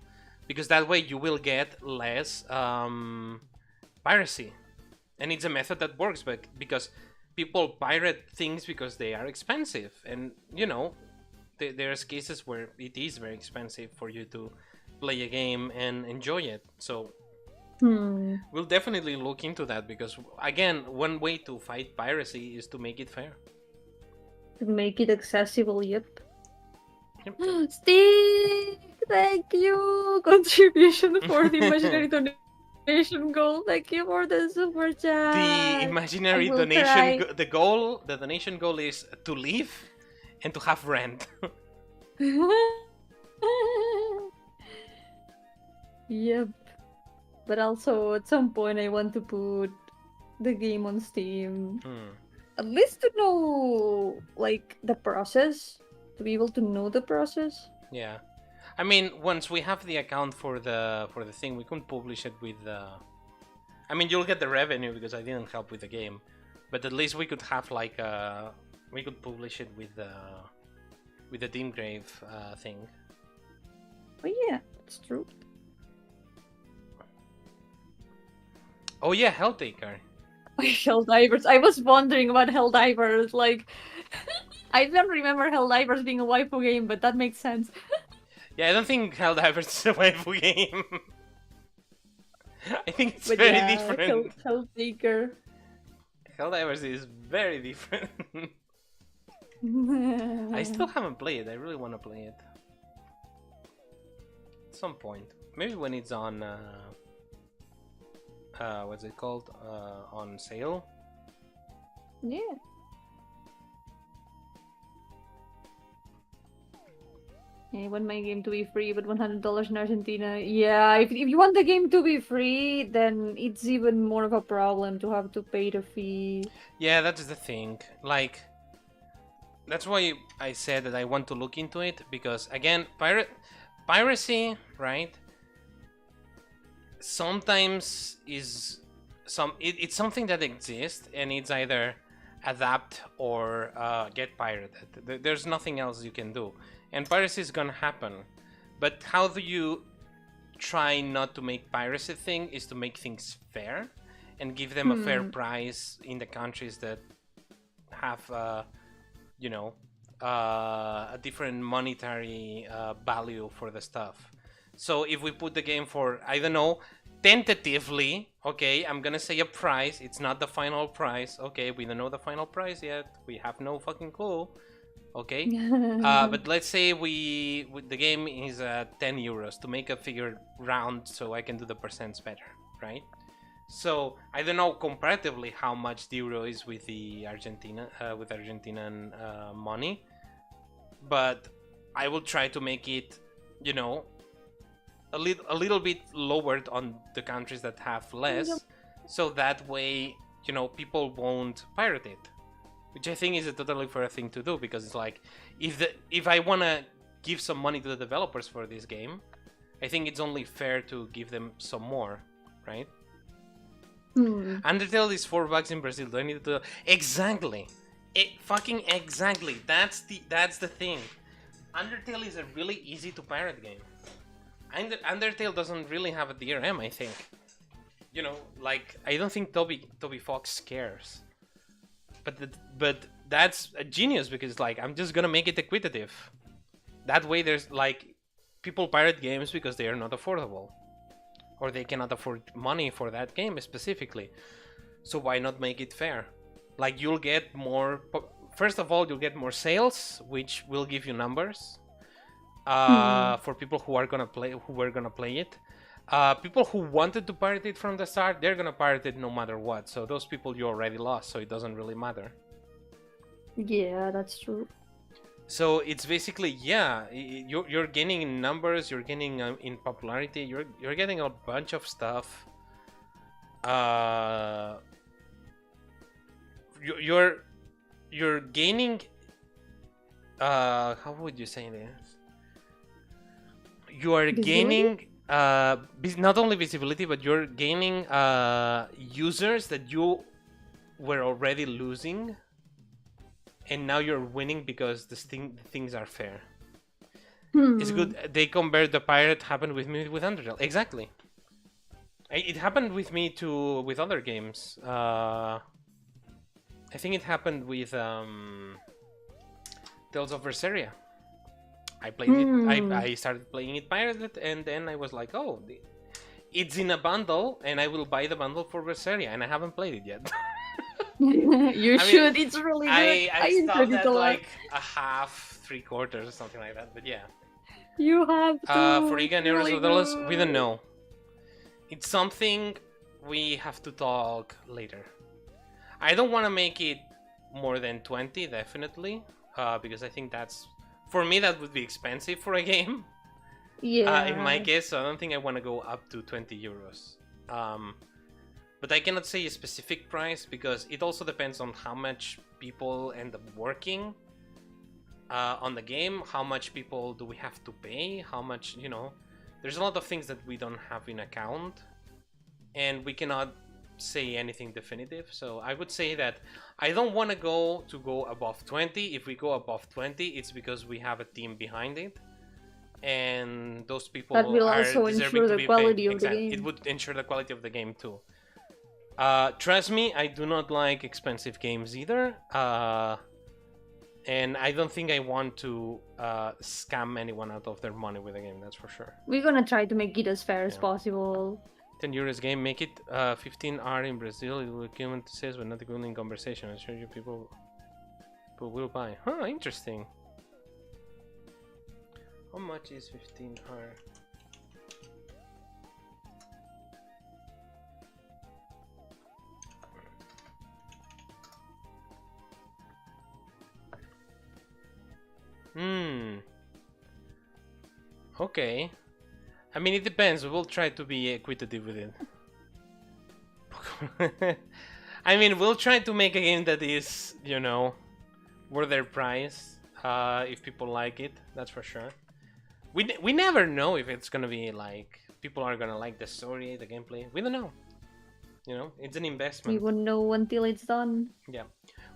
because that way you will get less piracy, and it's a method that works, but because people pirate things because they are expensive, and you know, there's cases where it is very expensive for you to play a game and enjoy it. So we'll definitely look into that, because again, one way to fight piracy is to make it fair. To make it accessible, yep. Yep. Steve, thank you. Contribution for the imaginary donation goal. Thank you for the super chat. The imaginary donation, the donation goal is to live and to have rent. Yep. But also, at some point, I want to put the game on Steam. At least to know, like, the process. To be able to know the process. Yeah. I mean, once we have the account for the thing, we can publish it with the... I mean, you'll get the revenue because I didn't help with the game. But at least we could have, like, we could publish it with the DimGrave thing. Oh yeah, that's true. Oh yeah, Helltaker. Helldivers. I was wondering about Helldivers. Like, I don't remember Helldivers being a waifu game, but that makes sense. Yeah, I don't think Helldivers is a waifu game. I think it's very different. Helltaker. Helldivers is very different. I still haven't played it. I really want to play it. At some point. Maybe when it's on... what's it called? On sale? Yeah. I want my game to be free, but $100 in Argentina. Yeah, if you want the game to be free, then it's even more of a problem to have to pay the fee. Yeah, that's the thing. Like, that's why I said that I want to look into it, because again, piracy, right? Sometimes is it's something that exists, and it's either adapt or get pirated. There's nothing else you can do, and piracy is gonna happen. But how do you try not to make piracy thing is to make things fair and give them a fair price in the countries that have you know, a different monetary value for the stuff. So if we put the game for, I don't know, tentatively, okay, I'm gonna say a price. It's not the final price. Okay, we don't know the final price yet. We have no fucking clue. Okay, but let's say the game is 10 euros to make a figure round, so I can do the percents better, right? So I don't know comparatively how much the euro is with the Argentinian money, but I will try to make it, you know, a little bit lowered on the countries that have less, so that way, you know, people won't pirate it, which I think is a totally fair thing to do, because it's like, if I want to give some money to the developers for this game, I think it's only fair to give them some more, right? Undertale is $4 in Brazil. Do I need to... Exactly. Fucking exactly. That's the thing. Undertale is a really easy to pirate game. Undertale doesn't really have a DRM, I think. You know, like, I don't think Toby Fox cares. But that's a genius, because like, I'm just gonna make it equitative. That way there's like, people pirate games because they are not affordable, or they cannot afford money for that game specifically. So why not make it fair? Like, you'll get more. First of all, you'll get more sales, which will give you numbers for people who were gonna play it. People who wanted to pirate it from the start, they're gonna pirate it no matter what. So those people you already lost, so it doesn't really matter. Yeah, that's true. So it's basically, yeah, you're gaining in numbers, you're gaining in popularity, you're getting a bunch of stuff. You're gaining. How would you say this? You are gaining not only visibility, but you're gaining users that you were already losing, and now you're winning because things are fair. It's good. They compared the pirate happened with me with Undertale. Exactly. It happened with me too with other games. I think it happened with Tales of Berseria. I played it. I started playing it pirated, and then I was like, oh, it's in a bundle, and I will buy the bundle for Berseria, and I haven't played it yet. You should. It's really good. I stopped at like a half, 3/4, or something like that. But yeah. You have to. For Iga and Aristoteles, we don't know. It's something we have to talk later. I don't want to make it more than 20, definitely, because I think that's, for me, that would be expensive for a game. Yeah. In my case, so I don't think I want to go up to 20 euros. But I cannot say a specific price, because it also depends on how much people end up working on the game, how much people do we have to pay, how much, you know, there's a lot of things that we don't have in account, and we cannot say anything definitive. So I would say that I don't want to go above 20. If we go above 20, it's because we have a team behind it, and those people that will are also ensure the quality of the game. It would ensure the quality of the game too. Trust me, I do not like expensive games either. And I don't think I want to scam anyone out of their money with a game, that's for sure. We're gonna try to make it as fair as possible. 10 euros game, make it 15 R in Brazil, it will equivalent to sales, but not equivalent in conversation. I'm sure you people will buy. Huh, interesting. How much is 15 R? Okay. I mean, it depends. We'll try to be equitative with it. I mean, we'll try to make a game that is, you know, worth their price. If people like it, that's for sure. We never know if it's gonna be like, people are gonna like the story, the gameplay. We don't know. You know, it's an investment. We won't know until it's done. Yeah.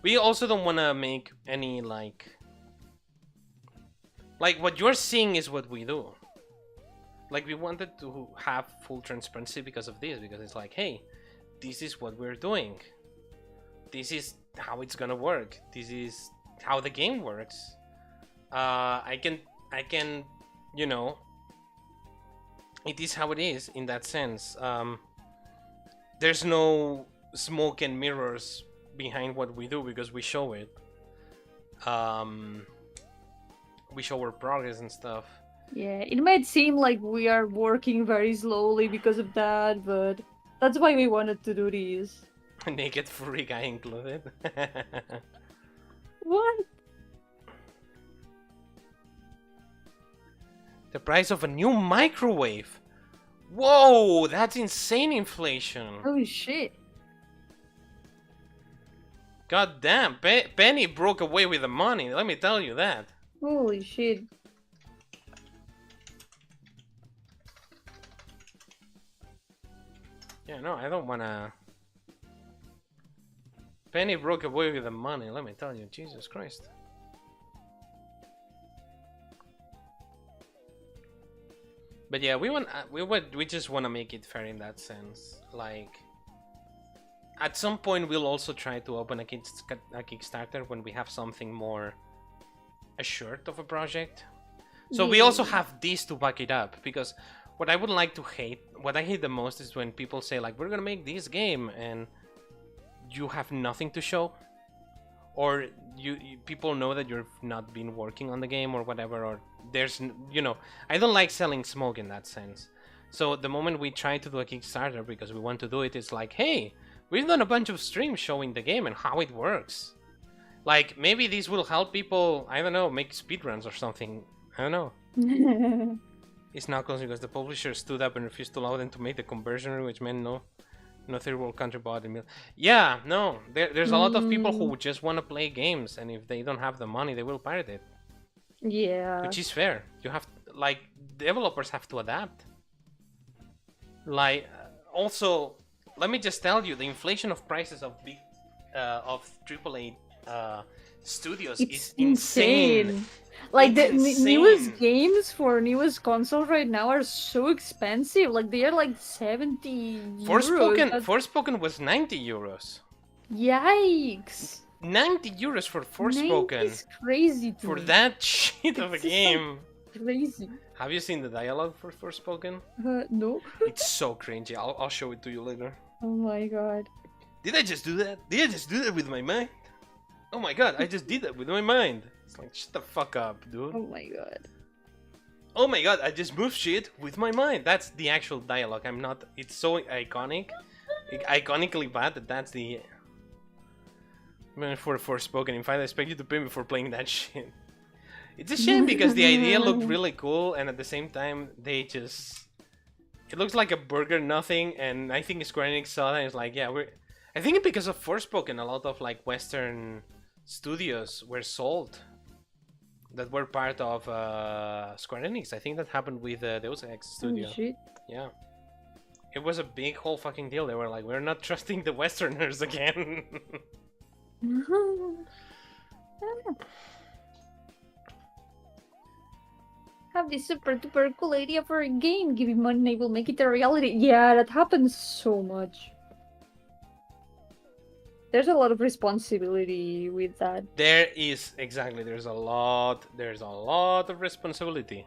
We also don't want to make any like what you're seeing is what we do. Like, we wanted to have full transparency because of this, because it's like, hey, this is what we're doing. This is how it's gonna work. This is how the game works. I can, you know, it is how it is in that sense. There's no smoke and mirrors behind what we do, because we show it. We show our progress and stuff. Yeah, it might seem like we are working very slowly because of that, but that's why we wanted to do this. A naked furry guy included. What? The price of a new microwave. Whoa, that's insane inflation. Holy shit. God damn, Penny broke away with the money, let me tell you that. Holy shit. Yeah, no, I don't wanna... Penny broke away with the money, let me tell you, Jesus Christ. But yeah, we just want to make it fair in that sense. Like, at some point we'll also try to open a Kickstarter when we have something more assured of a project. So we also have this to back it up, because what I would like to hate, what I hate the most is when people say like, we're gonna make this game and you have nothing to show, or people know that you've not been working on the game or whatever, or there's, you know, I don't like selling smoke in that sense. So the moment we try to do a Kickstarter because we want to do it, it's like, hey, we've done a bunch of streams showing the game and how it works. Like, maybe this will help people, I don't know, make speedruns or something. I don't know. It's not close because the publisher stood up and refused to allow them to make the conversion, which meant no third world country bought the mill. Yeah, no, there's a lot of people who just want to play games, and if they don't have the money, they will pirate it. Yeah. Which is fair. You have, like, developers have to adapt. Like, also, let me just tell you, the inflation of prices of AAA studios is insane. Like, it's the newest games for newest consoles right now are so expensive. Like, they are like 70 euros. Forspoken was 90 euros. Yikes. 90 euros for Forspoken. It's crazy to for me. that shit of a game. Crazy. Have you seen the dialogue for Forspoken? No. It's so cringy. I'll show it to you later. Oh my god. Did I just do that? Did I just do that with my mind? Oh my god, I just did that with my mind. It's like, shut the fuck up, dude. Oh my god. Oh my god, I just moved shit with my mind. That's the actual dialogue. I'm not... It's so iconic. Iconically bad that that's the... For Forspoken. In fact, I expect you to pay me for playing that shit. It's a shame because the idea looked really cool, and at the same time, they just... It looks like a burger, nothing, and I think Square Enix saw that and it's like, yeah, we're... I think because of Forspoken, a lot of, like, Western studios were sold that were part of Square Enix. I think that happened with Deus Ex studio. Oh, shit. Yeah. It was a big whole fucking deal. They were like, we're not trusting the Westerners again. Have this super duper cool idea for a game, give him money, will make it a reality. Yeah, that happens so much. There's a lot of responsibility with that. There is, exactly, there's a lot of responsibility.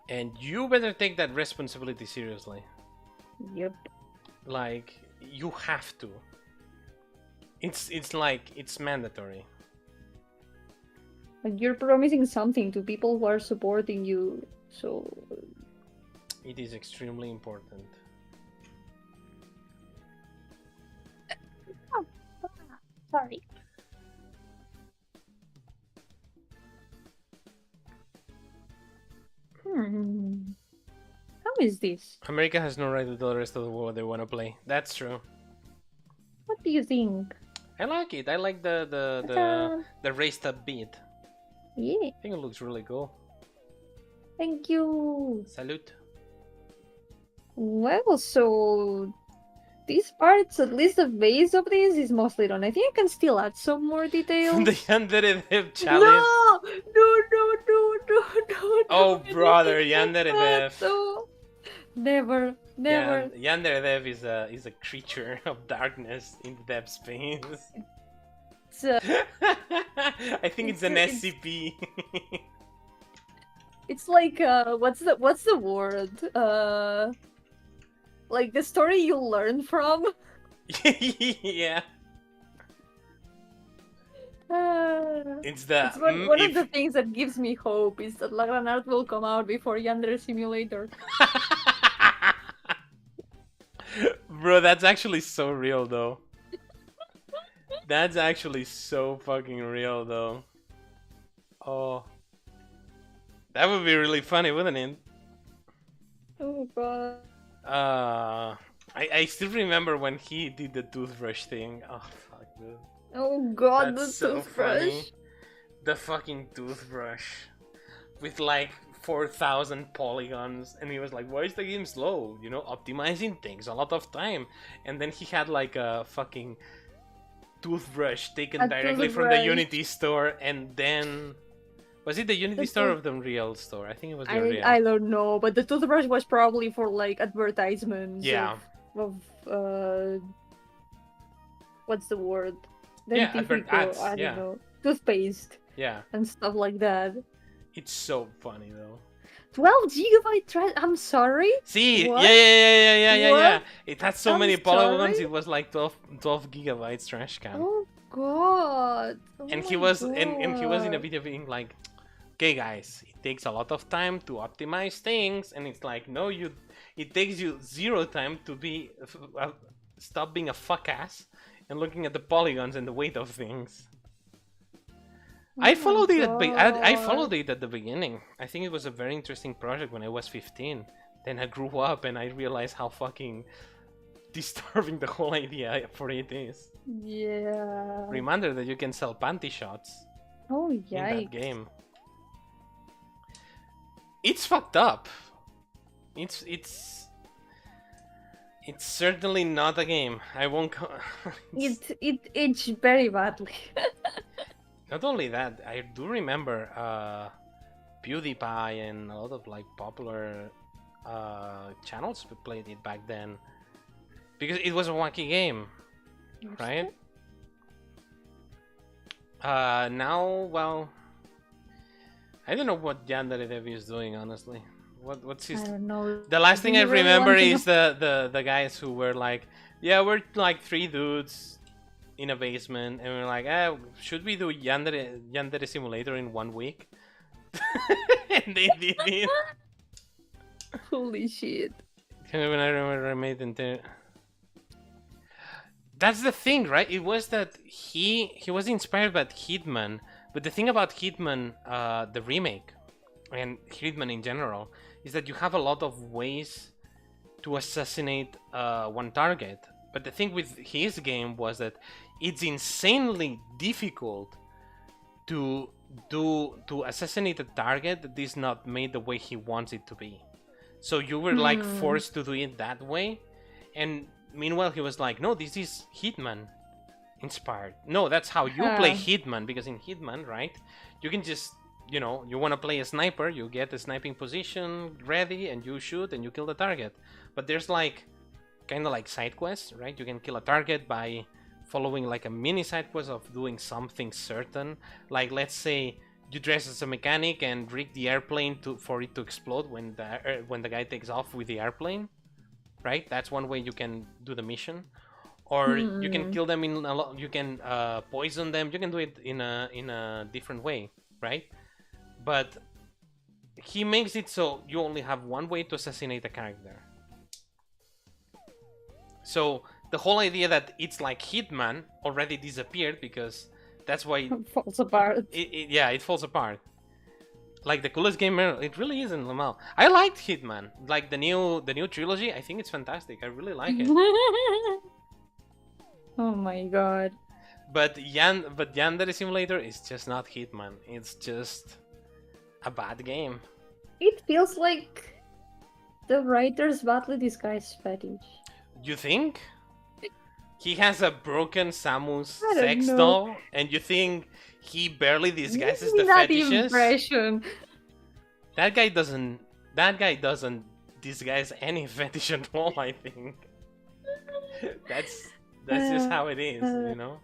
And you better take that responsibility seriously. Yep. Like, you have to. It's like, it's mandatory. Like, you're promising something to people who are supporting you, so... It is extremely important. Sorry. How is this? America has no right to tell the rest of the world what they want to play. That's true. What do you think? I like it. I like the raised up beat. Yeah. I think it looks really cool. Thank you. Salute. Well, so these parts, at least the base of this, is mostly done. I think I can still add some more details. The Yandere Dev challenge. No! Oh, brother, Yandere Dev. No. Never. Yeah, Yandere Dev is a creature of darkness in the dev space. I think it's an SCP. It's like what's the word? Like the story you learn from. Yeah. It's one of the things that gives me hope is that Gran Art will come out before Yandere Simulator. Bro, that's actually so real though. That's actually so fucking real though. Oh. That would be really funny, wouldn't it? Oh god. I still remember when he did the toothbrush thing. Oh fuck, dude. Oh god, That's the so toothbrush. funny. The fucking toothbrush. With like 4,000 polygons, and he was like, why is the game slow? You know, optimizing takes a lot of time. And then he had like a fucking toothbrush taken directly from the Unity store, and then Was it the Unity The store tooth- or the Unreal store? I think it was the I Unreal. I don't know, but the toothbrush was probably for like advertisements Yeah. of what's the word? Yeah, Dentífrico, ads. I don't Yeah. know, toothpaste Yeah. and stuff like that. It's so funny though. 12 GB trash. I'm sorry. See, What? yeah. It had so I'm many polygons. sorry? It was like 12 gigabytes trash can. Oh god. Oh And my he was and he was in a God. video being like, okay guys, it takes a lot of time to optimize things, and it's like, no, it takes you 0 time to be stop being a fuck ass and looking at the polygons and the weight of things. Oh I my followed it I God. followed it at the beginning. I think it was a very interesting project when I was 15. Then I grew up and I realized how fucking disturbing the whole idea for it is. Yeah. Reminder that you can sell panty shots Oh in that yikes. game. It's fucked up. It's certainly not a game. I won't. It aged very badly. Not only that, I do remember PewDiePie and a lot of like popular channels played it back then because it was a wacky game, right? Now, well, I don't know what GameDev is doing, honestly. What's his? I don't know. The last thing Do I you really remember want to is the guys who were like, yeah, we're like 3 dudes in a basement, and we're like, should we do Yandere Simulator in 1 week? And they did it. Holy shit. When I remember I made it. That's the thing, right? It was that he was inspired by Hitman, but the thing about Hitman, the remake, and Hitman in general, is that you have a lot of ways to assassinate one target. But the thing with his game was that it's insanely difficult to assassinate a target that is not made the way he wants it to be. So you were like forced to do it that way, and meanwhile he was like, no, this is Hitman inspired. No, that's how you play Hitman, because in Hitman, right, you can just, you know, you want to play a sniper, you get the sniping position ready and you shoot and you kill the target. But there's like kind of like side quests, right? You can kill a target by following like a mini side quest of doing something certain. Like, let's say you dress as a mechanic and rig the airplane for it to explode when the guy takes off with the airplane, right? That's one way you can do the mission. Or you can kill them in a lot. You can poison them. You can do it in a different way, right? But he makes it so you only have one way to assassinate a character. So the whole idea that it's like Hitman already disappeared, because that's why It falls apart. it falls apart. Like the coolest game ever, it really isn't Lamal. I liked Hitman, like the new trilogy. I think it's fantastic. I really like it. Oh my god. But Yandere Simulator is just not Hitman. It's just a bad game. It feels like the writer's badly disguised fetish. You think? He has a broken Samus I don't sex know. doll, and you think he barely disguises Give me the that fetishes? impression. That guy doesn't disguise any fetish at all, I think. That's just how it is, you know?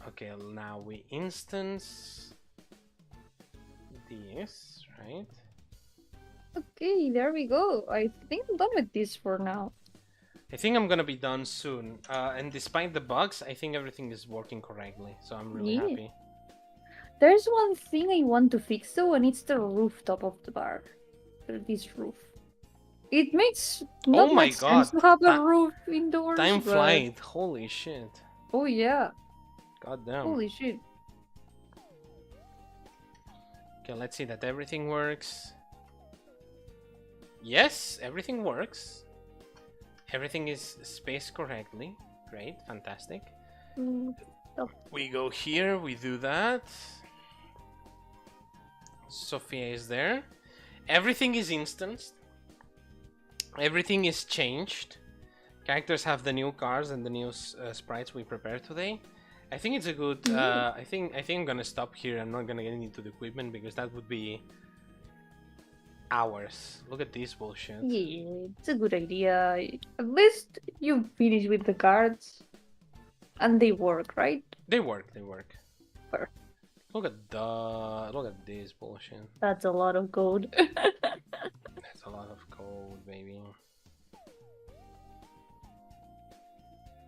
Okay, now we instance this, right? Okay, there we go. I think I'm done with this for now. I think I'm gonna be done soon. And despite the bugs, I think everything is working correctly, so I'm really happy. There's one thing I want to fix though, and it's the rooftop of the bar. This roof. It makes not much sense to have a roof indoors. Time but... flight, holy shit. Oh yeah. God damn. Holy shit. Okay, let's see that everything works. Yes, everything works. Everything is spaced correctly. Great, fantastic. We go here, we do that. Sophia is there. Everything is instanced. Everything is changed. Characters have the new cars and the new sprites we prepared today. I think it's a good. I think I'm gonna stop here. I'm not gonna get into the equipment because that would be hours. Look at this bullshit. Yeah, it's a good idea. At least you finish with the cards, and they work, right? They work. They work. Perfect. Look at this bullshit. That's a lot of code. That's a lot of code, baby.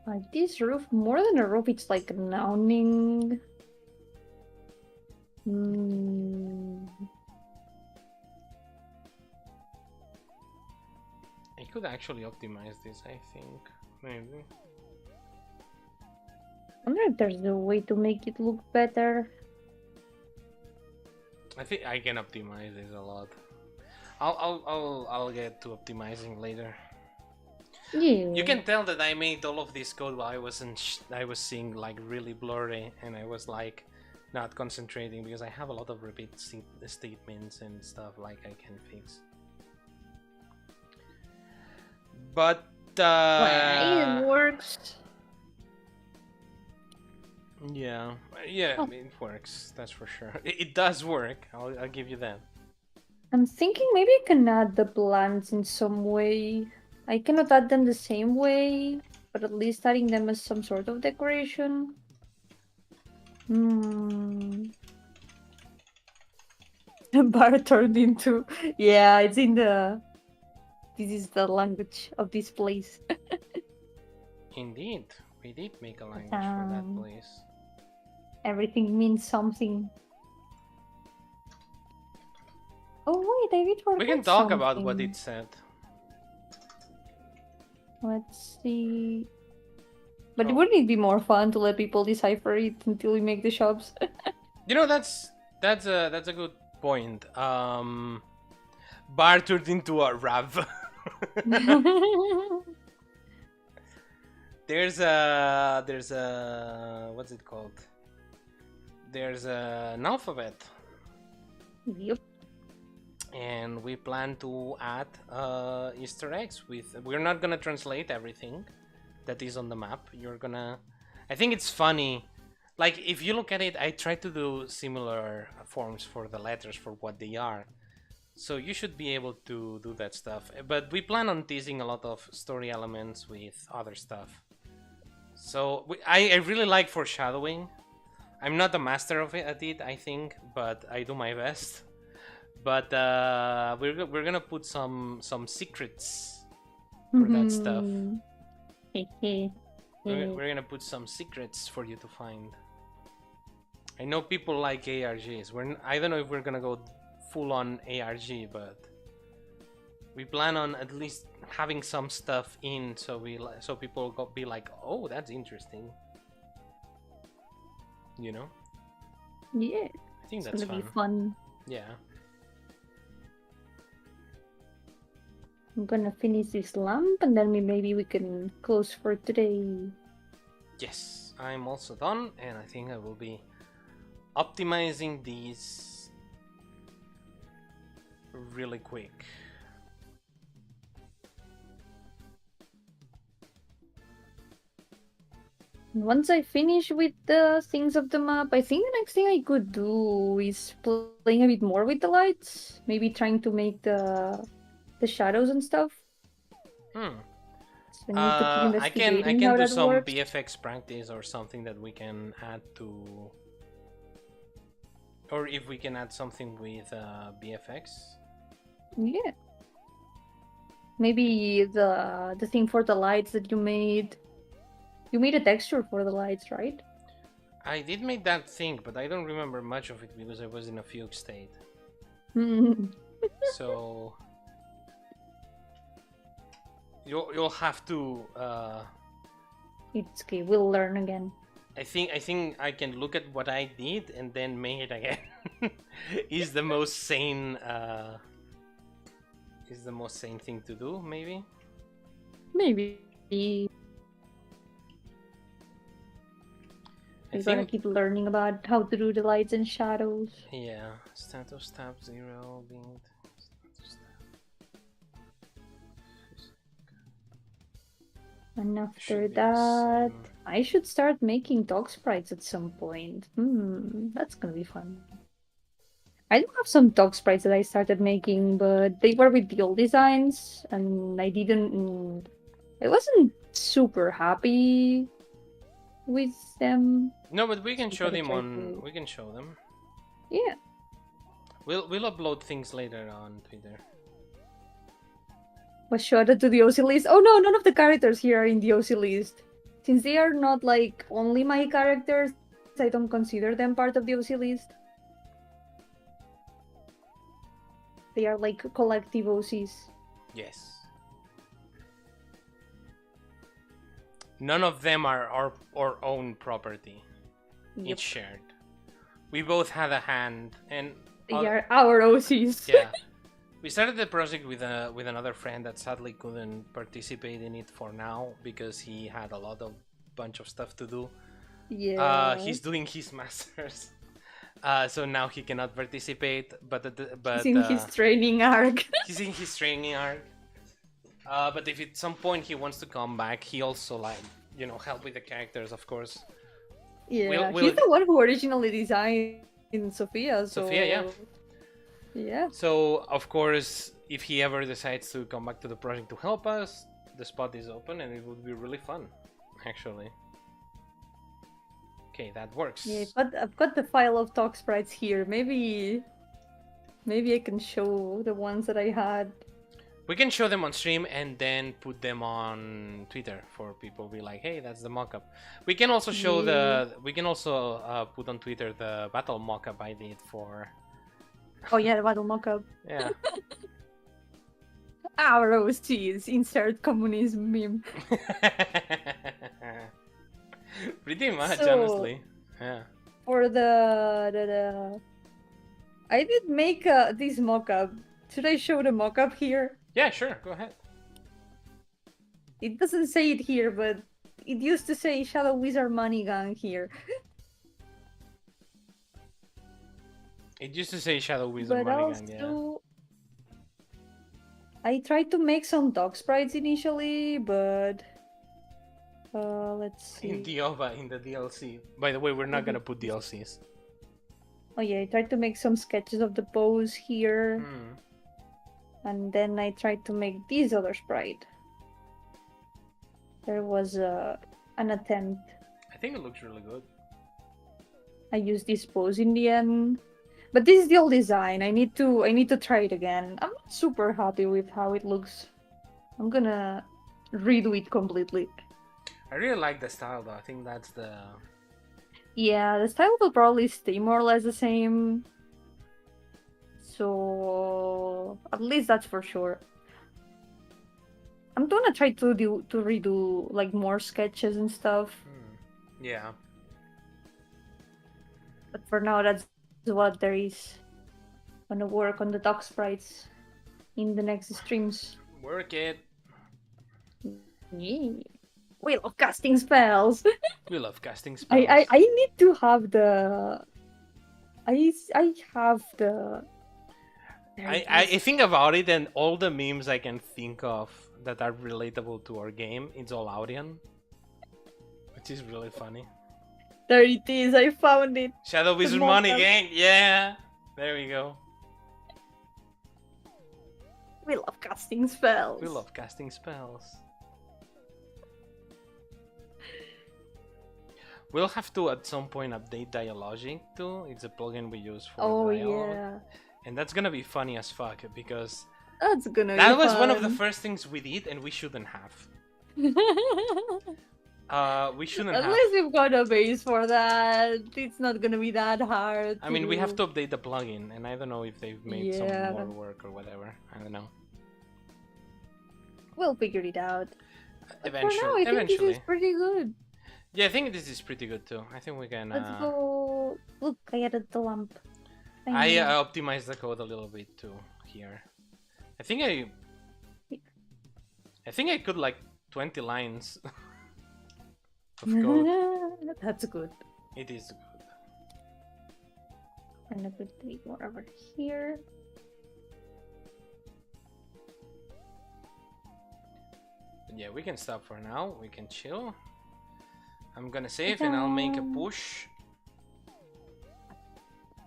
Like this roof, more than a roof, it's like an awning. I could actually optimize this, I think. Maybe. I wonder if there's a way to make it look better. I think I can optimize this a lot. I'll get to optimizing later. Yeah. You can tell that I made all of this code while I was seeing like really blurry, and I was like not concentrating because I have a lot of repeat statements and stuff like I can fix. But well, it works. Yeah, it works. That's for sure. It does work. I'll give you that. I'm thinking maybe I can add the plants in some way. I cannot add them the same way, but at least adding them as some sort of decoration. Bar turned into... Yeah, it's in the... This is the language of this place. Indeed, we did make a language for that place. Everything means something. Oh wait, I did forget We can talk something. about what it said. Let's see. But wouldn't it be more fun to let people decipher it until we make the shops? You know, that's a good point. Bar turned into a Rav. There's a what's it called? There's an alphabet. Yep. And we plan to add Easter eggs with. We're not gonna translate everything that is on the map. I think it's funny. Like if you look at it, I try to do similar forms for the letters for what they are. So you should be able to do that stuff. But we plan on teasing a lot of story elements with other stuff. So I really like foreshadowing. I'm not a master of it at it, I think, but I do my best. But we're gonna put some secrets for that stuff. We're gonna put some secrets for you to find. I know people like ARGs. I don't know if we're gonna go full on ARG, but we plan on at least having some stuff in, so people be like, oh, that's interesting. You know? Yeah. I think that's gonna be fun. Yeah. I'm gonna finish this lamp and then maybe we can close for today. Yes, I'm also done, and I think I will be optimizing these really quick. Once I finish with the things of the map, I think the next thing I could do is playing a bit more with the lights. Maybe trying to make the shadows and stuff. Hmm. So I need to keep investigating I can how do that some works. BFX practice or something that we can add to, or if we can add something with BFX. Yeah. Maybe the thing for the lights that you made. You made a texture for the lights, right? I did make that thing, but I don't remember much of it because I was in a fugue state. So you'll have to. It's okay. We'll learn again. I think I can look at what I did and then make it again. Is the most sane. Is the most sane thing to do, maybe? Maybe. You gotta keep learning about how to do the lights and shadows. Yeah, status tab 0 being status tab. And after Should be the that, same. I should start making dog sprites at some point. That's gonna be fun. I do have some dog sprites that I started making, but they were with the old designs, and I wasn't super happy with them. No, but we So can we show gotta them try on. to. We can show them. Yeah. We'll upload things later on Twitter. Was added to the OC list. Oh no, none of the characters here are in the OC list. Since they are not like only my characters, I don't consider them part of the OC list. They are like collective OCs. Yes. None of them are our own property. Yep. It's shared. We both had a hand, and They are our OCs. yeah. We started the project with another friend that sadly couldn't participate in it for now because he had a bunch of stuff to do. Yeah. He's doing his masters, so now he cannot participate. But he's in his training arc. He's in his training arc. But if at some point he wants to come back, he also help with the characters, of course. Yeah, he's the one who originally designed Sophia. So... Sophia, yeah. Yeah. So, of course, if he ever decides to come back to the project to help us, the spot is open and it would be really fun, actually. Okay, that works. Yeah, but I've got the file of talk sprites here. Maybe I can show the ones that I had. We can show them on stream and then put them on Twitter for people to be like, hey, that's the mockup. We can also show we can also put on Twitter the battle mockup I did for... Oh yeah, the battle mockup. Yeah. Our OCs, insert communism meme. Pretty much, So, honestly. Yeah. For the I did make this mockup. Should I show the mockup here? Yeah, sure. Go ahead. It doesn't say it here, but it used to say Shadow Wizard Money Gun here. It used to say Shadow Wizard Money Gun, yeah. I tried to make some dog sprites initially, but let's see. In the DLC. By the way, we're not gonna put DLCs. Oh yeah, I tried to make some sketches of the pose here. And then I tried to make this other sprite. There was an attempt. I think it looks really good. I used this pose in the end. But this is the old design. I need to try it again. I'm not super happy with how it looks. I'm gonna redo it completely. I really like the style though. I think that's the... Yeah, the style will probably stay more or less the same. So at least that's for sure. I'm gonna try to redo like more sketches and stuff. Yeah. But for now, that's what there is. Gonna work on the dog sprites in the next streams. Work it. Yeah. We love casting spells. We love casting spells. I need to have the. I have the. I think about it, and all the memes I can think of that are relatable to our game, it's all Audion, which is really funny. There it is, I found it. Shadow Wizard Money Gang, yeah! There we go. We love casting spells. We love casting spells. We'll have to at some point update Dialogic too. It's a plugin we use for dialogue. Yeah. And that's gonna be funny as fuck because that's gonna that be was fun. One of the first things we did and we shouldn't have. We shouldn't have. At least we've got a base for that. It's not gonna be that hard. I mean, we have to update the plugin, and I don't know if they've made some more work or whatever. I don't know. We'll figure it out. Eventually. For now, I think this is pretty good. Yeah, I think this is pretty good too. I think we can. Let's go. Look, I added the lamp. I optimized the code a little bit too here. I think I could like 20 lines of code. That's good. It is good. And a bit more over here. Yeah, we can stop for now. We can chill. I'm gonna save and I'll make a push.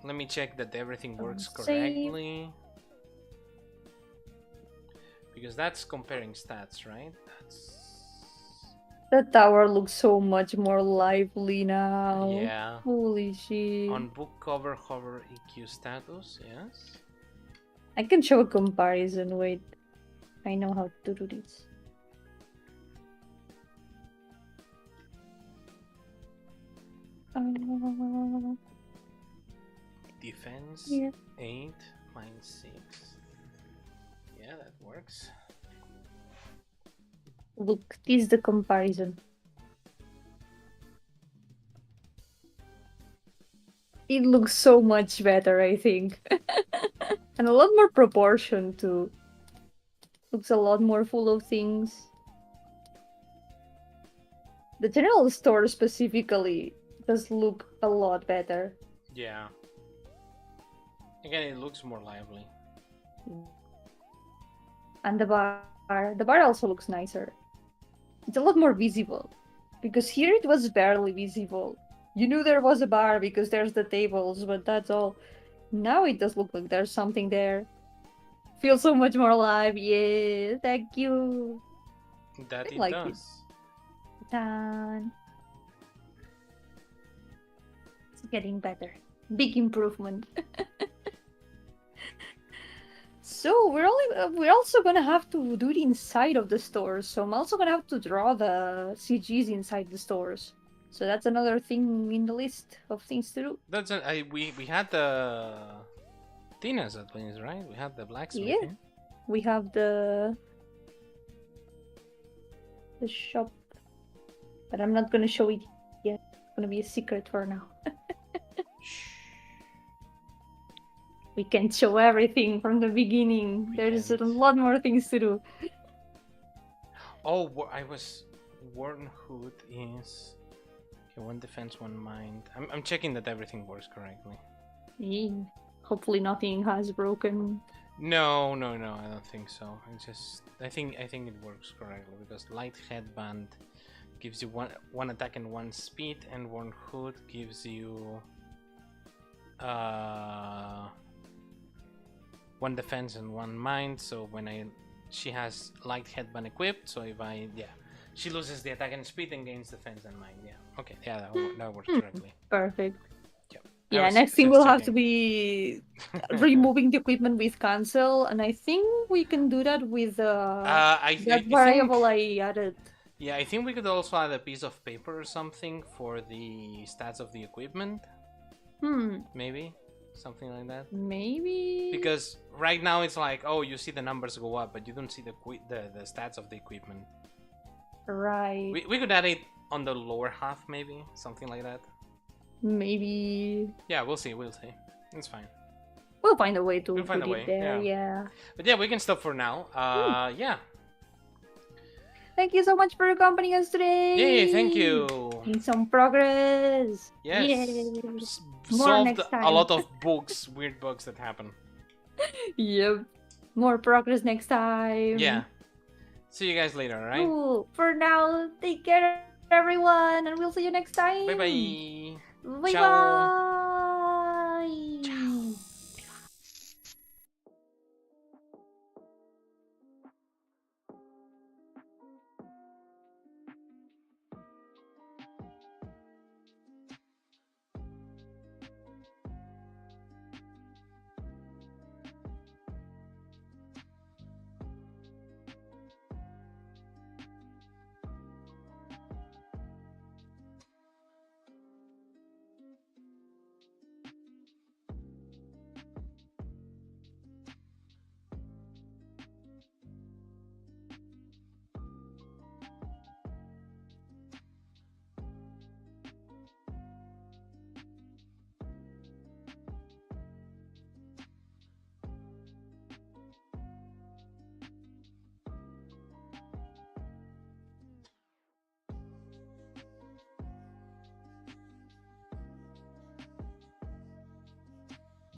Let me check that everything works correctly. Because that's comparing stats, right? The tower looks so much more lively now. Yeah. Holy shit. On book cover, hover EQ status, yes. I can show a comparison. Wait. I know how to do this. Defense, yeah. 8, mine 6. Yeah, that works. Look, this is the comparison. It looks so much better, I think. And a lot more proportion too. Looks a lot more full of things. The general store specifically does look a lot better. Yeah. Again, it looks more lively. And the bar also looks nicer. It's a lot more visible. Because here it was barely visible. You knew there was a bar because there's the tables, but that's all. Now it does look like there's something there. Feels so much more alive. Yeah, thank you. That it like does. Done. It's getting better. Big improvement. So we're also gonna have to do it inside of the stores. So I'm also gonna have to draw the CGs inside the stores. So that's another thing in the list of things to do. That's we had the Tina's at least, right? We had the blacksmith. Yeah. We have the shop, but I'm not gonna show it yet. It's gonna be a secret for now. We can't show everything from the beginning. There's a lot more things to do. Oh, I was... Worn Hood is... Okay, one defense, one mind. I'm checking that everything works correctly. Yeah. Hopefully nothing has broken. No, I don't think so. I think it works correctly because light headband gives you one attack and one speed, and one hood gives you one defense and one mind. So when she has light headband equipped, so if she loses the attack and speed and gains defense and mind. Yeah, okay, yeah, that works correctly. Perfect. Yep. Yeah, next thing will have to be removing the equipment with cancel, and I think we can do that with that variable I added. Yeah, I think we could also add a piece of paper or something for the stats of the equipment. Maybe something like that. Maybe because right now it's like, oh, you see the numbers go up, but you don't see the stats of the equipment. Right. We could add it on the lower half, maybe something like that. Maybe. Yeah, we'll see. It's fine. We'll find a way to put it there. Yeah. But yeah, we can stop for now. Yeah. Thank you so much for accompanying us today. Yay, thank you. Making some progress. Yes. Solved a lot of weird bugs that happen. Yep. More progress next time. Yeah. See you guys later, alright? Cool. For now, take care everyone, and we'll see you next time. Bye bye. Bye bye.